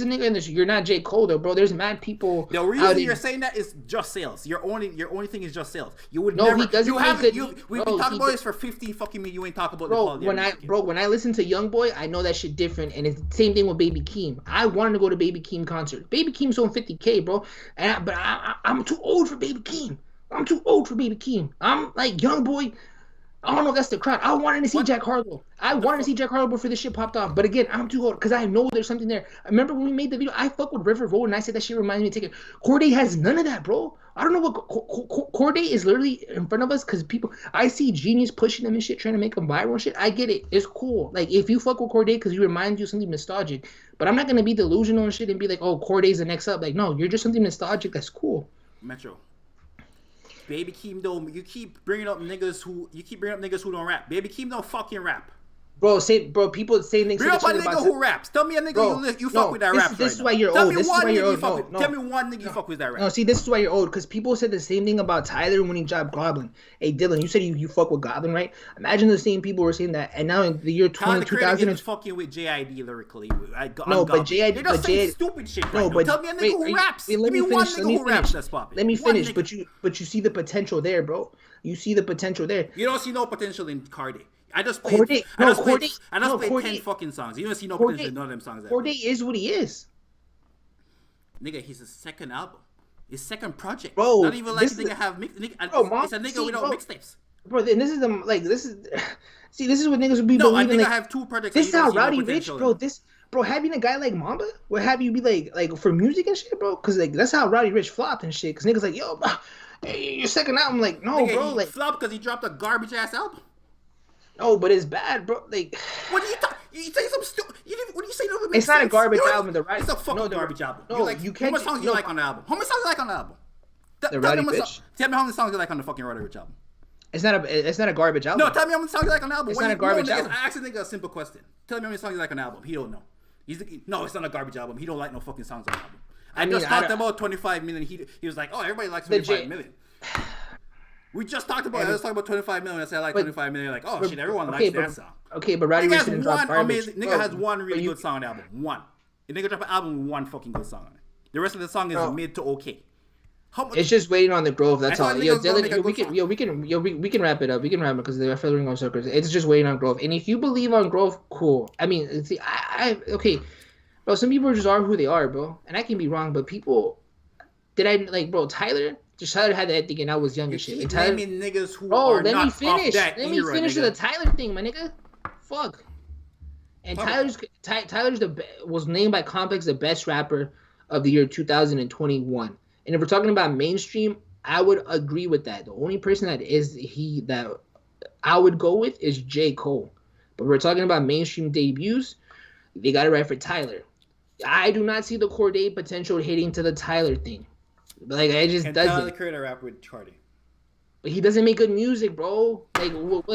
a nigga in this. You're not J. Cole though, bro. There's mad people. The reason you're saying that is just sales. Your only thing is just sales. You would never. He doesn't. We've been talking about this for 15 fucking minutes. You ain't talking about the quality. When I listen to YoungBoy, I know that shit different, and it's the same thing with Baby Keem. I wanted to go to Baby Keem concert. Baby Keem's on $50K, bro, but I'm too old for Baby Keem. I'm too old for Baby Keem. I'm like YoungBoy. I don't know if that's the crowd. I wanted to see Jack Harlow. I wanted to see Jack Harlow before this shit popped off. But again, I'm too old because I know there's something there. I remember when we made the video, I fuck with River Road and I said that shit reminds me of Ticket. Corday has none of that, bro. I don't know what Corday is literally in front of us because people, I see Genius pushing them and shit, trying to make them viral and shit. I get it. It's cool. Like if you fuck with Corday because you remind you of something nostalgic. But I'm not going to be delusional and shit and be like, oh, Corday's the next up. Like, no, you're just something nostalgic. That's cool. Metro. Baby Keem though, you keep bringing up niggas who don't rap. Baby Keem don't fucking rap. People say things. Bring up a nigga who raps. Tell me a nigga you fuck with that rap. This is why you're old. Tell me one nigga you fuck with that rap. No, see, this is why you're old because people said the same thing about Tyler when he dropped Goblin. Hey, Dylan, you said you fuck with Goblin, right? Imagine the same people were saying that, and now in the year 2000, is fucking with JID lyrically. But JID, they just say stupid shit. No, but tell me a nigga who raps. Give me one nigga who raps. That's popping. Let me finish. But you see the potential there, bro. You see the potential there. You don't see no potential in Cardi. I just played 10 fucking songs. You don't see no potential in none of them songs. Corday is what he is. Nigga, he's his second album. His second project. Bro, not even like nigga have it's a nigga without mixtapes. Bro, and this is this is what niggas would be believing. No, I think I have two projects. This is how Rowdy Rich, bro. Bro, having a guy like Mamba would have you be like for music and shit, bro. Because like that's how Rowdy Rich flopped and shit. Because niggas like, yo, bro, hey, your second album, like, no, nigga, bro, he flopped because he dropped a garbage ass album. No, but it's bad, bro. Like, what do you talk? You say some stupid. What do you say? It's not a garbage album. It's a fucking garbage album. No, you can't. How many songs you like on the album? How many songs you like on the album? Tell me how many songs you like on the fucking Rowdy Rich album. It's not a garbage album. No, tell me how many songs you like on the album. It's not a garbage album. I asked a nigga a simple question. Tell me how many songs you like on the album. He don't know. No, it's not a garbage album. He don't like no fucking songs on the album. I just talked about 25 million. He was like, oh, everybody likes 25 million. We just talked about. I was talking about 25 million. I said I like 25 million. Like, oh shit, everyone likes that song. Okay, but Rowdy Rich didn't drop garbage. Nigga has one really good song on the album. One. The nigga dropped an album with one fucking good song on it. The rest of the song is mid to okay. It's just waiting on the growth. That's all. Yo, Dylan, we can wrap it up. We can wrap it because they're filling on circles. It's just waiting on growth. And if you believe on growth, cool. I mean, see, okay, bro. Some people just are who they are, bro. And I can be wrong, but people. Tyler. Tyler had that thinking I was young and shit. And Tyler, niggas who are not off that Let me finish the Tyler thing, my nigga. Fuck. And Tyler's was named by Complex the best rapper of the year 2021. And if we're talking about mainstream, I would agree with that. The only person that I would go with is J. Cole. But we're talking about mainstream debuts, they got it right for Tyler. I do not see the Corday potential hitting to the Tyler thing. Like, it just doesn't. Tyler created a rap with Cardi. But he doesn't make good music, bro. Like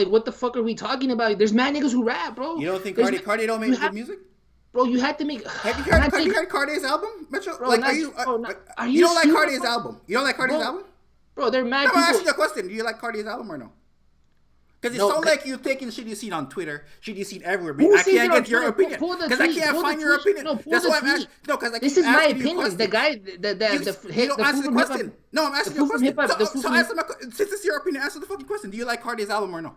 what the fuck are we talking about? There's mad niggas who rap, bro. You don't think Cardi don't make good music? Bro, you had to make. Have you heard Cardi's album, Metro? Bro, like, you don't like Cardi's album? You don't like Cardi's album? Bro, they're mad people. I'm asking you a question. Do you like Cardi's album or no? Because it sounds like you're taking shit you seen on Twitter, shit you seen everywhere. I can't get your opinion. Because I can't find your opinion. That's why I'm asking. No, because this is my opinion. The guy, you don't answer the question. No, I'm asking you a question. So answer my question. Since it's your opinion, answer the fucking question. Do you like Cardi's album or no?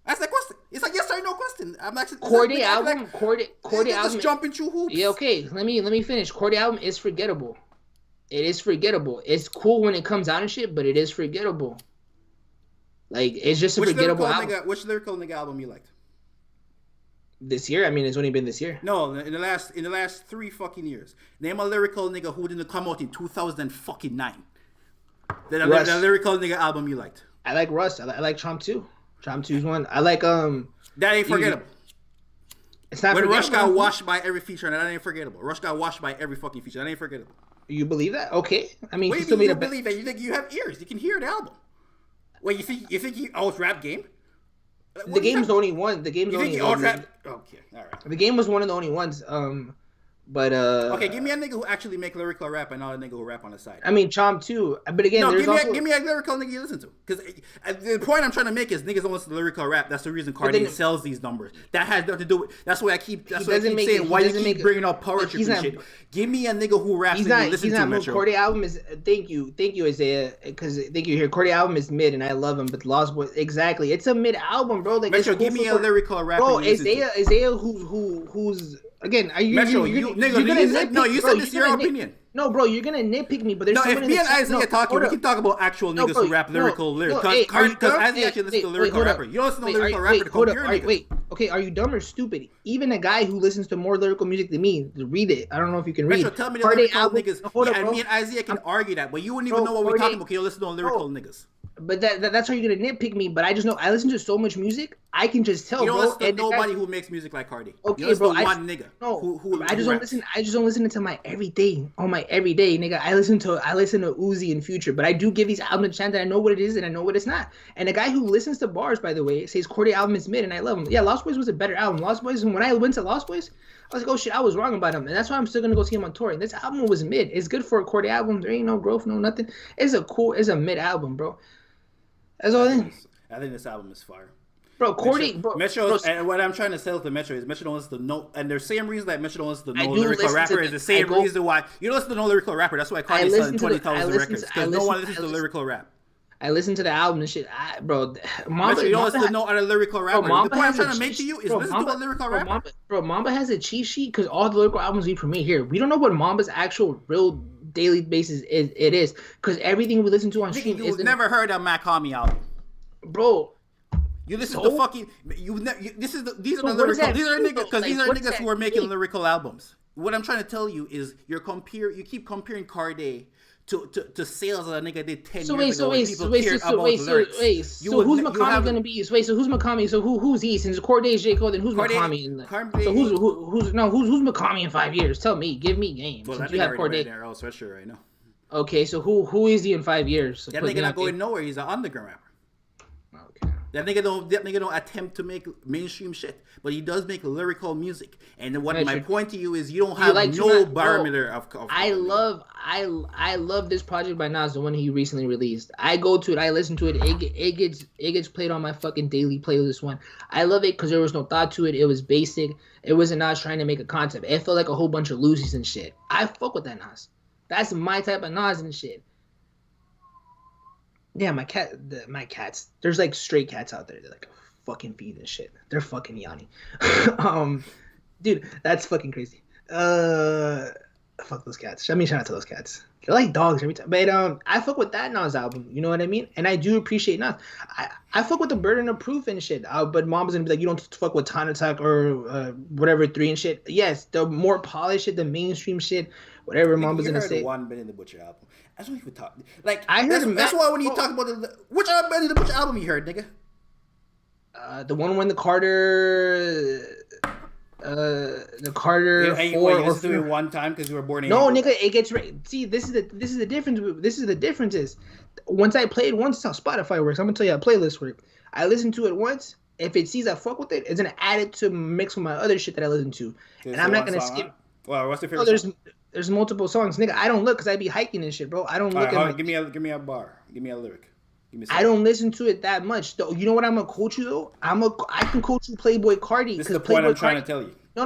Ask that question. It's like yes or no question. I'm actually Corday album. Corday album. Just jumping through hoops. Yeah, okay. Let me finish. Corday album is forgettable. It is forgettable. It's cool when it comes out and shit, but it is forgettable. Like it's just a forgettable album. Which lyrical nigga album you liked? This year? I mean, it's only been this year. No, in the last 3 fucking years. Name a lyrical nigga who didn't come out in 2009. The lyrical nigga album you liked. I like Russ. I like Chomp 2. Chomp 2's one. I like That ain't forgettable. It's not when forgettable. Rush got washed by every feature, and that ain't forgettable. Rush got washed by every fucking feature. That ain't forgettable. You believe that? Okay. I mean, you believe that? You think you have ears? You can hear the album. Wait, you think he owns Rap Game? The game's the only one. The game's only one. Okay, all right. The game was one of the only ones. But okay, give me a nigga who actually make lyrical rap and not a nigga who rap on the side. I mean, Chomp 2. But again, give me a lyrical nigga you listen to. Because the point I'm trying to make is niggas don't listen to lyrical rap. That's the reason Cardi sells these numbers. That has nothing to do with. That's why I keep saying why you keep bringing up poetry and shit. Give me a nigga who raps and you listen to. Metro. Cordy album is thank you Isaiah, because thank you here. Cordy album is mid and I love him, but Lost Boys exactly. It's a mid album, bro. Like Metro, give me a lyrical rap. Bro, Isaiah who's again, are you Metro, you said this is your opinion. No, bro, you're gonna nitpick me, but there's if me and Isaiah talking, we can talk about actual niggas who rap lyrical lyrics. Because Isaiah actually listens to lyrical rapper. You don't listen to lyrical rapper to compare niggas. Wait, okay, are you dumb or stupid? Even a guy who listens to more lyrical music than me, read it. I don't know if you can read. Metro, tell me the lyrical niggas. Me and Isaiah can argue that, but you wouldn't even know what we're talking about. Can you listen to lyrical niggas? But that's how you're gonna nitpick me. But I just know I listen to so much music, I can just tell. You don't bro. listen to nobody who makes music like Cardi. Okay, you listen bro. To one nigga. No, I just don't listen. I just don't listen to my everyday. On my everyday, nigga. I listen to Uzi and Future, but I do give these albums a chance, and I know what it is and I know what it's not. And a guy who listens to bars, by the way, says Cordy album is mid, and I love him. Yeah, Lost Boys was a better album. Lost Boys, and when I went to Lost Boys, I was like, oh shit, I was wrong about him, and that's why I'm still gonna go see him on tour. And this album was mid. It's good for a Cordy album. There ain't no growth, no nothing. It's a mid album, bro. That's all. I think this album is fire. Bro, Cordy, Metro, and what I'm trying to sell to Metro is Metro don't listen to no, and the same reason that Metro don't listen to no lyrical rapper is the same reason why you don't listen to no lyrical rapper. That's why Cardi's selling 20,000 records, because no one listens to lyrical rap. I listen to the album and shit, bro. Metro, you don't listen to no other lyrical rapper. The point I'm trying to make to you is listen to a lyrical rapper. Bro, Mamba has a cheat sheet because all the lyrical albums we premiere here, we don't know what Mamba's actual real daily basis is, because everything we listen to on stream. You've never heard a Makami album. Bro, you listen to fucking these are the lyrical. These are niggas because these are niggas who are making lyrical albums. What I'm trying to tell you is you keep comparing Cardi to sales that a nigga did 10 years ago. So who's Makami gonna be? So who's Makami? So who's he? Since Corday is J. Cole, then who's Makami? So who's Makami in 5 years? Tell me, give me game. Well, since you have Corday right now. Okay, so who is he in 5 years? That nigga not going nowhere. He's an underground rapper. That nigga don't attempt to make mainstream shit, but he does make lyrical music. And what my point to you is, you don't have no barometer of. I love this project by Nas, the one he recently released. I go to it, I listen to it. It gets played on my fucking daily playlist. One, I love it because there was no thought to it. It was basic. It wasn't Nas trying to make a concept. It felt like a whole bunch of Lucy's and shit. I fuck with that Nas. That's my type of Nas and shit. Yeah, my cats. There's like stray cats out there. They're like fucking feed and shit. They're fucking yawning. Dude, that's fucking crazy. Fuck those cats. I mean, shout out to those cats. They're like dogs every time. But I fuck with that Nas album. You know what I mean? And I do appreciate Nas. I fuck with the Burden of Proof and shit. But Mom's gonna be like, you don't fuck with Ton Attack or whatever 3 and shit. Yes, the more polished shit, the mainstream shit, whatever Mom's gonna say. One Benny the Butcher album. I don't even talk. Like I heard. That's why when you talk about which Benny the Butcher album you heard, nigga. The one when the Carter. The Carter. Hey, 4 you listened to it one time because you were born in. No, nigga, it gets. See, this is the difference. This is the difference is, once I play it once, that's how Spotify works. I'm gonna tell you how playlists work. I listen to it once. If it sees I fuck with it, it's gonna add it to mix with my other shit that I listen to, and I'm not gonna skip. Well, what's your favorite song? There's multiple songs, nigga. I don't look because I be hiking and shit, bro. I don't look at. Give me a bar. Give me a lyric. I don't listen to it that much, though. You know what I'm gonna coach you though? I can coach you Playboy Cardi. This is the point I'm trying to tell you. No.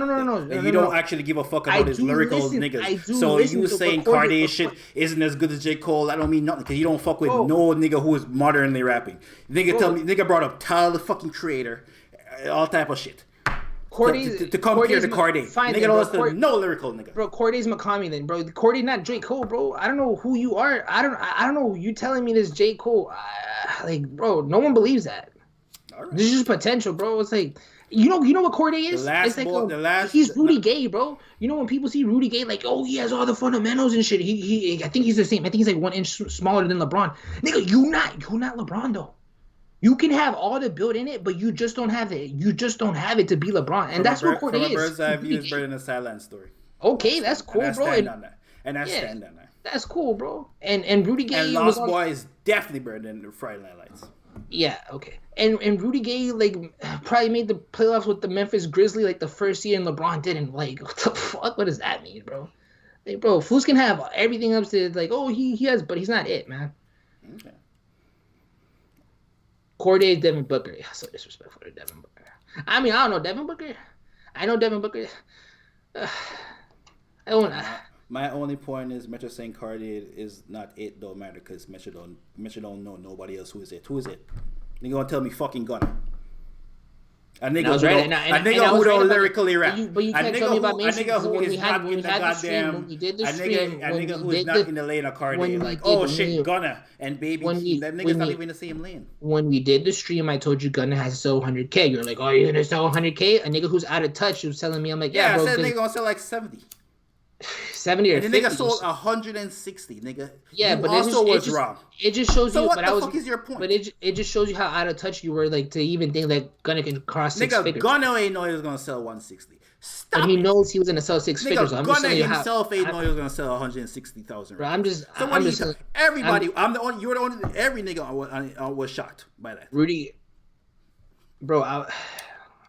You don't actually give a fuck about his lyrical niggas. So you saying Cardi shit isn't as good as J. Cole? I don't mean nothing because you don't fuck with no nigga who is modernly rapping. Nigga brought up Tyler the fucking Creator, all type of shit. To compare to Cardi. Nigga don't listen to no lyrical nigga. Bro, Cordy's Makami then, bro. Cordy not J. Cole, bro. I don't know who you are. I don't know. You telling me this J. Cole. like, bro, no one believes that. Right. This is just potential, bro. It's like, you know what Corday is? It's like he's Rudy Gay, bro. You know when people see Rudy Gay, like, oh, he has all the fundamentals and shit. He I think he's the same. I think he's like 1 inch smaller than LeBron. Nigga, you not LeBron though. You can have all the build in it, but you just don't have it. You just don't have it to be LeBron, and that's what Corday is. From a bird's eye view, is better than a sideline story. Okay, that's cool, bro. Stand on that. And I stand on that. That's cool, bro. And Rudy Gay and Lost Boy is definitely better than the Friday Night Lights. Yeah, okay. And Rudy Gay like probably made the playoffs with the Memphis Grizzlies like the first year, and LeBron didn't. Like, what the fuck? What does that mean, bro? Like, bro, Foos can have everything up to like, oh, he has, but he's not it, man. Okay. Corday, Devin Booker. Yeah, so disrespectful to Devin Booker. I mean, I don't know Devin Booker. I know Devin Booker. I don't. My only point is Metro saying Cardi is not it, don't matter, because Metro don't know nobody else who is it. Who is it? Nigga gonna tell me fucking Gunna. A nigga who don't lyrically rap. But you can't tell me about Mason. A nigga who is not in the goddamn. A nigga who is not in the lane of Cardi. Like, oh shit, Gunna and Baby. That nigga's not even in the same lane. When we did the stream, I told you Gunna has to sell 100K. You're like, oh, you're gonna sell 100K? A nigga who's out of touch was telling me, I'm like, yeah, bro. I said nigga gonna sell like 70. 70 or 50. And the nigga sold 160, nigga. Yeah, you but also was wrong. It just shows so you. What the fuck is your point? But it just shows you how out of touch you were, like, to even think that Gunna can cross 6 figures. Nigga, Gunna ain't know he was gonna sell 160. Stop. But he knows he was gonna sell 6 figures. So Gunna himself ain't know he was gonna sell 160,000. Bro, I'm just. So what do you? Everybody, I'm the only. You're the only. Every nigga was shocked by that. Rudy, bro,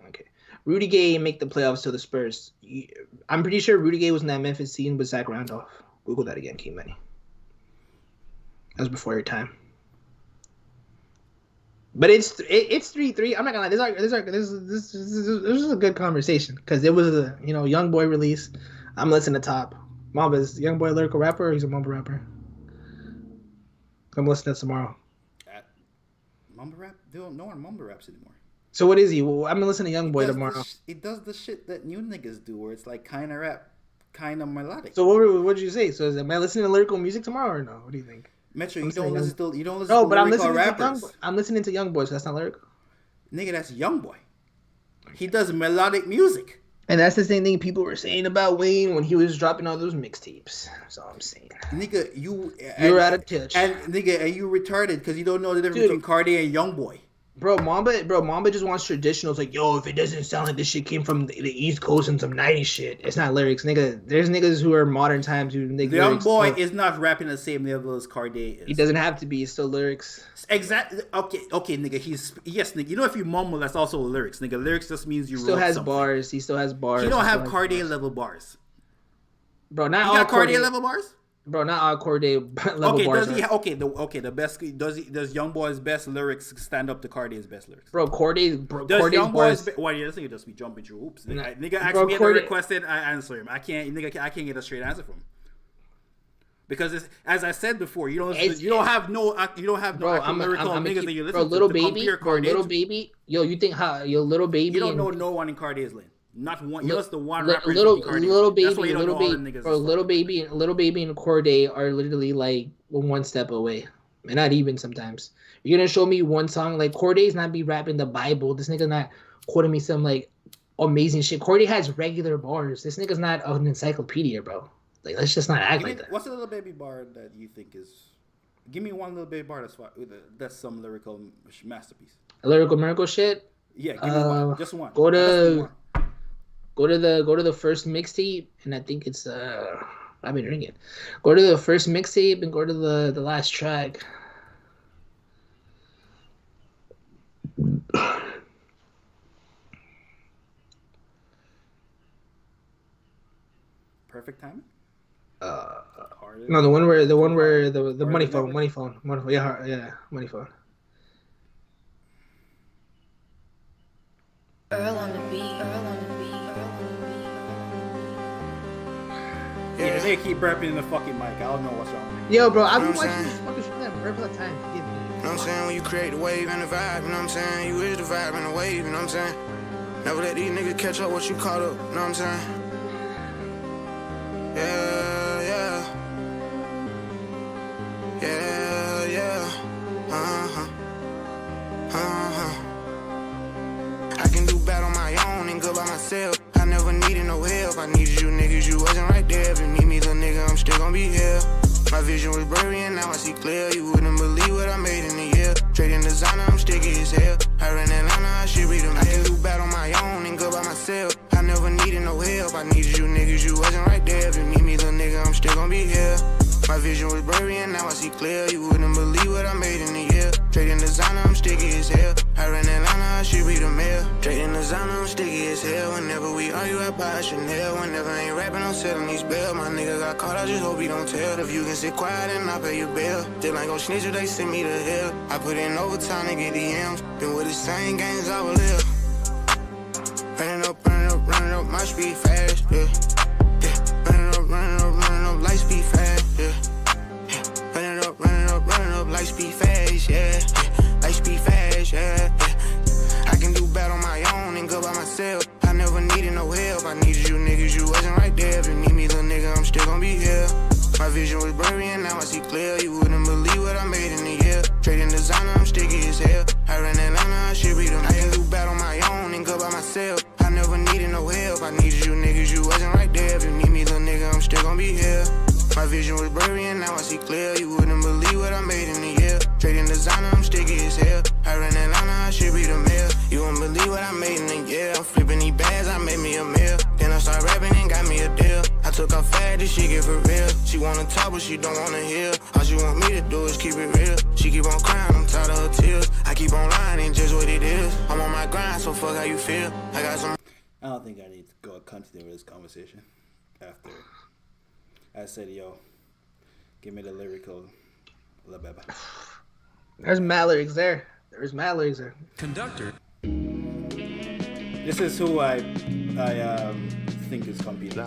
okay. Rudy Gay make the playoffs to the Spurs. I'm pretty sure Rudy Gay was in that Memphis scene with Zach Randolph. Google that again, King Money. That was before your time. But it's 3-3. I'm not gonna lie. This is a good conversation because it was a young boy release. I'm listening to Top. Mamba's young boy lyrical rapper. Or he's a mumble rapper. I'm listening to tomorrow. Mumble rap? No one mumble raps anymore. So what is he? Well, I'm gonna listen to Young Boy tomorrow. He does the shit that new niggas do, where it's like kind of rap, kind of melodic. So what did you say? So am I listening to lyrical music tomorrow or no? What do you think? Metro, you don't listen to rappers. I'm listening to Young Boy, so that's not lyrical. Nigga, that's Young Boy. He does melodic music. And that's the same thing people were saying about Wayne when he was dropping all those mixtapes. That's all I'm saying. Nigga, you're out of touch. And you retarded because you don't know the difference between Cardi and Young Boy. Bro, Mamba just wants traditionals. Like, yo, if it doesn't sound like this shit came from the East Coast and some 90s shit, it's not lyrics, nigga. There's niggas who are modern times who make the Young Boy is not rapping the same level as Cardi is. He doesn't have to be. It's still lyrics. Exactly. Okay, nigga. Yes, nigga. You know, if you mumble, that's also lyrics, nigga. Lyrics just means you still has something. Bars. He still has bars. He don't have Cardi level bars. Bro, not all got Cardi level bars. Bro, not all Corday level bars. The best. Does Young Boy's best lyrics stand up to Corday's best lyrics? Bro, Corday's Young Boy's why you think just be jumping through hoops? Nigga asked me a requested, I answer him. I can't get a straight answer from him. Because as I said before, you don't have no lyrical niggas that you listen to. Little baby. Yo, you think Little Baby? You don't know no one in Corday's lane. Not one. You're just the one rapper. Little baby and Corday are literally like one step away, and not even sometimes. You're gonna show me one song like Corday's not be rapping the Bible. This nigga's not quoting me some like amazing shit. Corday has regular bars. This nigga's not an encyclopedia, bro. Like, let's just not act like that. What's a Little Baby bar that you think is? Give me one Little Baby bar that's some lyrical masterpiece. A lyrical miracle shit. Yeah, give me one. Just one. Go to the first mixtape, and I think it's I've been drinking. Go to the first mixtape and go to the last track. Perfect timing. No, the one where the money phone. Yeah, money phone. Earl on the beat. Yeah, they keep burping in the fucking mic. I don't know what's wrong. Yo, bro, I've been watching this fucking shit that burp all the time. Forgive me. You know what I'm saying? When you create the wave and the vibe, you know what I'm saying? You is the vibe and the wave, you know what I'm saying? Never let these niggas catch up what you caught up, you know what I'm saying? Yeah. do bad on my own and good by myself. I never needed no help. I needed you niggas, you wasn't right there. If you need me, little nigga, I'm still gonna be here. My vision was blurry and now I see clear. You wouldn't believe what I made in a year. Trading designer, I'm sticky as hell. I ran Atlanta, I should read them. I can do bad on my own and good by myself. I never needed no help. I needed you niggas, you wasn't right there. If you need me, little nigga, I'm still gonna be here. My vision was blurry and now I see clear. You wouldn't believe what I made in a year. Trading designer, I'm sticky as hell. I ran Atlanta, I should read the mail. Trading designer, I'm sticky as hell. Whenever we argue, I buy a Chanel. Whenever I ain't rapping, I'm selling these bills. My nigga got caught, I just hope he don't tell. If you can sit quiet and I'll pay your bill. Still ain't gon' snitch if they send me to hell. I put in overtime to get the M's. Been with the same gangs I will live. Running up, my speed fast, yeah. Running up, light speed fast, yeah. Running up, light speed fast, yeah. Light speed fast, yeah. I can do bad on my own and good by myself. I never needed no help. I needed you niggas, you wasn't right there. If you need me, little nigga, I'm still gonna be here. My vision was blurry and now I see clear. You wouldn't believe what I made in a year. Trading designer, I'm sticky as hell. I ran Atlanta, I should read them. I can do bad on my own and good by myself. I never needed no help. I needed you niggas, you wasn't right there. If you need me, little nigga, I'm still gonna be here. My vision was blurry and now I see clear. You wouldn't believe what I made in a year. Trading designer, I'm sticky as hell. I ran Atlanta, I should read the mail. You wouldn't believe what I made in a year. I'm flipping these bags, I made me a meal. Then I started rapping and got me a deal. I took off fast, this shit get for real. She wanna talk, but she don't wanna hear. All she want me to do is keep it real. She keep on crying, I'm tired of her tears. I keep on lying, ain't just what it is. I'm on my grind, so fuck how you feel. I got some. I don't think I need to go continue with this conversation after I said, yo, give me the lyrical La Beba. There's mad lyrics there. There's mad lyrics there. Conductor. This is who I think is competing.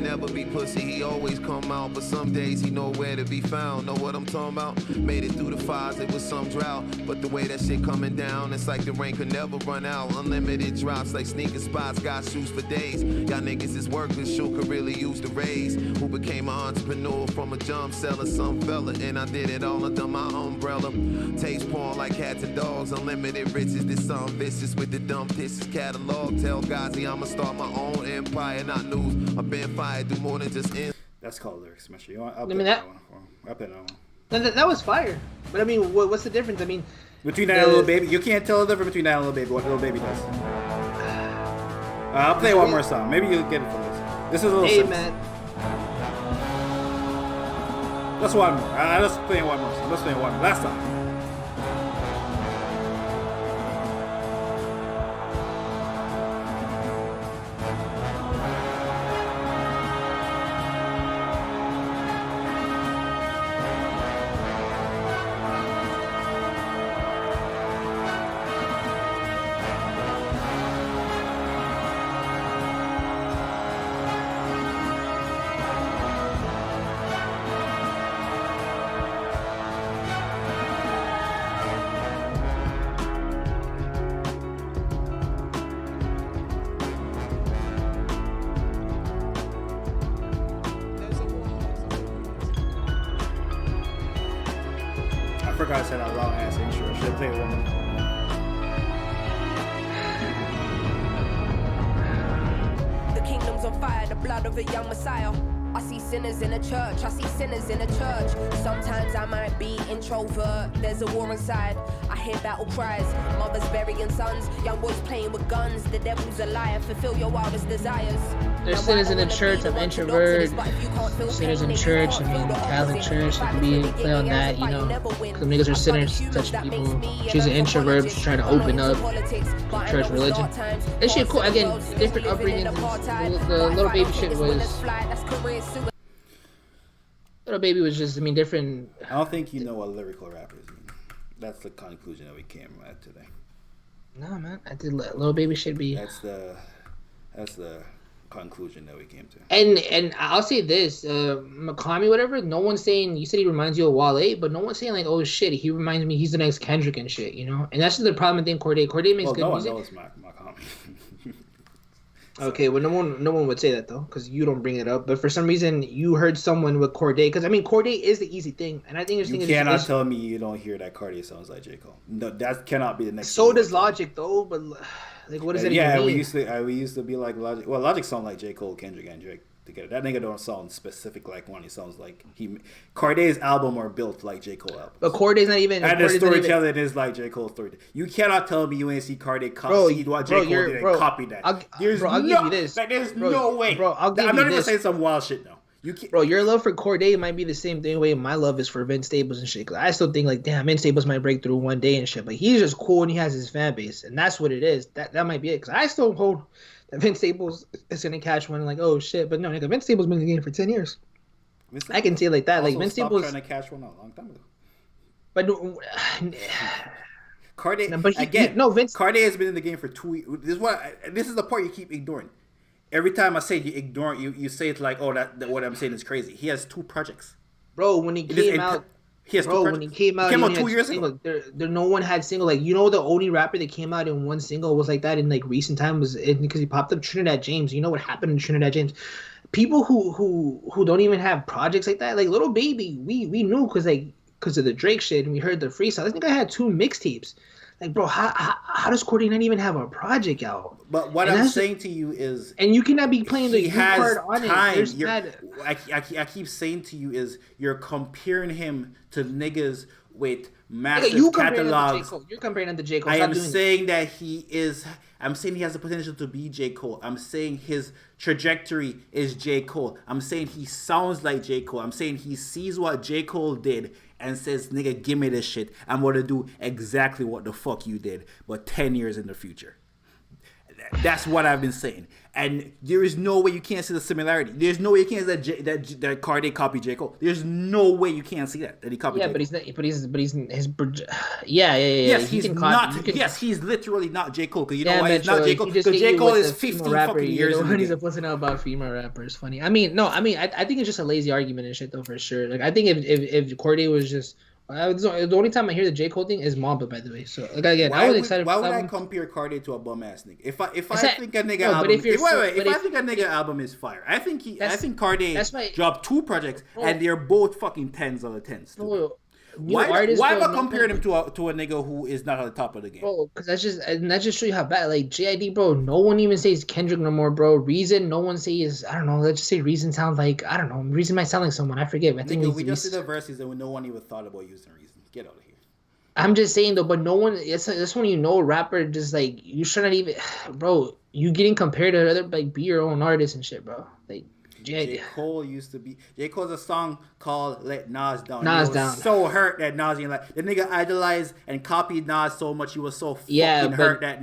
Never be pussy, he always come out, but some days he nowhere to be found. Know what I'm talking about? Made it through the fires, it was some drought, but the way that shit coming down, it's like the rain could never run out. Unlimited drops like sneaker spots, got shoes for days. Y'all niggas is workless, shoe could really use the raise. Who became an entrepreneur from a jump seller, some fella, and I did it all under my umbrella. Taste porn like cats and dogs, unlimited riches, this something vicious with the dumb pisses catalog. Tell Gazi I'ma start my own empire, not lose. I've been fired, do more than just in. That's called lyrics, Smasher. You want? I'll I mean, play that one for him. I'll play that one. That was fire. But I mean, what's the difference? I mean, between that and Little Baby, you can't tell the difference between that and Little Baby. What Little Baby does. I'll play one more song. Maybe you'll get it from this. This is a little. Hey, simple. man. That's one more. Let's play one more song. Let's play one more. Last time. I forgot I said that long ass intro. Should play one more. The kingdom's on fire, the blood of a young Messiah. I see sinners in a church, I see sinners in a church. Sometimes I might be introvert, there's a war inside. I hear battle cries, mothers burying sons, young boys playing with guns. The devil's a liar, fulfill your wildest desires. There's sinners in the church, I'm introvert. Sinners in church, I mean, Catholic church, it could be play on that, you know. Some niggas are sinners, touching people. She's an introvert, she's trying to open up church religion. This shit cool. Again, different upbringings. The Little Baby shit was. Little Baby was just, I mean, different. I don't think you know what lyrical rappers mean. That's the conclusion that we came at today. Nah, man, I did Little Baby should be. That's the conclusion that we came to. And I'll say this, Makami, whatever. No one's saying you said he reminds you of Wale, but no one's saying like, oh shit, he reminds me, he's the next Kendrick and shit, you know. And that's the problem. I think Cordae makes good music. No one knows Makami. Okay, well, no one would say that though, because you don't bring it up. But for some reason, you heard someone with Cordae, because I mean, Cordae is the easy thing, and I think you cannot tell me you don't hear that Cordae sounds like J. Cole. No, that cannot be the next. So does Logic though, but like, what does it even mean? we used to be like Logic. Well, Logic sound like J. Cole, Kendrick, and Drake together. That nigga don't sound specific like one. He sounds like Corday's album are built like J. Cole album. But Corday's not even. And the storytelling is like J. Cole's story. You cannot tell me you ain't see Cordae copy what J. Cole did and copy that. I'll give you this. There's no way. Bro, I'm not even saying some wild shit now. Bro, your love for Cordae might be the same thing way my love is for Vince Staples and shit. Cause I still think like, damn, Vince Staples might break through one day and shit. But he's just cool and he has his fan base, and that's what it is. That might be it. Cause I still hold that Vince Staples is gonna catch one. Like, oh shit, but no, nigga, Vince Staples been in the game for 10 years. I can say it like that. Like Vince Staples trying to catch one a long time ago. But Cordae, Cordae has been in the game for 2 years. This is the part you keep ignoring. Every time I say you ignore it, you say it's like, oh, that what I'm saying is crazy. He has 2 projects. Bro, when he came out, he came out 2 years ago. There, no one had single. Like, you know, the only rapper that came out in one single was like that in like recent time was because he popped up Trinidad James. You know what happened to Trinidad James? People who don't even have projects like that, like Lil Baby, we knew because of the Drake shit, and we heard the freestyle. I think I had 2 mixtapes. Like, bro, how does Cordae not even have a project out? But what I'm saying to you is... And you cannot be playing the card on it. I keep saying to you is you're comparing him to niggas with massive catalogs. You're comparing him to J. Cole. I am saying that he is... I'm saying he has the potential to be J. Cole. I'm saying his trajectory is J. Cole. I'm saying he sounds like J. Cole. I'm saying he sees what J. Cole did and says, nigga, give me this shit. I'm going to do exactly what the fuck you did, but 10 years in the future. That's what I've been saying. And there is no way you can't see the similarity. There's no way you can't say that Cordae copied J. Cole. There's no way you can't see that he copied J. Cole. Yes, he's literally not J. Cole. Because you know why he's not J. Cole? Because J. Cole is 15 fucking years old. He's pussing out about female rappers. Funny. I think it's just a lazy argument and shit though, for sure. Like, I think if Cordae was just... the only time I hear the J. Cole thing is Mamba, by the way. So like, again, I was excited. Why would I compare Cordae to a bum ass nigga? If I think a nigga album, if I think a nigga album is fire, I think Cordae dropped 2 projects and they're both fucking 10s out of 10s. Why am I comparing him to a nigga who is not at the top of the game? Bro, because that just show you how bad. Like JID, bro, no one even says Kendrick no more, bro. Reason, no one says, I don't know. Let's just say Reason sounds like, I don't know. Reason might sound like someone. I forget. I think we just did the verses and no one even thought about using Reason. Get out of here. I'm just saying though, but no one. That's when you know a rapper just like you shouldn't even, bro. You getting compared to other like be your own artist and shit, bro. Like. J. Cole used to be. J. Cole's a song called "Let Nas Down." Nas Down. So hurt that Nas, like the nigga idolized and copied Nas so much. He was so fucking hurt that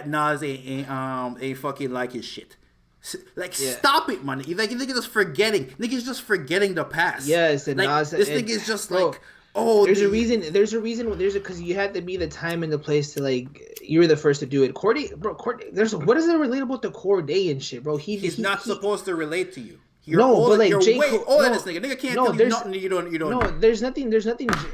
Nas ain't fucking like his shit. Like stop it, man. Like niggas just forgetting. Niggas just forgetting the past. Yes, and like, Nas. This nigga is just like. Oh, there's a reason because you had to be the time and the place to like you were the first to do it. Cordae, what is there relatable to Cordae and shit, bro? He's not supposed to relate to you. You're but like J. Cole, this nigga can't tell you nothing you don't. No, there's nothing.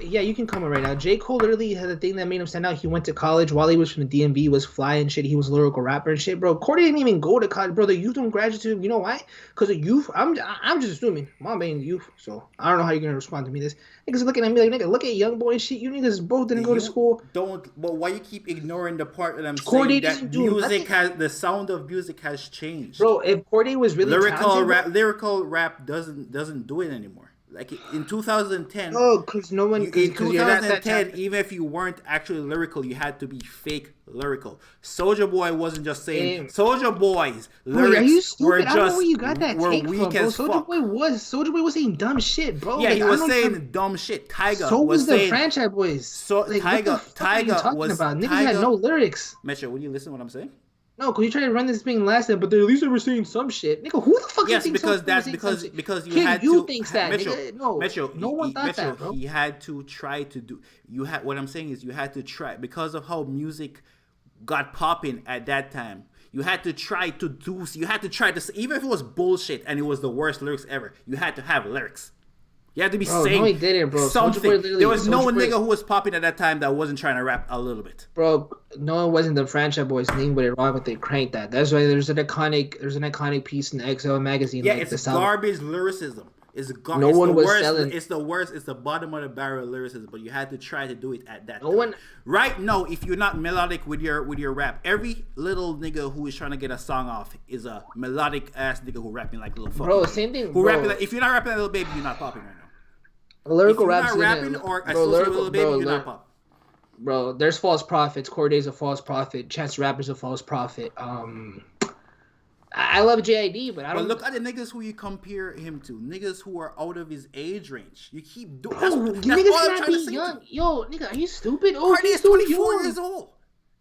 Yeah, you can comment right now. J. Cole literally had the thing that made him stand out. He went to college while he was from the DMV, was fly and shit. He was a lyrical rapper and shit, bro. Cordae didn't even go to college, bro. The youth don't graduate. You know why? Because the youth. I'm just assuming. Mom being the youth, so I don't know how you're gonna respond to me. This niggas looking at me like, nigga, look at young boy and shit. You niggas both didn't go to school. But why you keep ignoring the part that I'm saying that music the sound of music has changed, bro? If Cordae was really lyrical rap doesn't do it anymore. Like in 2010. Oh, because no one. In 2010, even if you weren't actually lyrical, you had to be fake lyrical. Soulja Boy wasn't just saying. Soulja Boy's lyrics were just. I don't know where you got that take from, bro. Soulja Boy was saying dumb shit, bro. Yeah, like, he was saying dumb shit. Tyga. So was the Franchise Boys. So like, Tyga was about? Niggas had no lyrics. Metro, will you listen to what I'm saying? No, because you tried to run this thing last time, but at least they were saying some shit. Nigga, who the fuck thinks because you had to. You thinks that, Metro, nigga. Metro, no one thought that, bro. He had to try to do. What I'm saying is you had to try because of how music got popping at that time. You had to try to do. You had to try to, even if it was bullshit and it was the worst lyrics ever. You had to have lyrics. You had to be saying no, he didn't, bro. something. There was no nigga who was popping at that time that wasn't trying to rap a little bit. Bro, no one wasn't the Franchise Boys name with it wrong, but they cranked that. That's why there's an iconic piece in the XL magazine. Yeah, like it's garbage lyricism. No one was selling. It's the worst. It's the bottom of the barrel lyricism. But you had to try to do it at that. No one. Right now, if you're not melodic with your rap, every little nigga who is trying to get a song off is a melodic ass nigga who rapping like little fucking. Bro, same thing. Who rapping like, if you're not rapping like Little Baby, you're not popping right now. A lyrical rap. If you're not rapping or associated with Little Baby, you're not popping. Bro, there's false prophets. Corday's a false prophet. Chance the Rapper's a false prophet. I love JID, but I don't. But look at the niggas who you compare him to. Niggas who are out of his age range. You keep doing. That's niggas cannot be young. Yo, nigga, are you stupid? Oh, Cardi is 24 years old.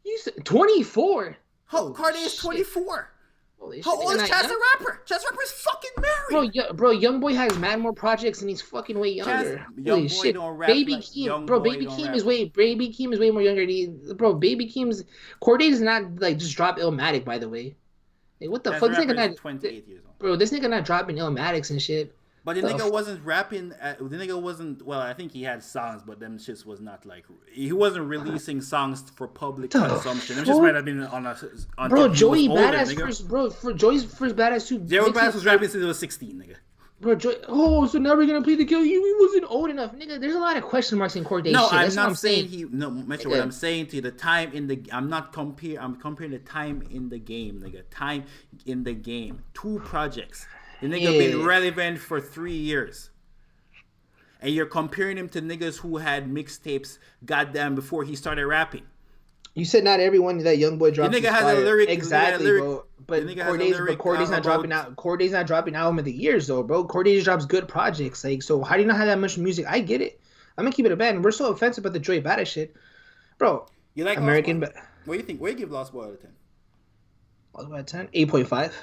You 24? Cardi is 24. Holy How shit, old is Chance the Rapper? Chance the Rapper is fucking married. Bro, Young Boy has mad more projects and he's fucking way younger. Holy shit. Baby Keem, bro, Baby Keem is way more younger. Bro, Baby Keem's Corday does not like just drop Illmatic, by the way. Hey, what the fuck? This nigga not 28 years old. Bro, this nigga not dropping Illmatics and shit. But the nigga wasn't rapping. The nigga wasn't. Well, I think he had songs, but them shits was not like. He wasn't releasing songs for public consumption. Them just might have been on. Bro, Joey Badass first. Bro, for Joey's first Badass 2. Joey Badass was rapping since he was 16, nigga. Bro, so now we're gonna play the kill. He wasn't old enough, nigga. There's a lot of question marks in Corday. No, shit. I'm not saying he. No, Metro. What I'm saying to you, the time in the. I'm not comparing. I'm comparing the time in the game, nigga. Time in the game. 2 projects. The nigga been relevant for 3 years. And you're comparing him to niggas who had mixtapes goddamn before he started rapping. You said not everyone that Young Boy drops. The nigga has a lyric. Exactly, bro. But Corday's not dropping out. Corday's not dropping album of the years though, bro. Corday just drops good projects. Like, so how do you not have that much music? I get it. I'm gonna keep it a band. We're so offensive about the Joey Badass shit, bro. You like American? What do you think? Where do you give Lost Boy out of 10? Lost Boy out of 10, 8.5.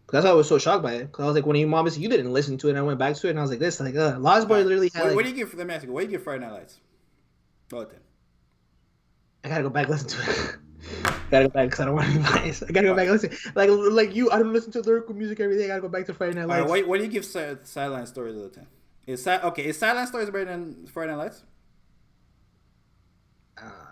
That's why I was so shocked by it. Cause I was like, when you mom said you didn't listen to it, and I went back to it, and I was like, this, like, Lost Boy literally had. What do you give for the massacre? What do you give Friday Night Lights? Out of 10. I gotta go back and listen to it. Gotta go back because I don't want to be biased. I gotta go back and listen. Like you, I don't listen to lyrical music every day. I gotta go back to Friday Night Lights. What do you give Sideline Stories out of 10? Is Sideline Stories better than Friday Night Lights?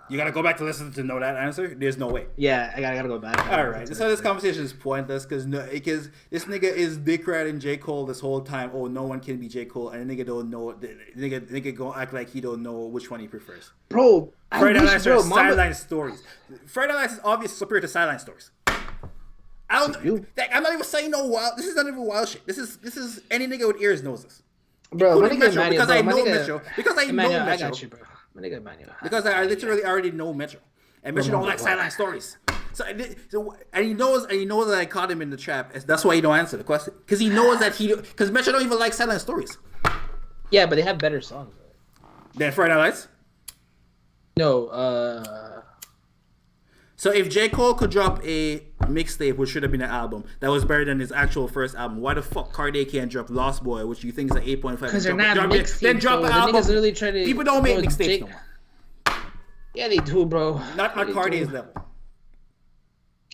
You gotta go back to listen to know that answer. There's no way. Yeah, I gotta go back. All right, so this conversation is pointless because this nigga is dick riding J. Cole this whole time. Oh, no one can be J. Cole, and the nigga don't know. The nigga go act like he don't know which one he prefers. Bro, Friday Night Lights or Sideline Stories. Friday Night Lights is obviously superior to Sideline Stories. I'm not even saying no wild. This is not even wild shit. This is any nigga with ears knows this. Bro, Metro, because I know Metro. Because I know Metro. I got you, bro. Because I literally already know Metro, and Metro don't like Sideline Stories. So and he knows that I caught him in the trap. That's why he don't answer the question because he knows that because Metro don't even like Sideline Stories. Yeah, but they have better songs. Than Friday Night Lights? No. So if J. Cole could drop a mixtape, which should have been an album, that was better than his actual first album, why the fuck Cardi can't drop Lost Boy, which you think is an 8.5? Because they're not mixtapes. Then drop an album. Literally trying to, people don't make mixtapes no more. Yeah, they do, bro. Not on Cardi's level.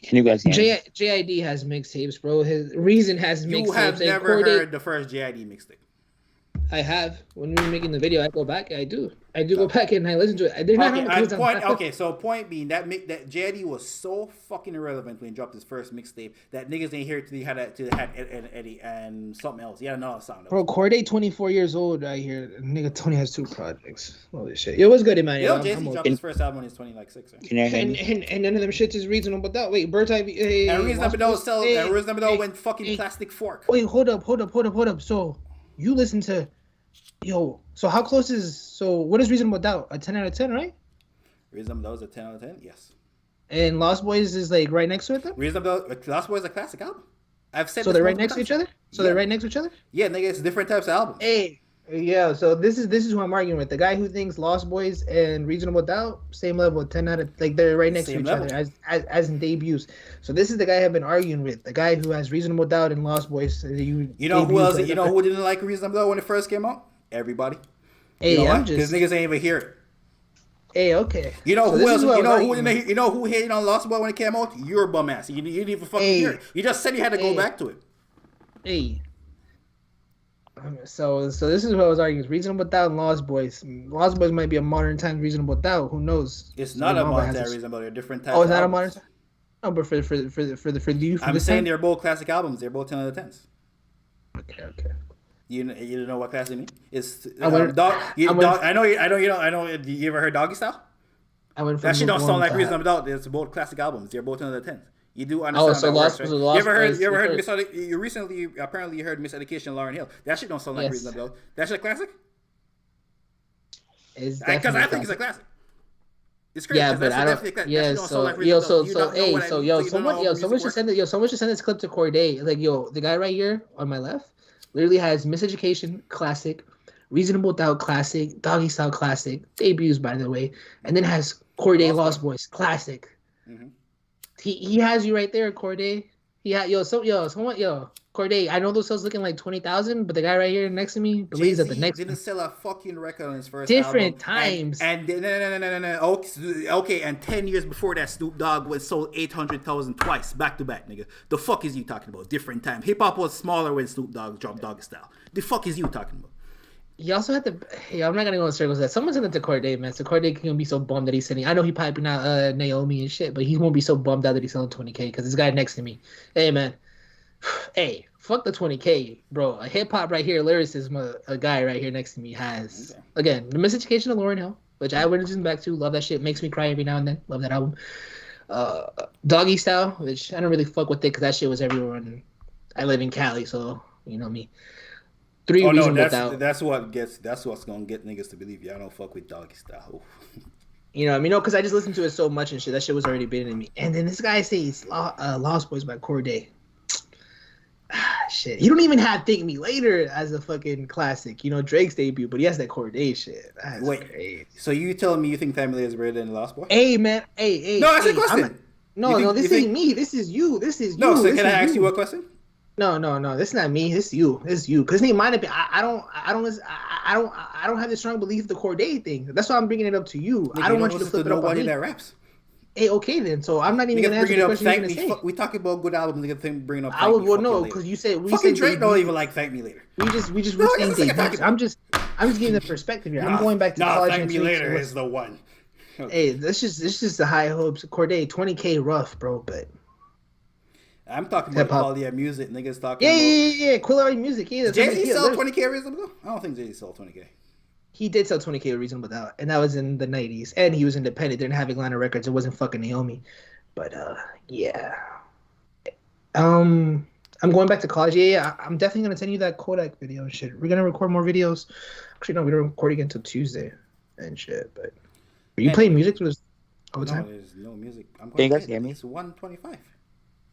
Can you guys hear me? JID has mixtapes, bro. His Reason has mixtapes. You have never heard the first JID mixtape. I have. When we were making the video, I go back. I do go back and I listen to it. They're not so point being that JID was so fucking irrelevant when he dropped his first mixtape that niggas didn't hear it till he had Eddie and something else. He had another song. Bro, Corday 24 years old right here. Nigga Tony has 2 projects. Holy shit. It was good, Emmanuel. Yo, Jay-Z dropped his first album when he was 26. Right? Can you hear me? And none of them shits is reasonable doubt. Wait, Bird's Eye. And Reasonable Doubt went fucking Plastic Fork. Wait, hold up. So you listen to. Yo, so how close what is Reasonable Doubt? A 10 out of 10, right? Reasonable Doubt is a 10 out of 10, yes. And Lost Boys is like right next to it, though? Reasonable Doubt, Lost Boys is a classic album. I've said so they're right next to each other? They're right next to each other? Yeah, nigga, it's different types of albums. Hey, yeah, so this is who I'm arguing with. The guy who thinks Lost Boys and Reasonable Doubt, same level, 10 out of, like they're right next to each other as in debuts. So this is the guy I've been arguing with. The guy who has Reasonable Doubt and Lost Boys. You know who else? You know who didn't like Reasonable Doubt when it first came out? Everybody. Hey, you know because niggas ain't even hear it. Hey, okay. You know who else? You know who hated on Lost Boy when it came out? Your bum ass. You didn't even fucking hear it. You just said you had to go back to it. Hey. So this is what I was arguing. Reasonable Doubt and Lost Boys. Lost Boys might be a modern time Reasonable Doubt. Who knows? It's not a modern time Reasonable Doubt. They're different types. Oh, it's not a modern time. No, but for you. I'm saying they're both classic albums. They're both 10 out of 10s. Okay. You don't know what classic mean? It's I know. You ever heard Doggy Style? That shit don't sound like Reasonable Doubt. It's both classic albums. They're both 10 out of 10s. You do understand that works, right? You ever heard you recently apparently you heard Miseducation of Lauryn Hill. That shit don't sound like Reasonable Doubt. That shit a classic? Because I think it's a classic. It's crazy. Yeah, but I don't. Yeah, someone should send this clip to Corday. Like, the guy right here on my left literally has Miseducation classic, Reasonable Doubt classic, Doggy Style classic, debuts by the way, and then has Corday Lost Boys classic. Mm-hmm. He has you right there, Corday. Corday. I know those sales looking like 20,000, but the guy right here next to me believes that the next didn't sell a fucking record on his first different album. Times. And no. Okay, and 10 years before that, Snoop Dogg was sold 800,000 twice, back to back, nigga. The fuck is you talking about? Different time. Hip hop was smaller when Snoop Dogg dropped Doggy Style. The fuck is you talking about? You also have to. Hey, I'm not gonna go in circles. That someone sent it to Corday, man. So Corday can be so bummed that he's sending. I know he piping out Naomi and shit, but he won't be so bummed out that he's selling 20K because this guy next to me. Hey, man. Hey, fuck the 20K, bro. A hip hop right here, lyricism. A guy right here next to me has again the Miseducation of Lauryn Hill, which I would listen back to. Love that shit. Makes me cry every now and then. Love that album. Doggy Style, which I don't really fuck with it because that shit was everywhere. And I live in Cali, so you know me. That's what's gonna get niggas to believe you. I don't fuck with Doggy Style. You know what I mean? No, because I just listened to it so much and shit. That shit was already bitten in me. And then this guy says Lost Boys by Corday. Shit. He don't even have Thank Me Later as a fucking classic. Drake's debut, but he has that Corday shit. That's crazy. So you telling me you think Family is better than Lost Boy? Hey, man. Hey. No, that's a question. This ain't me. This is you. No, so can I ask you a question? No. This is not me. This is you. Because it might have been. I don't have the strong belief the Corday thing. That's why I'm bringing it up to you. I don't want you to flip it up on me. That raps. Hey, okay then. So I'm not even gonna answer the question you're gonna say. We talking about good albums. Nigga, bringing up. I would no because you said fucking Drake don't even like Thank Me Later. We just saying debuts. I'm just giving the perspective here. I'm going back to college. Thank Me Later is the one. Hey, this is the high hopes. Corday 20K rough, bro, but. I'm talking about quality of music. Niggas talking Yeah. Quality music. Yeah, Jay-Z sold 20K reasonable? I don't think Jay-Z sold 20K. He did sell 20K Reasonable Doubt, and that was in the 90s. And he was independent. They didn't have Atlanta Records. It wasn't fucking Naomi. But, yeah. I'm going back to college. Yeah. I'm definitely going to send you that Kodak video and shit. We're going to record more videos. Actually, no, we don't record again until Tuesday and shit. But are you playing music all the time? No, there's no music. I'm going to get me. It's 125.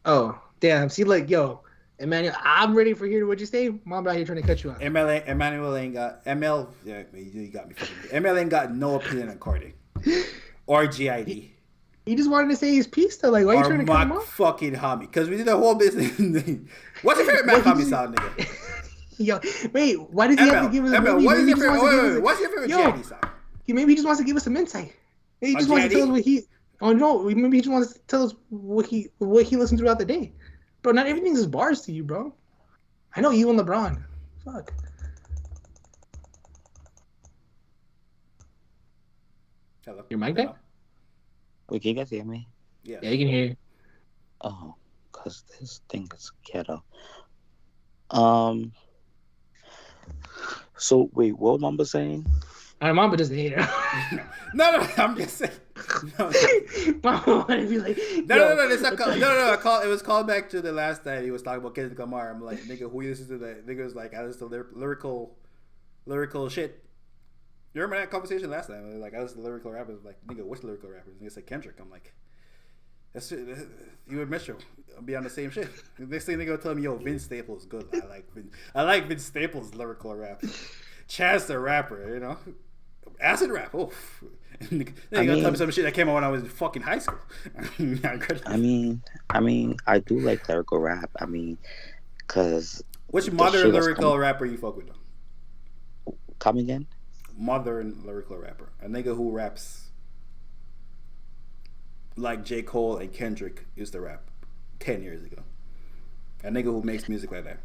Oh, damn. See, like, yo. Emmanuel, I'm ready for here. What'd you say? Mom out here trying to cut you out. Emmanuel ain't got ML. Yeah, you got me. ML ain't got no opinion on Corday or GID. He just wanted to say his piece though. Like, why are you trying to cut him off? Fucking homie, because we did the whole business. What's your favorite Mac homie sound, nigga? Yo, wait. Why does he have to give us? What's your favorite GID sound? Maybe he just wants to give us some insight. Maybe he just wants to tell us what he. Oh no, maybe he just wants to tell us what he listened throughout the day. Bro, not everything's just bars to you, bro. I know you and LeBron. Fuck. Hello. Your mic there? Wait, can you guys hear me? Yeah, you can hear you. Oh, because this thing is ghetto. So, wait, what Mamba saying? Mamba doesn't hate her. No, I'm just saying. Mama wanted to be like, no. It's not called, no. It was called back to the last time he was talking about Kendrick Lamar. I'm like, nigga, who listens to that? Nigga was like, I listen to lyrical shit. You remember that conversation last time? Like, I listen to lyrical rappers. I'm like, nigga, which lyrical rappers? And he said Kendrick. I'm like, that's you and Metro be on the same shit. The next thing nigga will tell me, yo, Vince Staples good. I like Vince Staples lyrical rap. Chaz the Rapper, you know. Acid rap. Oh, then you gonna tell me some shit that came out when I was in fucking high school. I mean, I do like lyrical rap. I mean, cause which modern lyrical rapper you fuck with though? Come again? Modern lyrical rapper, a nigga who raps like J. Cole and Kendrick used to rap 10 years ago. A nigga who makes music like that.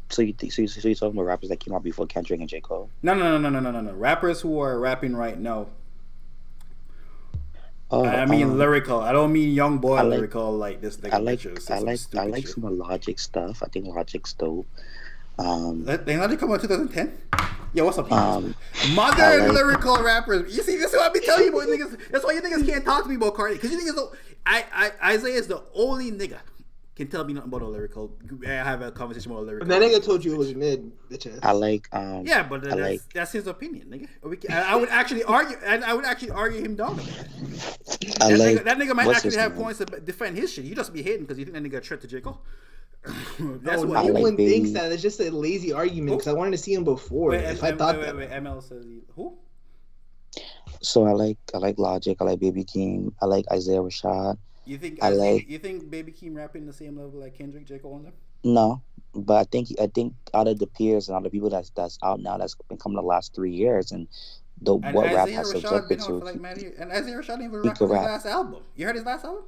So you're talking about rappers that came out before Kendrick and J. Cole? No. Rappers who are rapping right now. Oh, I mean lyrical. I don't mean young boy lyrical like this nigga. I like some of Logic stuff. I think Logic's dope. They not come out 2010. Yo, what's up, modern lyrical rappers? You see, this is what I be telling you about niggas. That's why you niggas can't talk to me about Cardi, because you niggas. Isaiah is the only nigga can tell me nothing about a lyrical. I have a conversation about a lyrical. That nigga told you it was mid, bitches. I like. Yeah, but that's his opinion, nigga. I would actually argue, and I would actually argue him down. That nigga might actually have points to defend his shit. You just be hating because you think that nigga a threat to J. Cole. That's what everyone thinks that it's just a lazy argument because I wanted to see him before. Wait, ML says who? So I like Logic. I like Baby Keem. I like Isaiah Rashad. You think Baby Keem rapping the same level like Kendrick, J. Cole, and them? No, but I think out of the peers and all the people that's out now that's been coming the last 3 years and what rap has subjected to. And Isaiah Rashad didn't even rap his last album. You heard his last album?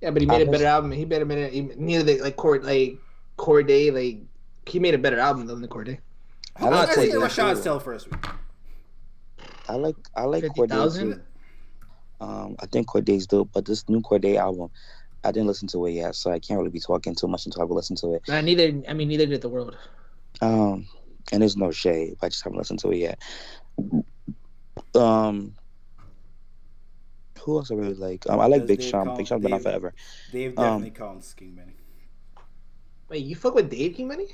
Yeah, but he made a better album. He made a neither like Corday, like he made a better album than the Corday. How much did Isaiah Rashad sell first week? I like Corday too. I think Corday's dope, but this new Corday album, I didn't listen to it yet, so I can't really be talking too much until I listen to it. Neither did the world. And there's no shade, but I just haven't listened to it yet. Who else I really like? I like Big Sean. Big Sean's been out forever. Dave definitely counts King Benny. Wait, you fuck with Dave King Benny?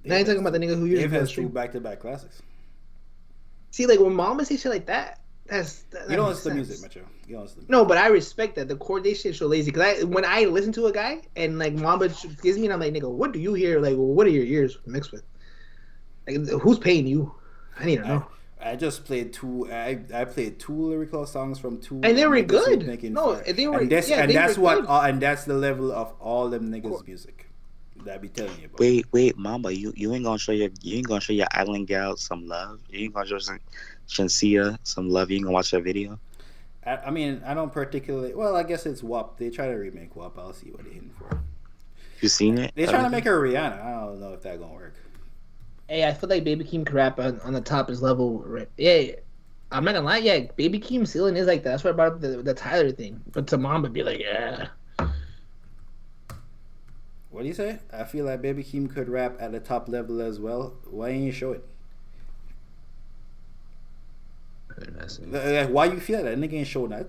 Now you're talking about the nigga who Dave has 2 back-to-back classics. See, like when Mama say shit like that, you don't listen to music, Metro. You don't listen to music. No, but I respect that. The Corday shit so lazy because when I listen to a guy and like Mama gives me, and I'm like, nigga, what do you hear? Like, what are your ears mixed with? Like, who's paying you? I need to know. I just played 2. I played 2 lyrical songs from 2, and they were good. No, they were. And that's the level of all them niggas' music that I be telling you about. Wait, Mama, you ain't gonna show your island gal some love. You ain't gonna show Shansia some love. You ain't gonna watch that video. I mean, I don't particularly. Well, I guess it's WAP. They try to remake WAP. I'll see what they're hitting for. You seen it? They're trying to make her Rihanna. I don't know if that's gonna work. Hey, I feel like Baby Keem could rap on the top of his level. Right? Yeah, I'm not gonna lie. Yeah, Baby Keem's ceiling is like that. That's why I brought up the Tyler thing. But to Mom would be like, yeah. What do you say? I feel like Baby Keem could rap at the top level as well. Why ain't you show it? Why you feel that? Nigga ain't showing that.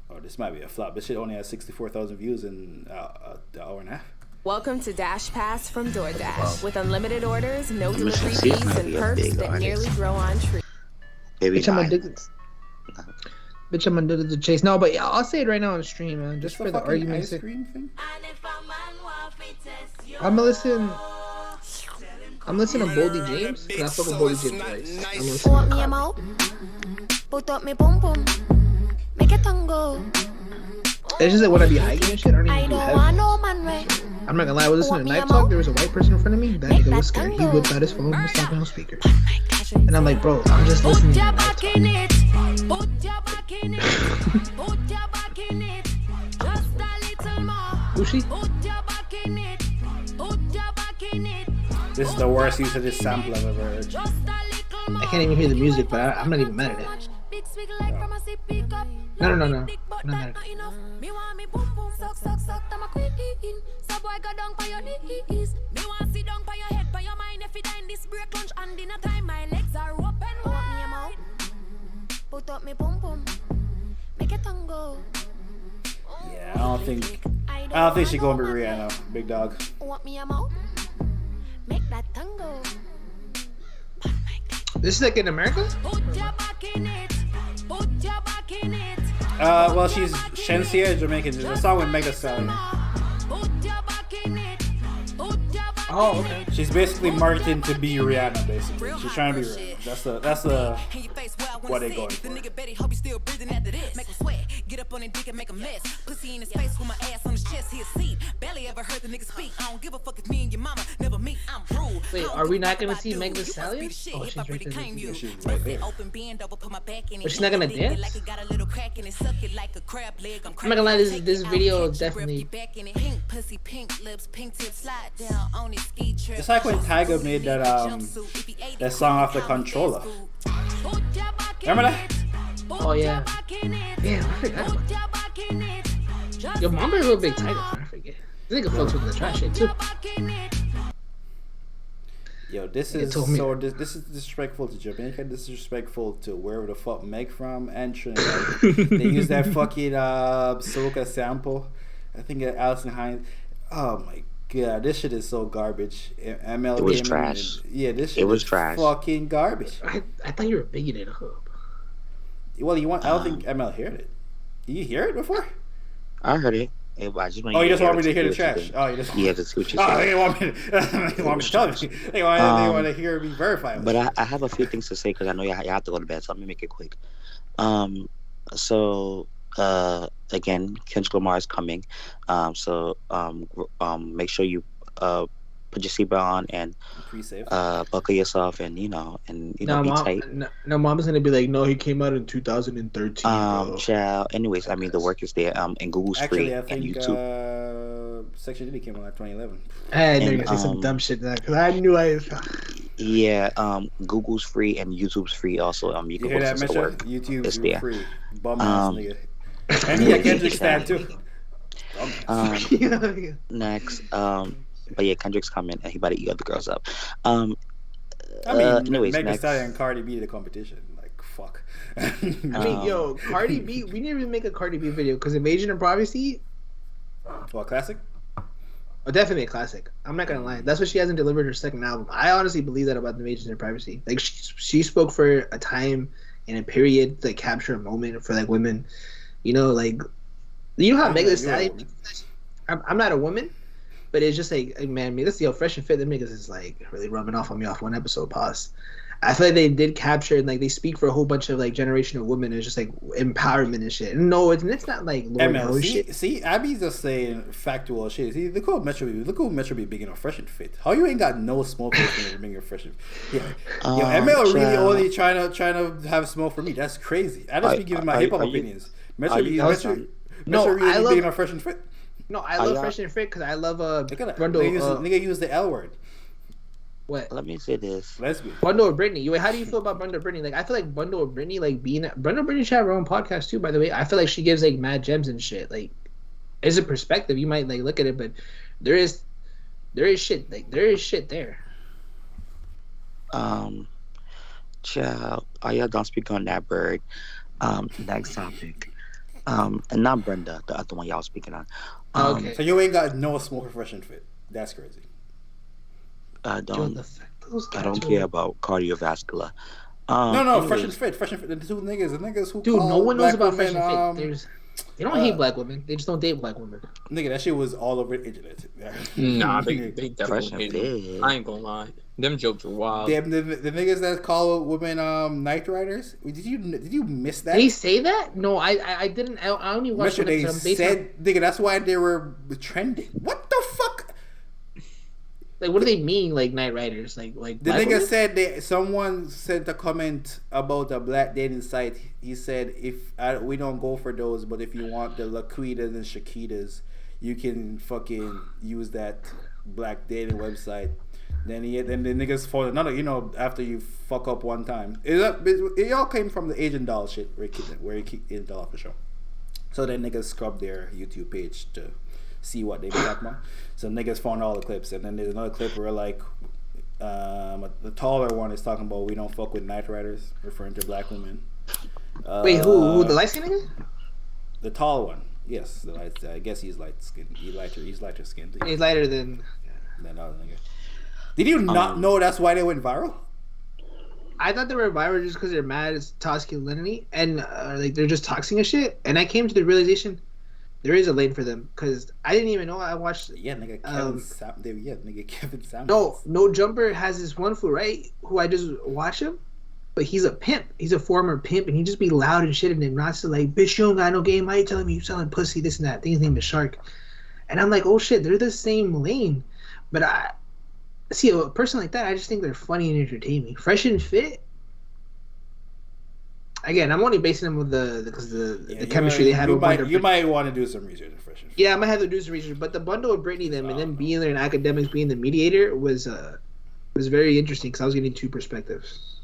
Oh, this might be a flop. This shit only has 64,000 views in an hour and a half. Welcome to Dash Pass from DoorDash. With unlimited orders, no delivery fees, and perks that nearly grow on trees. Bitch, I'm addicted. Bitch, I'm addicted to Chase. No, but yeah, I'll say it right now on the stream, man. Just for the argument's sake. I'm listening to Boldy James because I fuck with Boldy James twice. Want me a mouth? Put up me pum pum. Make it tango. It's just like when I be hiking and shit, I don't want no man. I'm not gonna lie, I was listening to Night Talk. There was a white person in front of me. That nigga was scared. He whipped out his phone and was talking on speakers. And I'm like, bro, I'm just listening to Night Talk. Who's she? This is the worst use of this sample I've ever heard. I can't even hear the music, but I'm not even mad at it. No. I'm not mad at it. Yeah, I don't think she's gonna be Rihanna, big dog. This is like in America? Well, she's Shensia, Jamaican. There's a song with Mega Stallion. Oh, okay. She's basically marketing to be Rihanna, basically. She's trying to be Rihanna. That's the what they going for. The nigga Betty hope he still breathing after this. Make him sweat, get up on his dick and make a mess. Pussy in his face with my ass on his chest, he'll see. Barely ever heard the nigga speak. I don't give a fuck if me and your mama never meet. I'm rude. Wait, are we not gonna see Meg Thee Stallion? Oh, she's right there. She's right there. But she's not gonna dance? I'm not gonna lie, this video definitely. It's like when Tyga made that song off the controller. Remember that? Oh yeah. Damn, I forgot about that. Your mom is a real big Tyga fan, I forget. I think it fucks with the trash shit too. Yo, this is disrespectful to Jamaica. Disrespectful to wherever the fuck Meg from and Trinidad. They use that fucking soca sample. I think Alison Hines. Oh my god, this shit is so garbage. ML it was trash. This shit was trash. Fucking garbage. I thought you were bigging it up. Well, I don't think ML heard it. Did you hear it before? I heard it. You just want me to hear the trash? Oh, you just that's what you said. They want me to tell you. They want to hear me verify. But I have a few things to say because I know you have to go to bed, so let me make it quick. Again, Kendrick Lamar is coming. Make sure you put your seatbelt on and buckle yourself and be tight. No, mom's gonna be like, no, he came out in 2013. Child. Anyways, I mean the work is there. And Google's free. I think and YouTube. Section D came out in 2011. I knew you were gonna say some dumb shit to that because I knew I. Yeah, Google's free and YouTube's free also. You can hear that, work. YouTube is there. Free. Bum ass nigga. And he a Kendrick stan too. Next, but yeah, Kendrick's coming and he about to eat other girls up. Anyways, Meg Thee Stallion and Cardi B the competition. Like fuck. I mean, yo, Cardi B. We didn't even make a Cardi B video because Invasion of Privacy. What, classic? Oh, definitely a classic. I'm not gonna lie. That's what she hasn't delivered her second album. I honestly believe that about Invasion of Privacy. Like she spoke for a time and a period to capture a moment for like women. You know how Meg Thee Stallion. I'm not a woman, but it's just like, man, let's see how Fresh and Fit them niggas is like really rubbing off on me off one episode. Pause. I feel like they did capture and they speak for a whole bunch of generational women. It's just empowerment and shit. No, it's not like Lord shit. See, Abby's just saying factual shit. See, look who Metro be big enough Fresh and Fit. How you ain't got no smoke for me bring Fresh and Fit? Yeah. Yo, ML really only trying to have smoke for me. That's crazy. I just be giving my hip hop opinions. Metro really big enough Fresh and Fit. No, I love Fresh and Fit because I love nigga use the L word. What? Let me say this. Lesbian. Bundle of Brittany. Wait, how do you feel about Bundle of Brittany? I feel like Bundle of Brittany, Bundle of Brittany should have her own podcast too. By the way, I feel like she gives mad gems and shit. As a perspective, you might look at it, but there is shit. There is shit there. Child, y'all don't speak on that bird. Next topic. And not Brenda, the other one y'all was speaking on. Okay. So you ain't got no smoke for Fresh and Fit. That's crazy. I don't care about cardiovascular. Anyways. Fresh and Fit. The two niggas, who dude, no one knows about Fresh and Fit. They don't hate black women. They just don't date black women. Nigga, that shit was all over the internet. Nah, they definitely did. I ain't gonna lie. Them jokes were wild. Damn, the niggas that call women Night Riders. Did you miss that? They say that? No, I didn't. I only watched it. They said, nigga, that's why they were trending. What the fuck? What do they mean, Night Riders? The nigga said someone sent a comment about a black dating site. He said, we don't go for those, but if you want the Laquitas and Shaquitas, you can fucking use that black dating website. Then the niggas for another, after you fuck up one time. It all came from the Asian doll shit where he kicked Asian doll off the show. So then niggas scrubbed their YouTube page to see what they be talking about. So niggas found all the clips, and then there's another clip where the taller one is talking about we don't fuck with Night Riders, referring to black women. Wait, who the light skin nigga? The tall one, yes. I guess he's light skinned. He's lighter skinned. He's lighter than other nigga. Did you not know that's why they went viral? I thought they were viral just because they're mad at masculinity and they're just toxic and shit. And I came to the realization there is a lane for them because I didn't even know. I watched. Yeah, nigga, Kevin Samuels. No Jumper has this one fool, right? Who I just watch him, but he's a pimp. He's a former pimp, and he just be loud and shit, and then Ross is like, "Bitch, you don't got no game. Why you telling me you selling pussy, this and that?" I think his name is Shark, and I'm like, "Oh shit, they're the same lane." But I see a person like that. I just think they're funny and entertaining. Fresh and Fit. Again, I'm only basing them with the chemistry they have. You might want to do some research on Fresh and Fit. Yeah, I might have to do some research. But the bundle of Britney them and then being there and academics being the mediator was very interesting because I was getting two perspectives.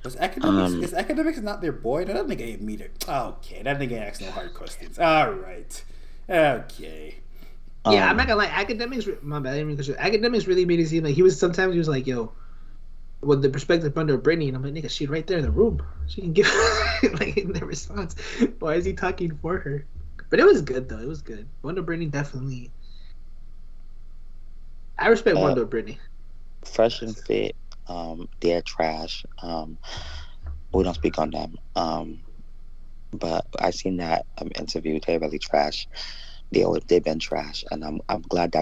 Was academics is academics not their boy? No, that nigga ain't meter. Okay, that nigga asks no hard questions. All right, okay. Yeah, I'm not gonna lie. Academics, my bad. I didn't mean to. Academics really made it seem like he was like, "Yo," with the perspective under Britney, and I'm like, "Nigga, she's right there in the room. She can give like in the response. Why is he talking for her?" But it was good though. It was good. Wonder Britney definitely. I respect Wonder Britney. Fresh and Fit, they're trash. We don't speak on them. But I seen that interview. They're really trash. They've been trash, and I'm glad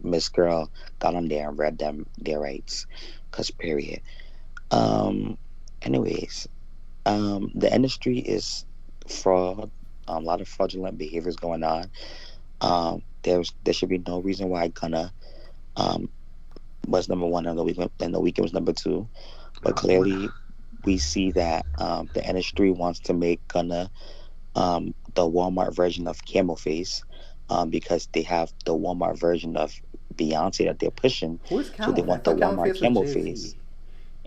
Miss Girl got on there and read them their rights, cause period. Anyways, the industry is fraud. A lot of fraudulent behaviors going on. There should be no reason why Gunna was number one on the weekend, and the weekend was number two. But clearly, we see that the industry wants to make Gunna the Walmart version of Camel Face, because they have the Walmart version of Beyonce that they're pushing. Who's Camel? So they want the Walmart Camel Face,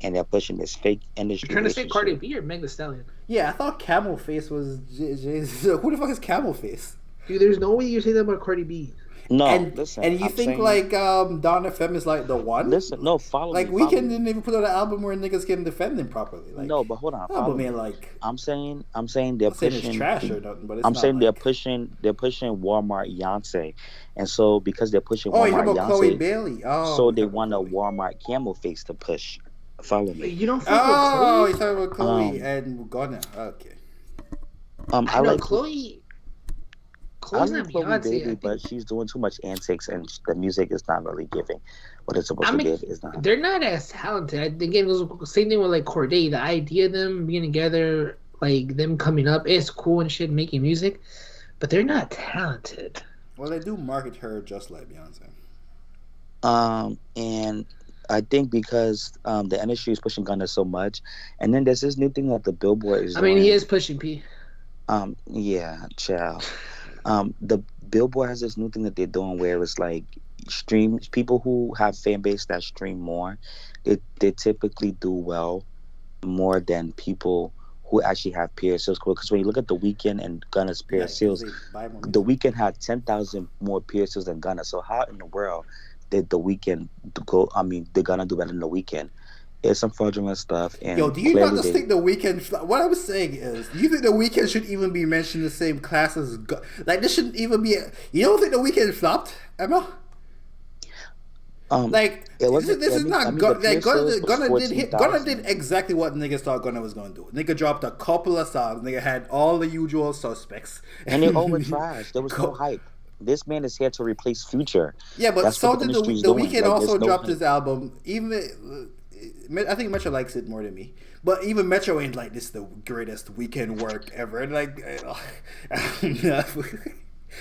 and they're pushing this fake industry. You're trying to say Cardi B or Meg Thee Stallion? Yeah, I thought Camel Face was who the fuck is Camel Face? Dude, there's no way you say that about Cardi B. No, listen. And you think like Don FM is like the one? Listen, no, follow like me. Weeknd didn't even put out an album where niggas can defend him properly. Like, no, but hold on. I mean, like I'm saying they're pushing. It's trash or nothing, but it's I'm saying like... they're pushing Walmart Beyonce, and so because they're pushing Walmart Beyonce, Chloe Bailey. So they want a Walmart Camel Face to push. Follow me. You don't. Oh, you're talking about Chloe and Gunna. Okay. I like Chloe. Chloe's not Beyonce, Baby, but she's doing too much antics, and the music is not really giving what it's supposed to give. Is not. They're not as talented. Again, it was the same thing with like Corday. The idea of them being together, like them coming up, it's cool and shit, making music, but they're not talented. Well, they do market her just like Beyonce. And I think because the industry is pushing Gunna so much, and then there's this new thing that the Billboard is. He is pushing P. Yeah, child. The Billboard has this new thing that they're doing where it's like people who have fan base that stream more, they typically do well more than people who actually have peer sales. Because when you look at The Weeknd and Gunna's peer sales, The Weeknd had 10,000 more peer sales than Gunna. So how in the world did The Weeknd go? Did Gunna do better than The Weeknd? It's some fraudulent stuff. And yo, do you not just think The Weeknd? What I was saying is, do you think The Weeknd should even be mentioned in the same class as like this shouldn't even be? You don't think The Weeknd flopped, Emma? This is not Gunna did exactly what niggas thought Gunna was gonna do. Nigga dropped a couple of songs. Nigga had all the usual suspects, and they all were trash. There was no hype. This man is here to replace Future. Yeah, but that's so did the Weeknd also dropped his album. Even I think Metro likes it more than me, but even Metro ain't like this the greatest Weeknd work ever. And like,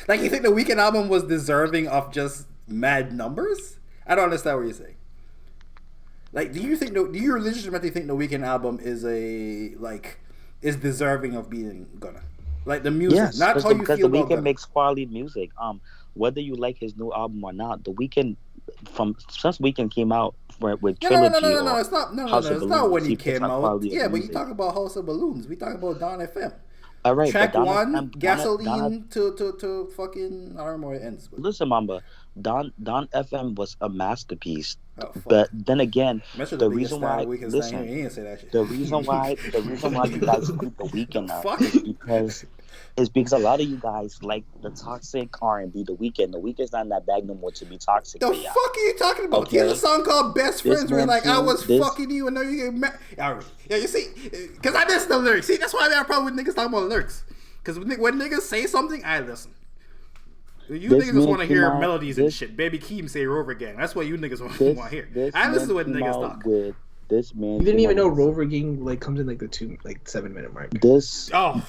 like you think the Weeknd album was deserving of just mad numbers? I don't understand what you're saying. Like, do you legitimately think the Weeknd album is deserving of being Gunna? Like the music, yes, not how you feel the about Weeknd makes quality music. Whether you like his new album or not, the Weeknd since Weeknd came out with Trilogy. No, it's not. No, it's not when he came out. Yeah, but you talk about House of Balloons. We talk about Don FM. All right, track one, Gasoline to fucking I don't know where it ends. But. Listen, Mamba, Don FM was a masterpiece. But then again, the reason why you guys keep the Weeknd out is because a lot of you guys like the toxic R&B. The Weeknd's not in that bag no more to be toxic. The fuck are you talking about? Okay. He has a song called Best Friends where like I was fucking you and now you get mad. Yeah, you see, because I missed the lyrics. See, that's why I have a problem with niggas talking about lyrics. Because when niggas say something, I listen. You niggas just want to hear melodies and shit. Baby Keem say it over again. That's what you niggas want to hear. I listen to what niggas talk. This man. You didn't even know Rover Gang like comes in like the 7-minute mark. This. So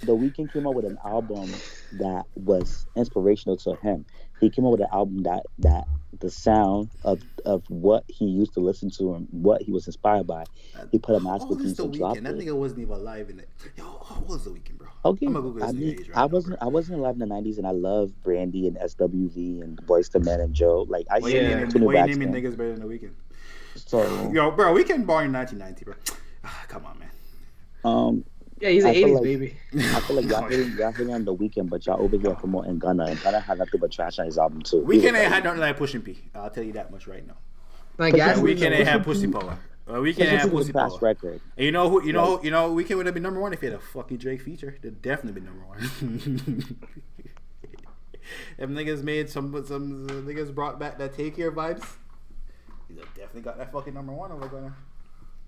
the Weeknd came out with an album that was inspirational to him. He came out with an album that the sound of what he used to listen to and what he was inspired by. He put a masterpiece and dropped it. That nigga wasn't even alive in it. Yo, how was the Weeknd, bro? Okay, I wasn't alive in the 90s, and I love Brandy and SWV and Boyz II Men and Joe. Like I Why you naming niggas better than the Weeknd? So yo, bro, Weeknd born in 1990, bro. Come on, man. Yeah, he's an 80s baby. I feel like y'all hitting on the Weeknd, but y'all over here promoting Gunna, and Gunna had nothing but trash on his album too. Weeknd ain't had nothing like Pushing P. I'll tell you that much right now. Like Weeknd ain't had pussy power. Weeknd ain't had pussy power. Record. And you know who? Weeknd would have been number one if he had a fucking Drake feature. They'd definitely be number one. Them niggas made some niggas brought back that Take Care vibes. He definitely got that fucking number one over there.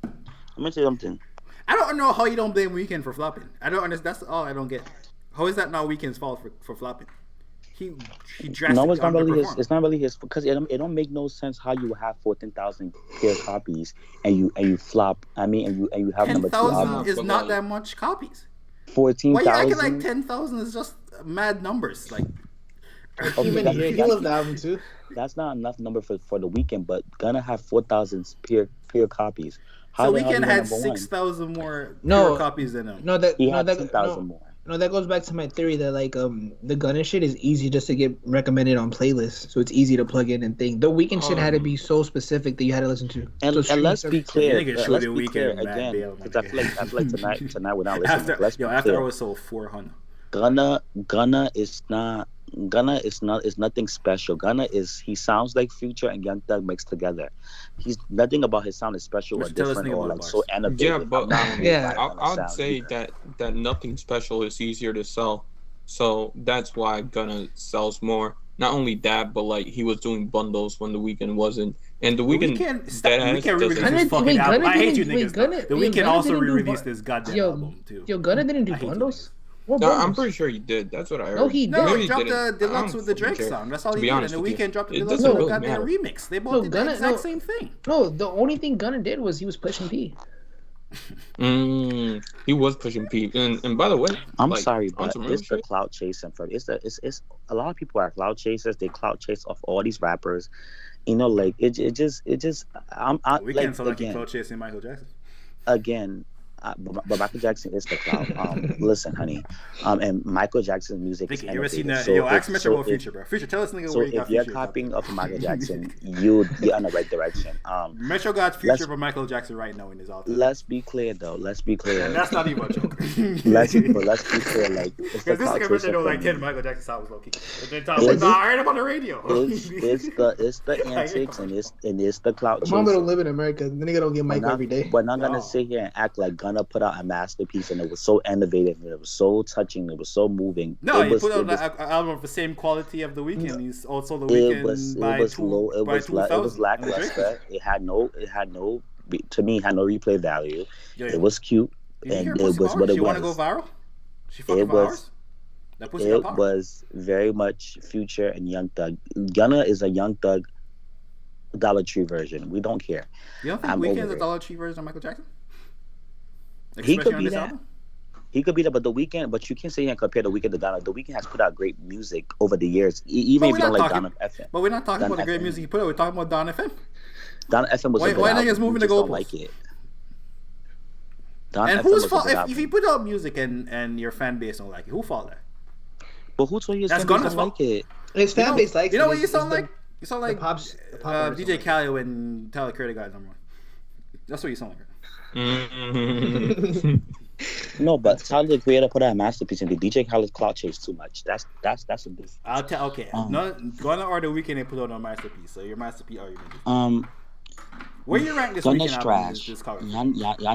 I'm gonna say something. I don't know how you don't blame Weeknd for flopping. I don't understand. That's all I don't get. How is that not Weeknd's fault for flopping? He drastically No, it's not really his. It's not really his because it don't make no sense how you have 14,000 pair copies and you flop. I mean, and you have number 2 album. 10,000 is not that much copies. 14,000. Why you acting like 10,000 is just mad numbers? Like he loved the album too. That's not enough number for the Weeknd, but Gunna have 4,000 pair copies. So Weeknd had 6,000 more pure copies than him. He had 2,000 more. No, that goes back to my theory that like the Gunna shit is easy just to get recommended on playlists, so it's easy to plug in and think. The Weeknd shit had to be so specific that you had to listen to. And let's be clear. Let's be clear again, because I feel like tonight we're not listening. After I was sold 400. Gunna is nothing special. He sounds like Future and Young Thug mixed together. He's nothing about his sound is special or different or like so innovative. Yeah, but I'd say that nothing special is easier to sell. So that's why Gunna sells more. Not only that, but like he was doing bundles when the Weeknd wasn't. And the Weeknd re-release his fucking album. I hate you niggas. The Weeknd also re-released this goddamn album too. Yo, Gunna didn't do bundles. No, I'm pretty sure he did. That's what I heard. No, he dropped the deluxe with the Drake song. That's all he did. And the Weeknd dropped the deluxe with the goddamn remix. They both did the exact same thing. No, the only thing Gunna did was he was pushing P. He was pushing P. And by the way, I'm sorry, but it's the clout chasing from it's a lot of people are clout chasers. They clout chase off all these rappers. You know, like it just Weeknd like clout chasing Michael Jackson. Again. But Michael Jackson is the cloud. Listen, honey, and Michael Jackson's music is you ever seen that? Yo, ask Metro about Future, bro. Future, tell us nigga where you got Future. So if you're copying off of Michael Jackson, you're on the right direction. Metro got Future for Michael Jackson right now in his all-time. Let's be clear, though. Let's be clear. And that's not even a joke. Let's be clear. Like, because this nigga Metro know like 10 Michael Jackson songs low key. And then Tom like, I heard him on the radio. It's the antics and it's the clout chasing. Mama don't live in America. The nigga don't get Mike every day. We're not gonna sit here and act like Gunna put out a masterpiece and it was so innovative and it was so touching, it was so moving. No, he put out an album of the same quality of the Weeknd. He's also the Weeknd it was lackluster. It had no to me had no replay value. It was cute and it was what it was. You want to go viral? It was very much Future and Young Thug. Gunna is a Young Thug Dollar Tree version. We don't care. You don't think Weeknd's a Dollar Tree version of Michael Jackson? He could be that. He could be that, but the Weeknd. But you can't say and compare the Weeknd to Gunna. The Weeknd has put out great music over the years, even if you don't like Don FM. But we're not talking about the great music he put out. We're talking about Don FM. Don FM was a good why album. niggas moving the goalposts? Like it. And whose fault if you put out music and your fan base don't like it? Who fault that? But who told you his fan base don't like it? His fan base likes it. You know what you sound like? You sound like DJ Khaled Khaled when Tyler Creator got number one. That's what you sound like. No, but Tyler the Creator put out a masterpiece and the DJ Khaled's clout chase too much. That's a difference. I'll tell. Okay, Gunna or the Weeknd they put out a masterpiece. So your masterpiece argument. Where you rank this Weeknd album? Y'all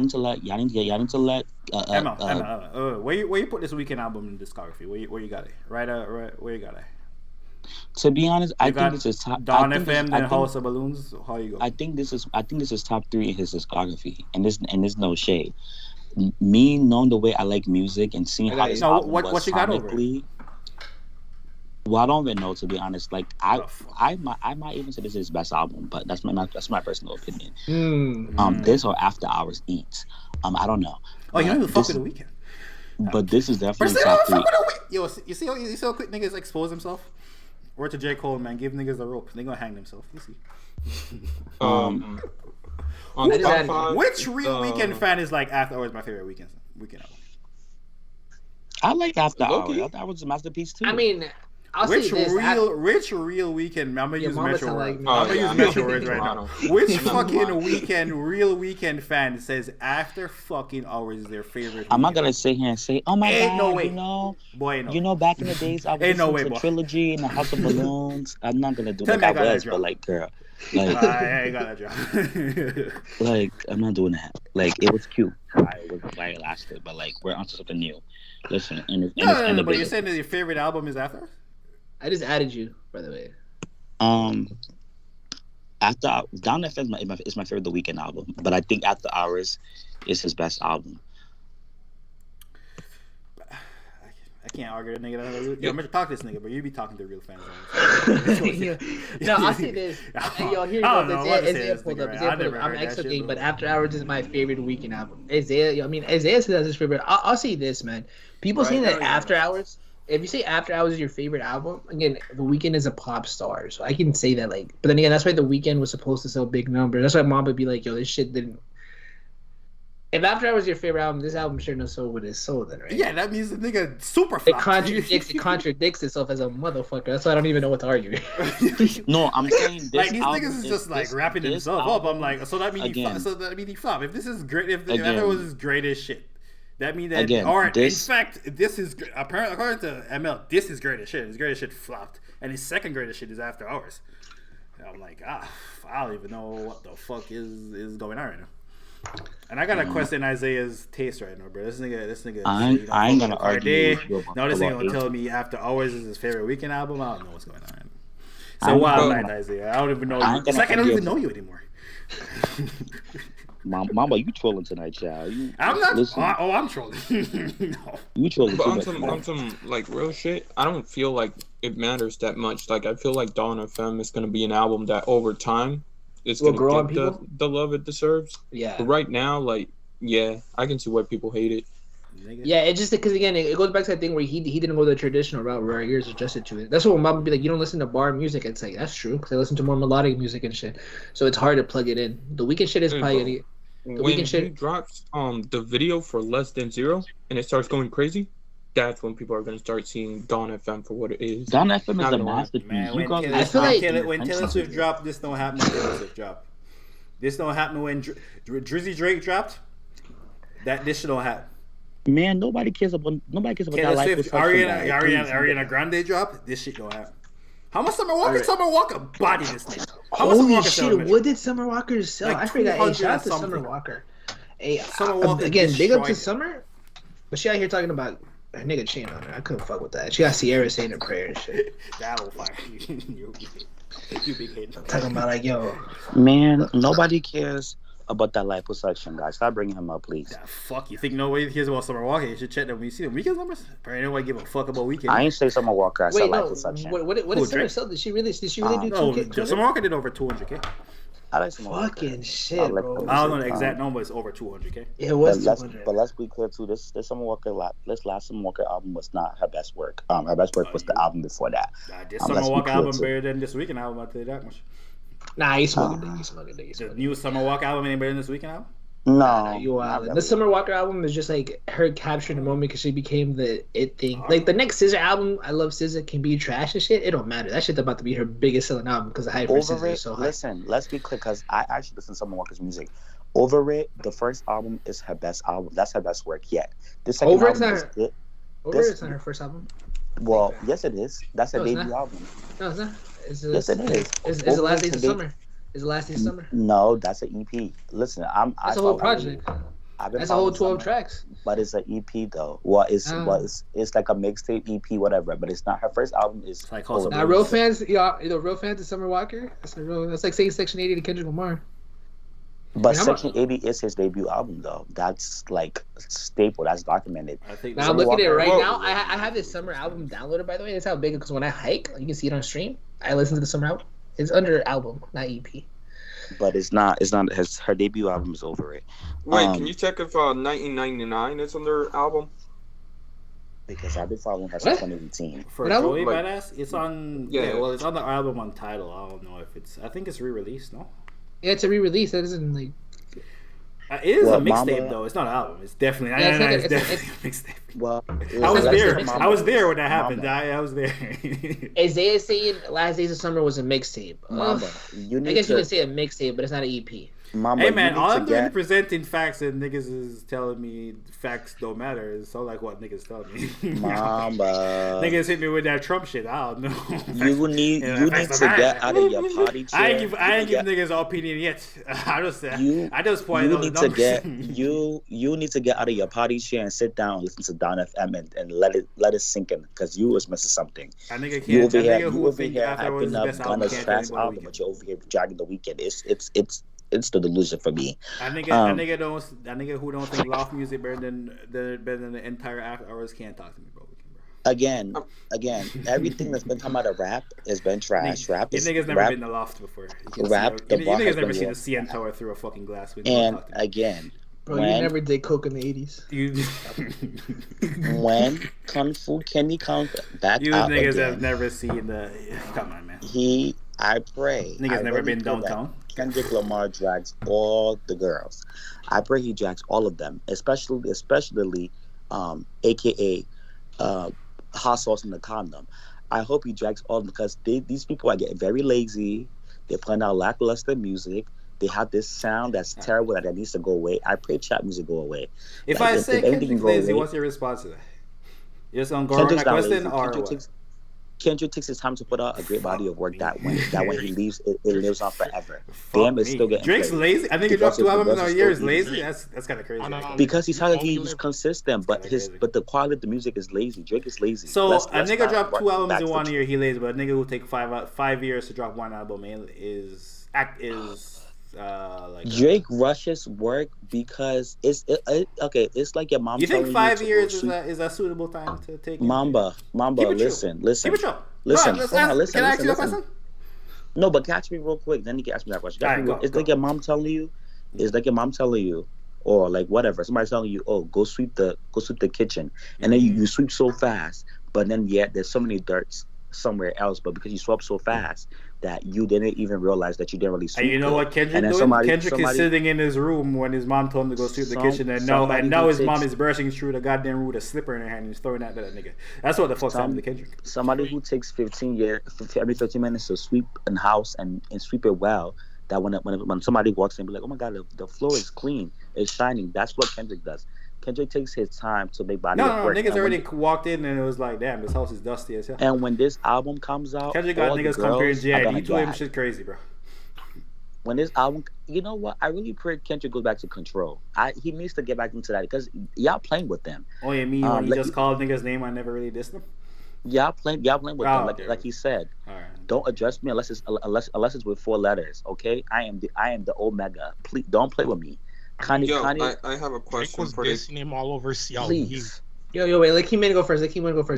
need to let. Emma, where you put this Weeknd album in discography? Where you got it? Right, where you got it? To be honest, I think this is top. Don FM and House of Balloons. How you go? I think this is top 3 in his discography, and there's no shade. Me knowing the way I like music and seeing how this album what you got over? Well, I don't even know, to be honest. Like I might even say this is his best album, but that's my personal opinion. This or After Hours Eats. I don't know. Oh, you don't even fuck with The Weeknd. But this is definitely top 3. Yo, you see how quick niggas expose himself? Word to J. Cole, man, give niggas the rope. They gonna hang themselves. You see. On top 5, which real Weeknd fan is like After Hours? My favorite Weeknd album. I like After Hours. After Hours is a masterpiece too. I mean, Which real Weeknd? I'm gonna use Metro Words. I'm gonna use Metro Words right now. Which fucking real Weeknd fan says After fucking Hours is their favorite? I'm not gonna sit here and say, "Oh my god, no way. You know, back in the days I was listening to Trilogy and the House of Balloons." I'm not gonna do that. I was, but like, girl, like, I ain't got that job. Like, I'm not doing that. Like, it was cute. It was why it lasted, but like, we're onto something new. Listen, no, but you're saying that your favorite album is After? I just added you, by the way. After Down FM is my favorite The Weeknd album, but I think After Hours is his best album. I can't argue with a nigga. Yo, I'm gonna talk to this nigga, but you be talking to real fans. No, I'll say this. Yo, here you go. Isaiah pulled up. I'm exiting, but After Hours is my favorite Weeknd album. Isaiah says that's his favorite. I'll say this, man. People saying that After Hours. If you say After Hours is your favorite album, again, The Weeknd is a pop star, so I can say that. Like, but then again, that's why The Weeknd was supposed to sell big numbers. That's why Mom would be like, "Yo, this shit didn't." If After Hours is your favorite album, this album sure knows sold what it sold, then, right? Yeah, that means the nigga super flop. It contradicts itself as a motherfucker. That's why I don't even know what to argue. No, I'm saying this like these niggas is just like wrapping themselves up. I'm like, so that means he flop. If this is great, if After Hours is great as shit. That means that, in fact, this is apparently according to ML, this is great as shit. His greatest shit flopped, and his second greatest shit is After Hours. And I'm like, I don't even know what the fuck is going on right now. And I gotta question Isaiah's taste right now, bro. This nigga. I ain't gonna argue. Now this nigga gonna tell me After Hours is his favorite Weeknd album. I don't know what's going on. So wild night, Isaiah. I don't even know you. It's like I don't even know you anymore. Mama, you trolling tonight, child. I'm not. I'm trolling. No. You trolling. But on some like real shit, I don't feel like it matters that much. Like I feel like Dawn FM is gonna be an album that over time it's gonna get the love it deserves. Yeah. But right now, like, yeah, I can see why people hate it. Yeah, it's just because again, it goes back to that thing where he didn't go the traditional route where our ears adjusted to it. That's what Mom would be like. You don't listen to bar music. It's like that's true because I listen to more melodic music and shit. So it's hard to plug it in. The Weeknd shit is probably gonna. When he drops the video for Less Than Zero and it starts going crazy, that's when people are gonna start seeing Dawn FM for what it is. Dawn FM is a masterpiece. When Taylor Swift dropped, this don't happen when Taylor Swift dropped. This don't happen when Drizzy Drake dropped. This shit don't happen. Man, nobody cares about Taylor that. Swift, Ariana Grande drop. This shit don't happen. How much Summer Walker? Right. Summer Walker body this thing. Holy shit! What did Summer Walker sell? Like I forgot. Hey, shout out to Summer Walker. Hey, Summer Walker again. Big up to Summer. But she out here talking about her nigga chain on her. I couldn't fuck with that. She got Sierra saying her prayer and shit. That'll fire you. You big hater. Talking about like, yo, man, nobody cares about that liposuction, guys. Stop bringing him up, please. Fuck, you think nobody cares about Summer Walker? You should check them when you see them Weeknd numbers. Probably nobody give a fuck about Weeknd. I ain't say Summer Walker. I said liposuction. What did Summer sell? Did she really do 2K? No, Summer Walker did over 200K. I like Summer Walker. Fucking shit, bro. I don't know the exact number. It's over 200K. It was 200. But let's be clear too. This Summer Walker, this last Summer Walker album was not her best work. Her best work was the album before that. This Summer Walker album better than this Weeknd album. I'll tell you that much. Nah, he's smoking. The new Summer Walker album ain't better than this Weeknd album. No, you wild. The Summer Walker album is just like her capturing the moment because she became the it thing. Like the next SZA album, I love SZA, can be trash and shit. It don't matter. That shit's about to be her biggest selling album because the hype for SZA is so high. Listen, let's be clear because I actually listen to Summer Walker's music. Over It, the first album is her best album. That's her best work yet. The second Over album It's not her first album. Well, yes it is. That's her debut album. No, it's not. Yes, it is. Is the Last Days of Summer? Is the Last Days of Summer? No, that's an EP. Listen, That's a whole project. That's a whole 12 tracks. But it's an EP though. Well, it's like a mixtape EP, whatever. But it's not her first album. Is like real fans, real fans of Summer Walker. That's like saying Section 80 to Kendrick Lamar. But Section 80 is his debut album, though. That's like staple. That's documented. I think. Now I'm looking at it right now. I have this summer album downloaded. By the way, that's how big. Because when I hike, you can see it on stream. I listen to the summer album. It's under album, not EP. But it's not. Her debut album is over it. Wait, can you check if 1999 is on their album? Because I've been following her since 2018. For Joey Badass, it's on. Yeah, well, it's on the album on Tidal. I don't know if it's. I think it's re-released. No. Yeah, it's a re-release. That isn't like. It is a mixtape though. It's not an album. It's definitely. It's definitely a mixtape. Well, I was there. I was there when that happened. I was there. Isaiah saying "Last Days of Summer" was a mixtape. Mamba, I guess you can say a mixtape, but it's not an EP. Mamba, hey man, all I'm doing is presenting facts, and niggas is telling me facts don't matter. It's all like what niggas tell me. Mamba, niggas hit me with that Trump shit. I don't know. You need to get out of your party chair. I ain't give niggas all opinion yet. I just point you out need to get you need to get out of your party chair and sit down and listen to Don FM and let it sink in, because you was missing something. A nigga can't. You over here hyping up Gunna's fast album, but you're over here dragging The Weeknd. It's the delusion for me. That nigga who don't think loft music better than the entire after hours can't talk to me, bro. Again, everything that's been coming out of rap has been trash. Rap is. You niggas never been in the loft before. You niggas never seen the CN Tower through a fucking glass window. And again, bro, you never did coke in the 80s. When Kung Fu Kenny comes back you out niggas again, have never seen the. Come on, man. I pray. Niggas never been downtown. Kendrick Lamar drags all the girls. I pray he drags all of them, especially AKA hot sauce in the condom. I hope he drags all of them, because these people are getting very lazy. They're playing out lackluster music. They have this sound that's terrible that needs to go away. I pray trap music go away. If I say Kendrick's lazy, what's your response to that? You're just gonna go on that question, or what? Kendrick takes his time to put out a great body of work that when he leaves, it lives on forever. Damn, it's still getting Drake's played. lazy. I think he dropped 2 albums in a year. Is lazy. That's kind of crazy. Because he's how he's consistent, but the quality of the music is lazy. Drake is lazy. So a nigga dropped 2 albums in 1 year, he lazy. But a nigga who take 5 years to drop 1 album is like Drake rushes work because it's like your mom. You think 5 years is a suitable time to take? Mamba, listen. Keep it true. Listen. Can I ask you a question? No, but catch me real quick. Then you can ask me that question. It's like your mom telling you. It's like your mom telling you, or like whatever. Somebody telling you, oh, go sweep the kitchen, and then you sweep so fast, but then there's so many dirts somewhere else, but because you swept so fast that you didn't even realize that you didn't really sweep. And you know what Kendrick doing? Kendrick is sitting in his room when his mom told him to go sweep the kitchen, and now his mom is brushing through the goddamn room with a slipper in her hand and he's throwing that to that nigga. That's what the fuck's happening to Kendrick. Somebody who takes every 15 minutes to sweep a house and sweep it well, that when somebody walks in, be like, oh my god, the floor is clean, it's shining. That's what Kendrick does. Kendrick takes his time to make body work. Niggas already walked in and it was like, damn, this house is dusty as hell. And when this album comes out, Kendrick got niggas comparing G.I.D. to him. Shit crazy, bro. When this album, you know what? I really pray Kendrick goes back to Control. He needs to get back into that, because y'all playing with them. Oh yeah, me when you just called niggas' name, I never really dissed them. Y'all playing with them, like he said. All right. Don't address me unless it's with 4 letters. Okay, I am the Omega. Please don't play with me. Kanye, I have a question for this. Name all over CL. Please. Yo, wait. Let Keyman go first.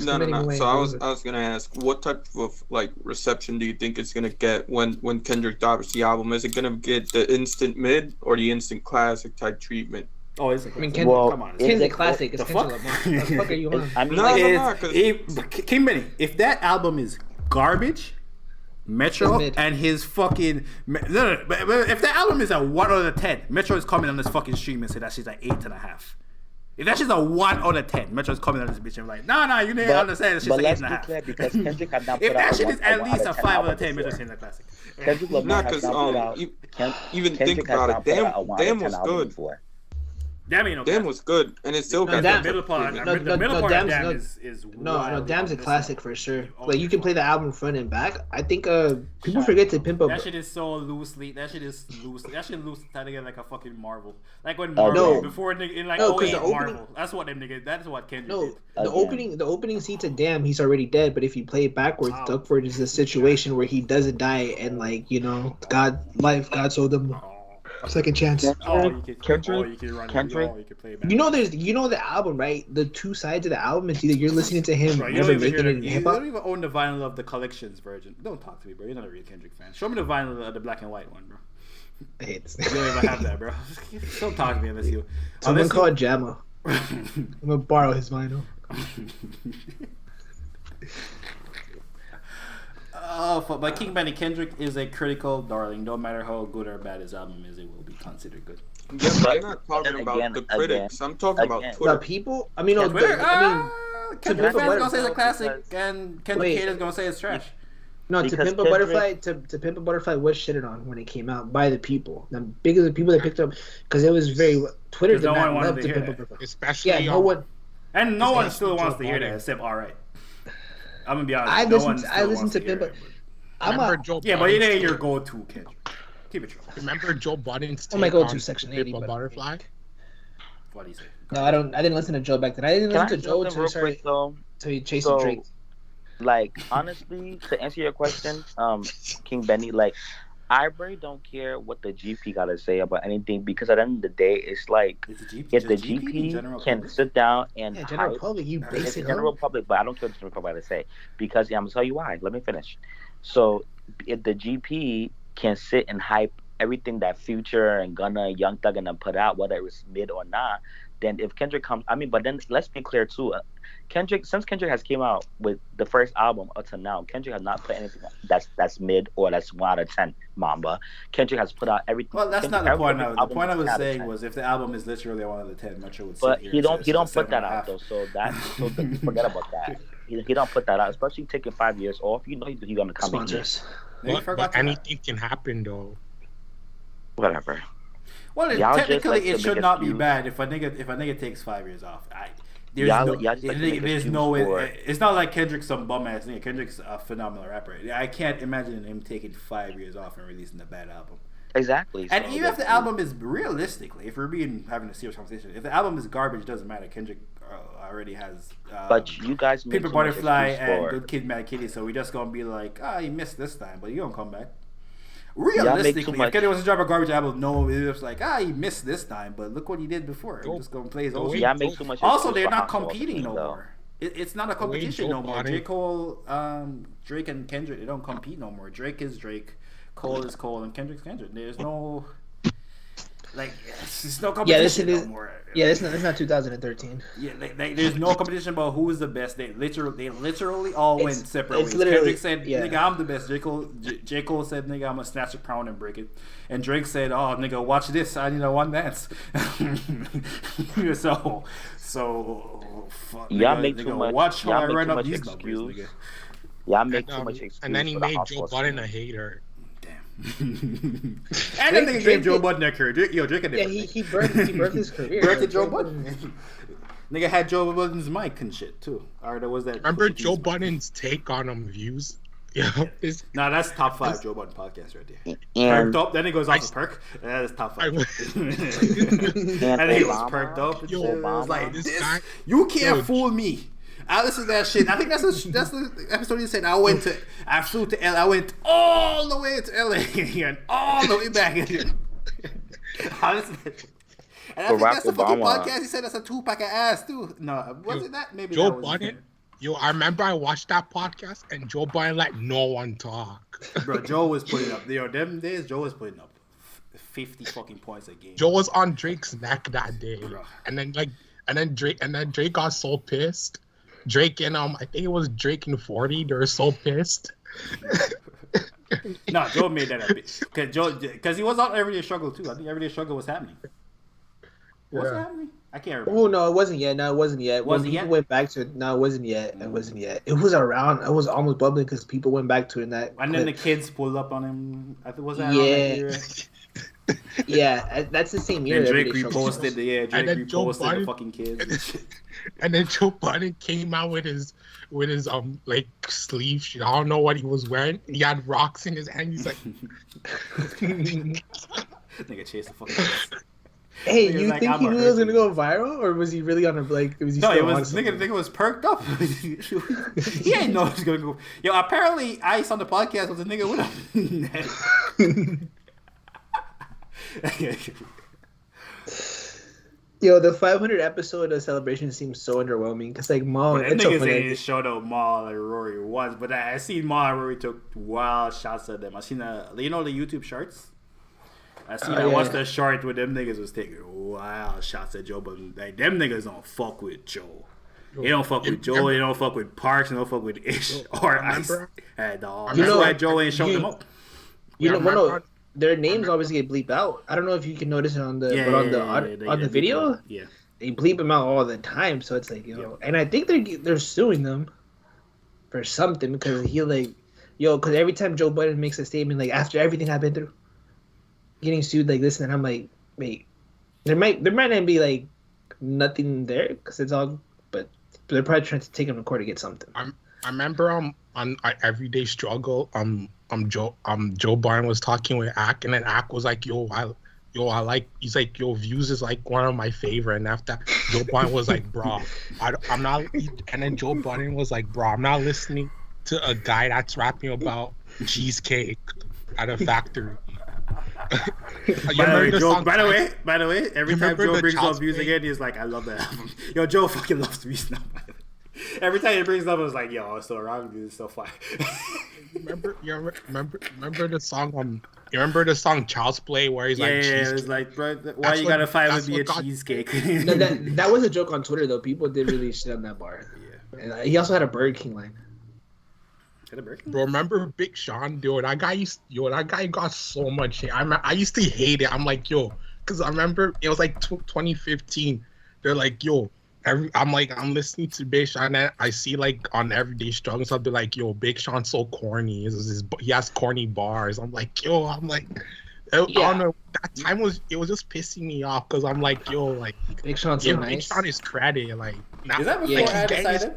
No. So I was gonna ask, what type of like reception do you think it's gonna get when Kendrick drops the album? Is it gonna get the instant mid or the instant classic type treatment? Oh, it's. Kendrick, come on. Kendrick classic. It's Kendrick Lamar. What the fuck are you on? King Benny, if that album is garbage, Metro and his fucking but if the album is a 1 out of 10, Metro is coming on this fucking stream and say that shit's like 8.5. If that shit's a 1 out of 10, Metro is coming on this bitch and like, no, you didn't understand. That shit's like 8.5. Because Kendrick had not if that shit is at least a 5 out of 10, Metro's saying the classic. Kendrick Lamar has not put out. Even think about it. Damn was good. Damn was good, and it still got the middle part. The middle part of Damn is no, Damn's a classic for sure. Like you can play the album front and back. I think people forget to pimp up. That shit is so loosely. That shit loose tied together like a fucking Marvel. Like when Marvel before in like Marvel. That's what them niggas. That's what Kendrick did. The opening scene to Damn, he's already dead. But if you play it backwards, the upward is a situation where he doesn't die and like God told him. Second chance. Kendrick. You know, the album, right? The two sides of the album. It's either you're listening to him never making it in hip hop. You don't even own the vinyl of the collections version. Don't talk to me, bro. You're not a real Kendrick fan. Show me the vinyl of the black and white one, bro. I hate this. You don't even have that, bro. Don't talk to me unless you. Someone call it Jamma. I'm gonna borrow his vinyl. But King Benny, Kendrick is a critical darling. No matter how good or bad his album is, it will be considered good. Yeah, but you're not talking about the critics. I'm talking about Twitter. The people. I mean, Kendrick fans gonna say it's a classic, and Kendrick haters gonna say it's trash. No, To Pimp a Butterfly. To Pimp a Butterfly was shitted on when it came out by the people. The bigger the people that picked up, because it was very Twitter did not love To Pimp a Butterfly. Especially no one. And no one still wants to hear that except alright. I'm gonna be honest. I listened to Pimp. But it ain't your go-to, Kendrick. Keep it true. Remember Joe Budden's take my go-to Section 80 Butterfly? What do you say? No, I didn't listen to Joe back then. I didn't listen to Joe until he chased Drake. Like, honestly, to answer your question, King Benny, like, I really don't care what the GP gotta say about anything, because at the end of the day, it's like, if the GP can sit down and general public, you basic general public, but I don't care what the general public gotta say, because I'm gonna tell you why. Let me finish. So, if the GP can sit and hype everything that Future and Gunna, Young Thug, and them put out, whether it was mid or not, then if Kendrick comes, but then let's be clear too. Since Kendrick has came out with the first album up to now, Kendrick has not put anything that's mid or that's 1 out of 10 Mamba. Kendrick has put out everything. Well, that's not the point. The point I was saying was if the album is literally 1 out of 10, Metro would. But he don't put that out though, so forget about that. He don't put that out, especially taking 5 years off. You know he's gonna come sponsors. But anything can happen though. Whatever. Well, technically, it should not be bad if a nigga takes 5 years off. There's no way. It's not like Kendrick's some bum ass nigga. Kendrick's a phenomenal rapper. I can't imagine him taking 5 years off and releasing a bad album. Exactly. And even if the album is realistically, if we're having a serious conversation, if the album is garbage, it doesn't matter. Kendrick already has. But you guys, Paper Butterfly and Good Kid, Mad Kitty. So we just gonna be like, he missed this time, but you gonna come back. Realistically, if Kendrick was to drop a garbage album, no, it was like, he missed this time, but look what he did before. I'm just gonna play his old shit. Also, they're not competing no more. It's not a competition no more. J. Cole, Drake and Kendrick, they don't compete no more. Drake is Drake, Cole is Cole, and Kendrick's Kendrick. There's no it's no competition no more. Yeah, it's not 2013. Yeah, there's no competition about who is the best. They literally all went separate ways. Kendrick said, "Nigga, I'm the best." J. Cole said, "Nigga, I'm gonna snatch a crown and break it." And Drake said, "Oh, nigga, watch this. I need a one dance." so fuck. Y'all make too much. Watch how I run up these excuse. numbers, nigga. Y'all make too much excuse. And then he made Joe Budden a hater. And then they gave Joe Budden a career. Drake a different. Yeah, he birthed his career. Birthed Joe Budden. Nigga had Joe Budden's mic and shit too. Or there was that. Remember Joe Budden's take on views? Yeah. Nah, that's top 5 Joe Budden podcast right there. Perked up, then he goes off the perk. That's top 5. And he was perked up. And shit. It was like, you can't fool me. I listened to that shit. I think that's the episode you said. I flew to LA. I went all the way to LA and all the way back. I listened to it. And I think that's the fucking podcast. He said that's a 2-pack of ass too. No, was it that? Maybe Joe Budden. I remember I watched that podcast and Joe Budden let no one talk. Bro, Joe was putting up. Them days, Joe was putting up 50 fucking points a game. Joe was on Drake's neck that day, bro. And then Drake got so pissed. Drake and I think it was Drake and 40. They were so pissed. No, Joe made that a bit because he was on Everyday Struggle too. I think Everyday Struggle was happening. Was it happening? I can't remember. Oh no, it wasn't yet. No, it wasn't yet. When people went back to it, no, it wasn't yet. It wasn't yet. It was around. It was almost bubbling because people went back to it. And then the kids pulled up on him. I think was that yeah, that's the same year. And Drake reposted the fucking kids. And then Joe Budden came out with his like sleeve shit. I don't know what he was wearing. He had rocks in his hand. He's like, nigga chased the fucking. Hey, you think he knew it was gonna go viral, or was he really on a like? Was he? No, it was nigga was perked up. He ain't know it was gonna go. Yo, apparently Ice on the podcast was a nigga with him. Yo, the 500 episode of Celebration seems so underwhelming because like Maul. But them niggas ain't showed up Maul and Rory once, but I seen Maul and Rory took wild shots at them. I seen the YouTube shorts. I watched the short where them niggas was taking wild shots at Joe, but like them niggas don't fuck with Joe. They don't fuck with Joe. They don't fuck with Parks. They don't fuck with Ish or Ice at all. That's why Joe ain't showed them up. Their names always get bleeped out. I don't know if you can notice it on the the video. Yeah, they bleep them out all the time. So it's like and I think they're suing them for something because because every time Joe Budden makes a statement like after everything I've been through, getting sued like this, and I'm like, wait, there might not be like nothing there because it's all, but they're probably trying to take him to court to get something. I remember on Everyday Struggle Joe Biden was talking with Ak, and then Ak was like, I like, he's like, yo, Views is like one of my favorite, and after that, Joe Biden was like, bro, I'm not, and then Joe Biden was like, bro, I'm not listening to a guy that's rapping about cheesecake at a factory. By the way, every time Joe brings up Views again, he's like, I love that album. Yo, Joe fucking loves Views now. Every time he brings it up, I was like, yo, it's so wrong, dude, it's so fire. remember the song you remember the song Child's Play where he's like, it was like, bro, why you gotta fight with me a cheesecake? No, that was a joke on Twitter though. People did really shit on that bar. Yeah. And he also had a Burger King line. Bro, remember Big Sean? That guy got so much hate. I used to hate it. I'm like, yo, because I remember it was like 2015. They're like, yo, I'm listening to Big Sean, and I see like on Everyday Struggle stuff, they're like, yo, Big Sean's so corny. He has corny bars. I'm like, I don't know. That time was just pissing me off because I'm like, yo, like Big Sean's so nice. Big Sean is credit. Like, is that before I decided?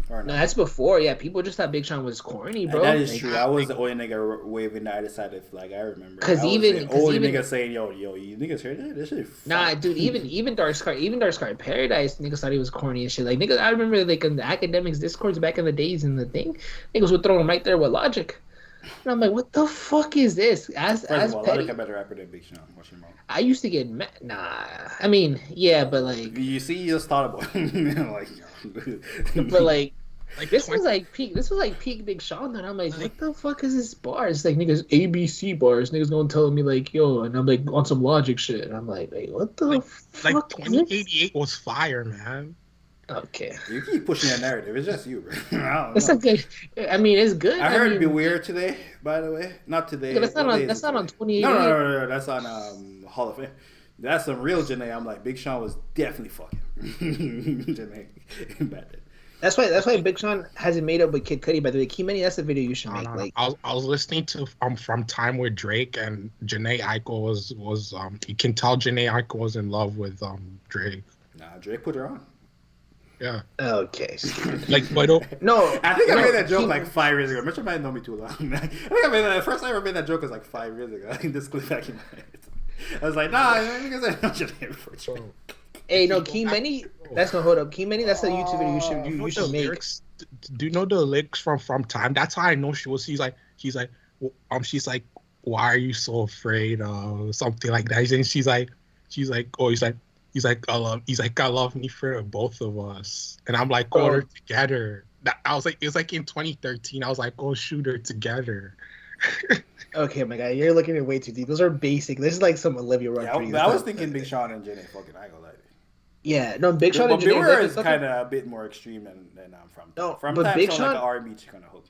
No, that's before. Yeah, people just thought Big Sean was corny, bro. That is true. I was the only nigga waving the I decided flag. I remember. Because even nigga saying, yo, you niggas heard that? This shit. Nah, dude. Even Dark Sky Paradise, niggas thought he was corny and shit. Like niggas, I remember like in the academics discords back in the days and the thing, niggas would throw him right there with Logic. And I'm like, what the fuck is this? As Petty, Logic a better rapper than Big Sean. What's your mouth? I used to get mad. Nah, I mean, yeah, but like you see, you just thought about it. But like. This was like peak Big Sean, and I'm like, what the fuck is this bar? It's like niggas ABC bars. Niggas gonna tell me like, yo, and I'm like on some Logic shit, and I'm like, wait, what the fuck? Like 2088 was fire, man. Okay. You keep pushing that narrative. It's just you, bro. It's not good. I mean, it's good. I heard Beware today, by the way. Not today. Yeah, that's not on 2088. No. That's on Hall of Fame. That's some real Janae. I'm like, Big Sean was definitely fucking Janae back then. That's why Big Sean hasn't made up with Kid Cudi. By the way, Key Many, that's a video you should make. Like, I was listening to From Time with Drake, and Janae Aiko was you can tell Janae Aiko was in love with Drake. Nah, Drake put her on. Yeah. Okay. Like, but no, I think I made that joke like 5 years ago. Mitchell might know me too long. I think I made that. The first time I ever made that joke was like 5 years ago. I think this clip back in my head. I was like, nah, because I know Janae before Drake. Hey, no, Key Many. That's no hold up. Key Many. That's a YouTube video you should make. Do you know the lyrics from Time? That's how I know she was. She's like, why are you so afraid? Something like that. And she's like, oh, he's like, I love me for both of us. And I'm like, oh, they're together. I was like, it was like in 2013. I was like, oh, shoot her together. Okay, my guy, you're looking at way too deep. Those are basic. This is like some Olivia Rodrigo. Yeah, I was thinking Big Sean and Janae fucking. I go like. Yeah, no, Big Sean and Janae. Beware is kind of a bit more extreme than From. No, From but Time Big Sean Sean like an R&B kind of hook.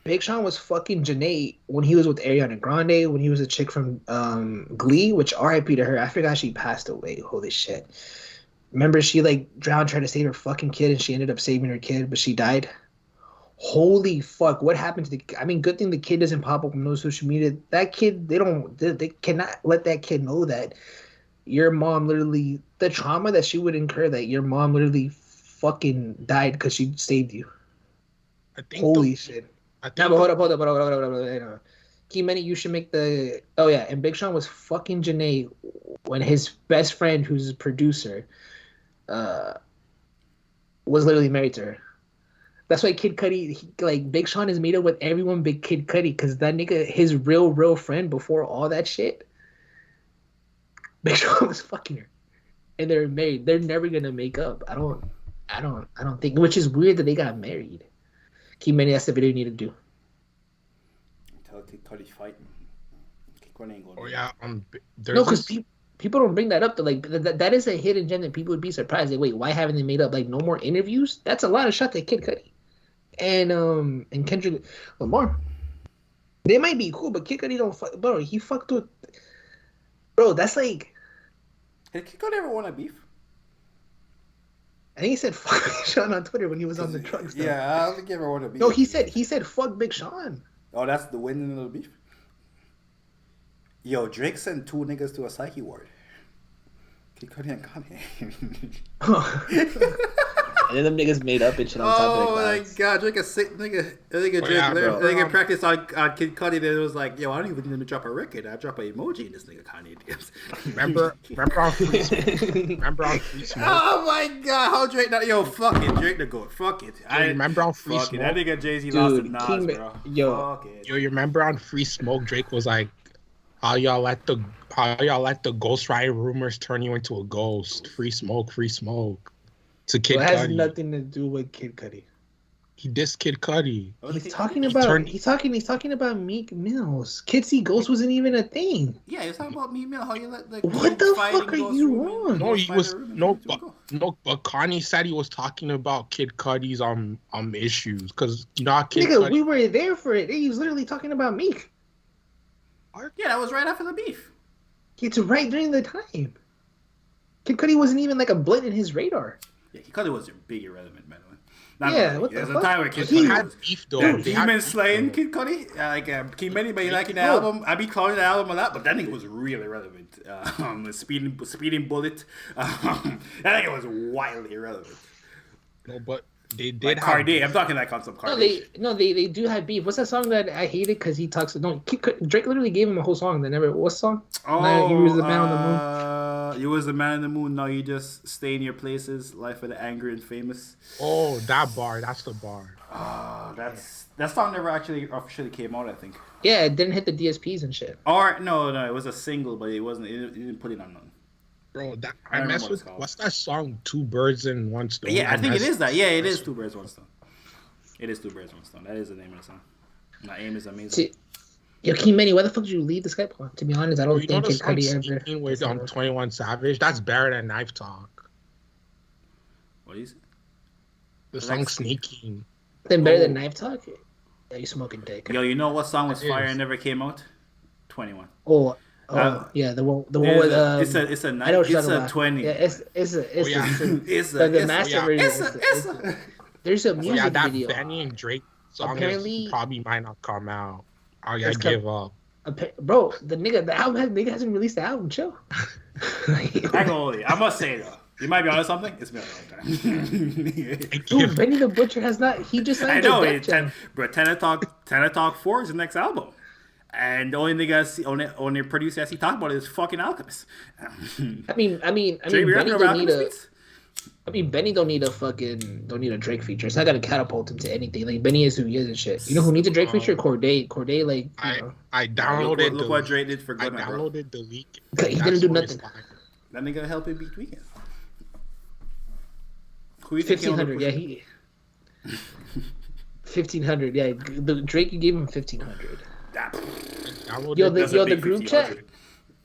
Big Sean was fucking Janae when he was with Ariana Grande, when he was a chick from Glee, which R.I.P. to her. I forgot she passed away. Holy shit. Remember she like drowned trying to save her fucking kid, and she ended up saving her kid, but she died. Holy fuck! What happened to the? I mean, good thing the kid doesn't pop up on no social media. That kid, they cannot let that kid know that your mom literally, the trauma that she would incur, that your mom literally fucking died because she saved you. Holy shit! Hold up. Key Many, you should make the. Oh yeah, and Big Sean was fucking Janae when his best friend, who's a producer, was literally married to her. That's why Kid Cudi, Big Sean is made up with everyone but Kid Cudi, because that nigga, his real friend before all that shit, Big Sean was fucking her, and they're married. They're never gonna make up. I don't think. Which is weird that they got married. Keep Many, that's the video you need to do. Tell Kid Cudi's fighting. Kid Cudi ain't going. Oh yeah, no, because people don't bring that up. Like that is a hidden gem that people would be surprised. Like, wait, why haven't they made up? Like, no more interviews. That's a lot of shots at Kid Cudi, and Kendrick Lamar. They might be cool, but Kid Cudi don't fuck. Bro, he fucked with. Bro, that's like. Did Kid Cudi ever want a beef? I think he said fuck Big Sean on Twitter when he was on the truck stuff. Yeah, I don't think he ever want a beef. No, he said fuck Big Sean. Oh, that's the winning of the beef. Yo, Drake sent 2 niggas to a psyche ward. Kid Cudi and Kanye. And then them niggas made up and shit on top of it. Oh my god, Drake a sick nigga. Nigga practiced on Kid Cudi. Then it was like, yo, I don't even need to drop a record. I drop an emoji in this nigga Kanye DMs. Remember on Free Smoke? Oh my god, how Drake not? Yo, fuck it, Drake the goat. Fuck it. I remember on Free Smoke. That nigga Jay-Z lost to Nas, bro. Yo, you remember on Free Smoke? Drake was like, how y'all let the ghostwriter rumors turn you into a ghost? Free Smoke. To Kid Cudi. It has nothing to do with Kid Cudi. He dissed Kid Cudi. He's talking about Meek Mills. Kids See Ghost wasn't even a thing. Yeah, he was talking about Meek Mill. How you let what the fuck are you on? No, he was but Kanye said he was talking about Kid Cudi's issues because you know how Kid Cudi. We were there for it. He was literally talking about Meek. Yeah, that was right after the beef. It's right during the time. Kid Cudi wasn't even like a blip in his radar. Yeah, Kid Cudi was big irrelevant, by the way. What There's the a fuck? time where Kid He Cudi had was beef though. Demon slaying Kid Cudi. Keep Many, but you liking the album. I be calling the album a lot, but that nigga was really irrelevant. Speeding Bullet. That nigga was wildly irrelevant. No, but they did like Cardi. I'm talking like on some Cardi. They do have beef. What's that song that I hated because he talks? No, Drake literally gave him a whole song. What song? Oh, You Was the Man on the Moon. You was the man on the moon. Now you just stay in your places. Life of the angry and famous. Oh, that bar. That's the bar. That song never actually officially came out, I think. Yeah, it didn't hit the DSPs and shit. Or no, it was a single, but it wasn't. It didn't put it on none. Bro, I mess with. What's that song? 2 Birds in 1 Stone. Yeah, I think it is that. Yeah, it is 2 Birds 1 Stone. It is 2 Birds 1 Stone. That is the name of the song. My aim is amazing. Yo, King Many, why the fuck did you leave the Skype call? To be honest, I don't think Kid Cudi ever. With 21 Savage, that's better than Knife Talk. What is it? The song Sneaking. Then better than Knife Talk? Yeah, you smoking dick. Yo, you know what song was fire and never came out? 21. Yeah, the one with it's a 20. Yeah, the master version. There's a music video. That Benny and Drake song probably might not come out. I give up. Bro, the album hasn't released the album. Chill. I must say though, you might be onto something. It's been a long time. Dude, Benny the Butcher has not. He just signed. I know. But Tenor Talk 4 is the next album. And the only nigga only producer I see talk about it is fucking Alchemist. I mean, Benny don't need a Drake feature. It's not gonna catapult him to anything. Like Benny is who he is and shit. You know who needs a Drake feature? Corday, like I downloaded. Look what Drake did for Good. I downloaded the leak. He didn't do nothing. That nigga help him beat Weeknd. 1,500. Yeah, 1,500. Yeah, the Drake gave him 1,500. The group chat.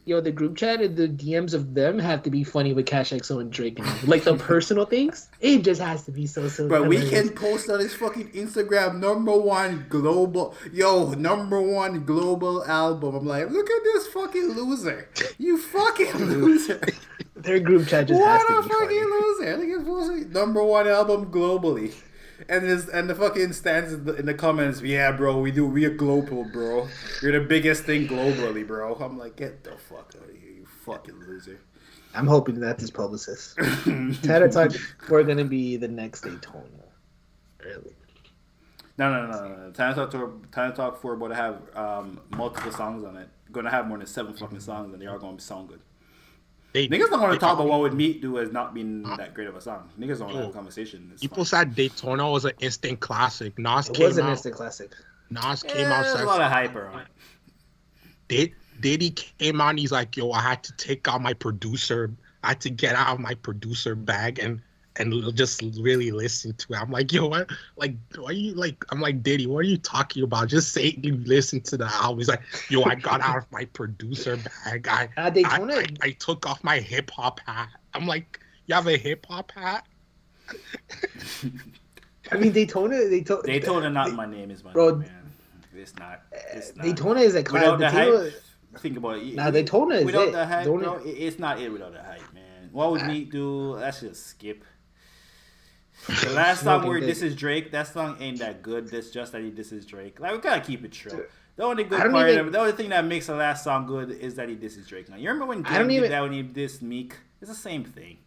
Yo, the group chat and the DMs of them have to be funny with Cash XO and Drake. Like the personal things, it just has to be so. But Weeknd post on his fucking Instagram number one global album. I'm like, look at this fucking loser. You fucking loser. Their group chat just has to be funny. What a fucking loser. I think it's posting number one album globally. And the fucking stands in the comments, yeah, bro, we're global, bro. You're the biggest thing globally, bro. I'm like, get the fuck out of here, you fucking loser. I'm hoping that's his publicist. Tanner Talk, we're gonna be the next Daytona. Really? No. Tanner Talk 4 about to have multiple songs on it. Gonna have more than 7 fucking songs, and they are gonna sound good. Niggas don't want to talk about what would Meek do as not being that great of a song. Niggas don't want to have a conversation. People said Daytona was an instant classic. Nas came out. Instant classic. Nas came out. There's a lot of hype around it. Diddy came on, he's like, yo, I had to take out my producer. I had to get out of my producer bag and just really listen to it. I'm like, yo, what? Like, why are you like? I'm like, Diddy, what are you talking about? Just say you listen to the album. He's like, yo, I got out of my producer bag. I took off my hip hop hat. I'm like, you have a hip hop hat? I mean, Daytona, not my name is my bro, name, man. It's not. Daytona is a without the Daytona, hype. Think about it. Nah, Daytona is without it. the hype. No, it's not it without the hype, man. What would Meek do? That's just skip. The last song where this is Drake, that song ain't that good. That's just that this is Drake. Like, we gotta keep it true. The only good part of it, the only thing that makes the last song good is that he disses Drake. Now, you remember when Drake did that when he dissed Meek? It's the same thing.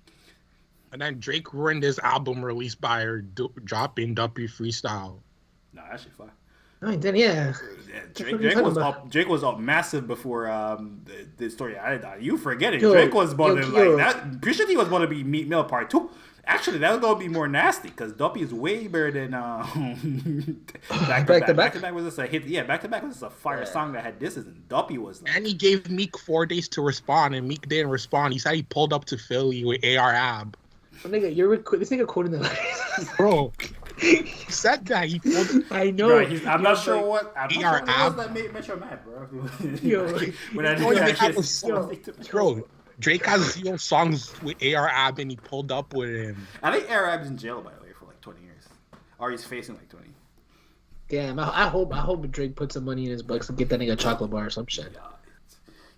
And then Drake ruined his album released by her dropping Duppy Freestyle. No, that shit fine. I mean, then yeah. Drake was up massive before the story. You forget it. Drake was about to like that. Pretty sure he was going to be Meat Mill Part 2. Actually, that was going to be more nasty because Duppy is way better than Back to Back was just a hit. Yeah, Back to Back was just a fire song that had this, and Duppy was like. And he gave Meek 4 days to respond, and Meek didn't respond. He said he pulled up to Philly with AR Ab. Oh, nigga, this nigga quoting the bro. He said that he pulled. I know. Bro, I'm not sure what. I'm not sure what that made Metro mad, bro. Bro, Drake has 0 songs with AR Ab, and he pulled up with him. I think AR Ab's in jail, by the way, for like 20 years, or he's facing like 20. Damn, I hope Drake puts some money in his bucks to get that nigga a chocolate bar or some shit.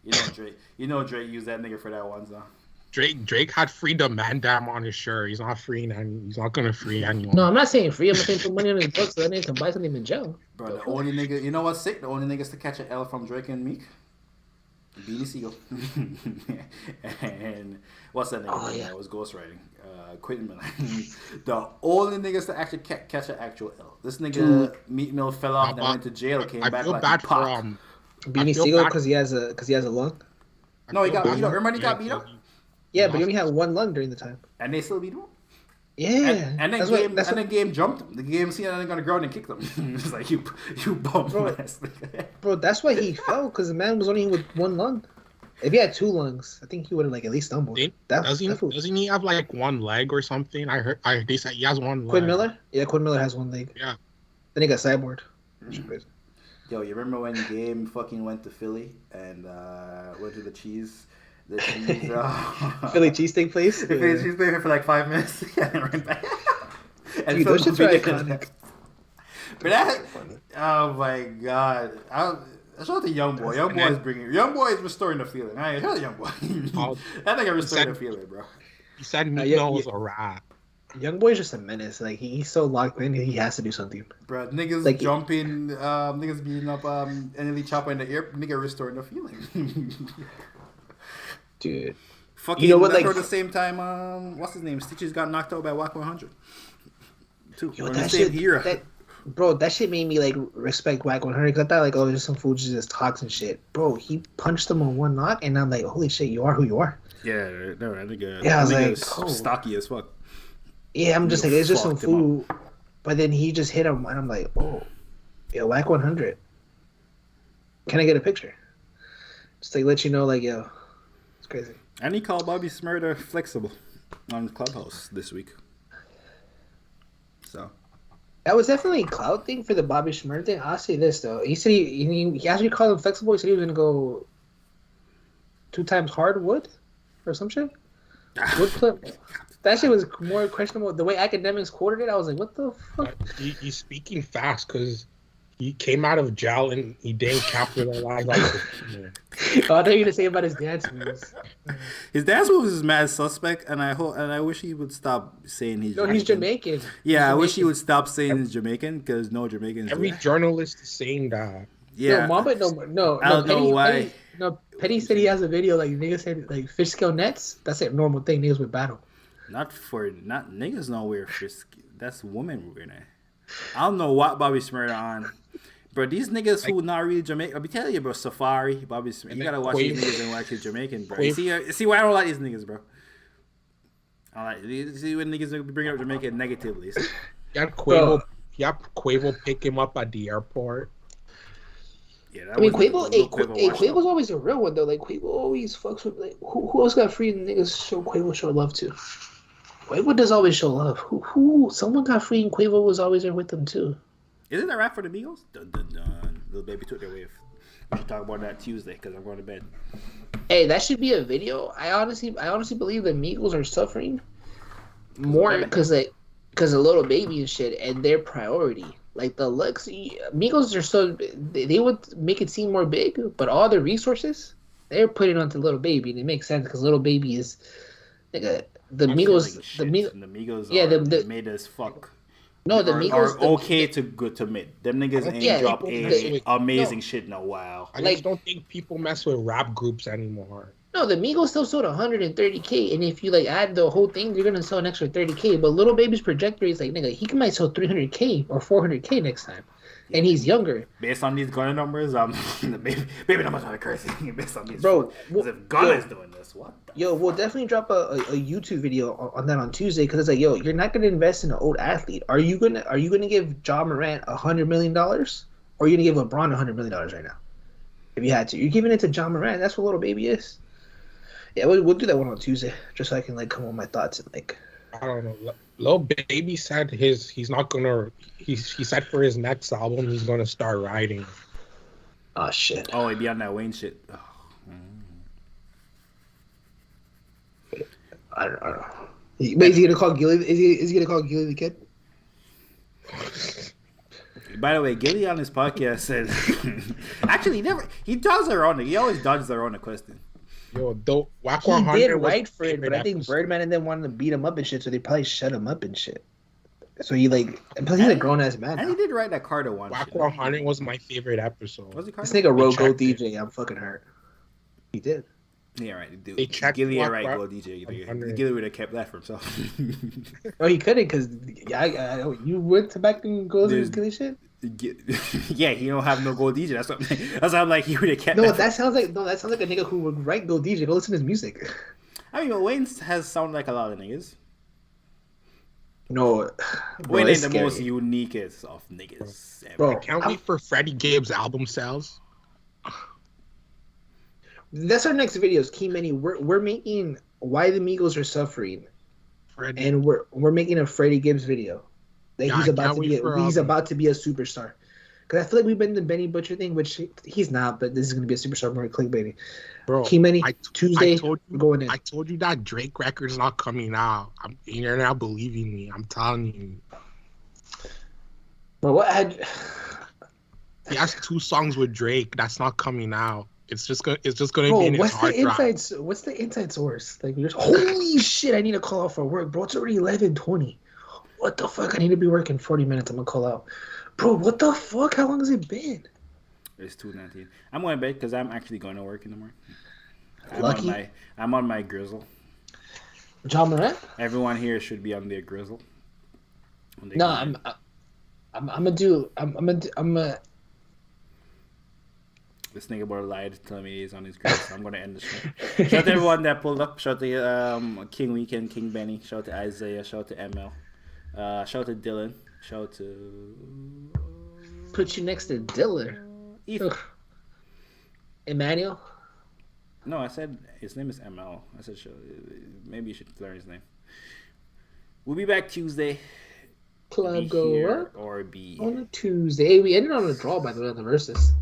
You know Drake used that nigga for that one song. Drake had free the man damn on his shirt. He's not freeing and he's not gonna free anyone. No, I'm not saying free. I'm saying put money on his books so that nigga can buy something in jail. Bro, the only nigga, you know what's sick? The only niggas to catch an L from Drake and Meek, Beanie Siegel, and what's that nigga? Oh, yeah. That was ghostwriting. Quentin Miller. The only niggas to actually catch an actual L. This nigga Meek Mill fell off and went to jail. Came back like bad for Beanie Siegel because he has a lung. No, he got beat up. Remember he got beat up. Yeah, but he only had 1 lung during the time. And they still beat him? Yeah. And then Game jumped him. The Game seen that nigga on the ground and kicked him. It's like, you bum ass. Bro, that's why he fell, because the man was only with 1 lung. If he had 2 lungs, I think he would have like at least stumbled. Doesn't he have like 1 leg or something? I heard they said he has 1 leg. Quinn Miller? Yeah, Quinn Miller has 1 leg. Yeah. Then he got cyborg. Yo, you remember when Game fucking went to Philly and went to the cheese Philly cheesesteak place? The Philly cheesesteak for like 5 minutes and ran back. And dude, those shit's are iconic. But that, oh my god. Shout out to Young Boy. Young Boy is restoring the feeling. Shout out to Young Boy. That nigga restoring the feeling, bro. He said Meek was a rat. Young Boy's just a menace. Like he's so locked in, he has to do something. Bro, niggas like, jumping, niggas beating up NLE Chopper in the air. Nigga restoring the feeling. Dude, fucking. You know what? Like at the same time, what's his name? Stitches got knocked out by Wack 100. Too. Yo, that shit, bro, that shit made me like respect Wack 100 because I thought like, oh, there's some fools just talks and shit. Bro, he punched him on 1 knock, and I'm like, holy shit, you are who you are. Yeah, no, I think. Yeah, I was like, oh. Stocky as fuck. Yeah, I'm just like, it's just some fool. But then he just hit him, and I'm like, oh, yeah, Wack 100. Can I get a picture? Just like let you know, like, yo. Crazy. And he called Bobby Smurder flexible on Clubhouse this week. So that was definitely a cloud thing for the Bobby Smurder thing. I'll say this though. He said he actually called him flexible. He said he was gonna go 2 times hardwood or some shit. Wood clip. That shit was more questionable. The way academics quoted it, I was like, what the fuck? He's speaking fast because he came out of jail and he didn't capitalize like it. Oh, I thought you were gonna say about his dance moves. His dance moves is mad suspect, and I wish he would stop saying he's. No, he's Jamaican. Yeah, I wish he would stop saying he's Jamaican because no Jamaicans. Every journalist is saying that. Yeah. No, I don't know why. Petty said he has a video like niggas said like fish scale nets. That's a normal thing. Niggas would battle. Not niggas know where fish. That's women wearing it. I don't know what Bobby Smurder on. Bro, these niggas who not really Jamaican, I'll be telling you, bro, Safari, Bobby Smurder, you gotta watch these niggas and watch his Jamaican, bro. You see why I don't like these niggas, bro? You see when niggas bring up Jamaica negatively. You have Quavo pick him up at the airport. Yeah, I mean, Quavo's always a real one though. Like Quavo always fucks with like who else got free and niggas show Quavo show love to? Quavo does always show love. Who someone got free and Quavo was always there with them too. Isn't that rap for the Migos? Dun dun dun. Little baby took their wave. We should talk about that Tuesday because I'm going to bed. Hey, that should be a video. I honestly believe the Migos are suffering more because of Little Baby and shit, and their priority. Like the looks, Migos are so they would make it seem more big, but all the resources they're putting onto Little Baby, and it makes sense because Little Baby is like the Migos. The Migos, yeah, they made us fuck. No, the Migos are okay to good to mid. Them niggas ain't drop amazing shit in a while. I just don't think people mess with rap groups anymore. No, the Migos still sold 130K, and if you like add the whole thing, you're gonna sell an extra 30K. But Little Baby's trajectory is like, nigga, he might sell 300K or 400K next time, and he's younger. Based on these Gunna numbers, the baby numbers are crazy. Based on these, bro, if Gunna's doing this, what? We'll definitely drop a YouTube video on that on Tuesday because it's like, you're not gonna invest in an old athlete. Are you gonna give Ja Morant $100 million, or are you gonna give LeBron $100 million right now? If you had to, you're giving it to Ja Morant. That's what Little Baby is. Yeah, we'll do that one on Tuesday, just so I can like come up with my thoughts and like. I don't know. Lil Baby said he's not gonna. He said for his next album he's gonna start writing. Oh shit! Oh, he'd be on that Wayne shit. Oh. I don't know. Is he gonna call Gilly? Is he gonna call Gilly the Kid? By the way, Gilly on his podcast said, actually, he dodges around it. He always dodges around the question. Yo, he did write for it, but I think Birdman and them wanted to beat him up and shit, so they probably shut him up and shit. So he like, plus he's a grown ass man. And he did write that Carter one. Whack 100 was my favorite episode. Was it this nigga wrote Go DJ. I'm fucking hurt. He did. Yeah, right. Dude, Gilly right, Go DJ. Gilly would have kept that for himself. Oh, he couldn't because you went to back and go to Gilly shit. Yeah, he don't have no Gold DJ. That's what I'm like. He would have kept. That sounds like a nigga who would write Gold DJ. Go listen to his music. I mean, Wayne has sounded like a lot of niggas. No, Wayne ain't the most uniquest of niggas. Bro, I can't wait for Freddie Gibbs' album sales. That's our next videos, Key Many. We're making Why the Migos Are Suffering, and we're making a Freddie Gibbs video. That he's about to be a superstar. Because I feel like we've been the Benny Butcher thing, which he's not, but this is gonna be a superstar more clickbaity. Bro, Key Many, Tuesday, going in. I told you that Drake record's not coming out. You're not believing me. I'm telling you. Bro, he has 2 songs with Drake. That's not coming out. It's just gonna be in his hard drive. What's the inside source? Like, holy shit! I need to call out for work, bro. It's already 11:20. What the fuck? I need to be working 40 minutes. I'm gonna call out, bro. What the fuck? How long has it been? It's 2:19. I'm going to bed because I'm actually going to work in the morning. Lucky. I'm on my grizzle. Ja Morant? Everyone here should be on their grizzle. No, I'm gonna do. This nigga boy lied telling me he's on his grizzle. So I'm gonna end the show. Shout out to everyone that pulled up. Shout out to King Weekend, King Benny. Shout out to Isaiah. Shout out to ML. Shout out to Dylan. Shout out to. Put you next to Dylan. Emmanuel? No, I said his name is ML. I said maybe you should learn his name. We'll be back Tuesday. Club go up or be on a Tuesday. We ended on a draw by the way on the verses.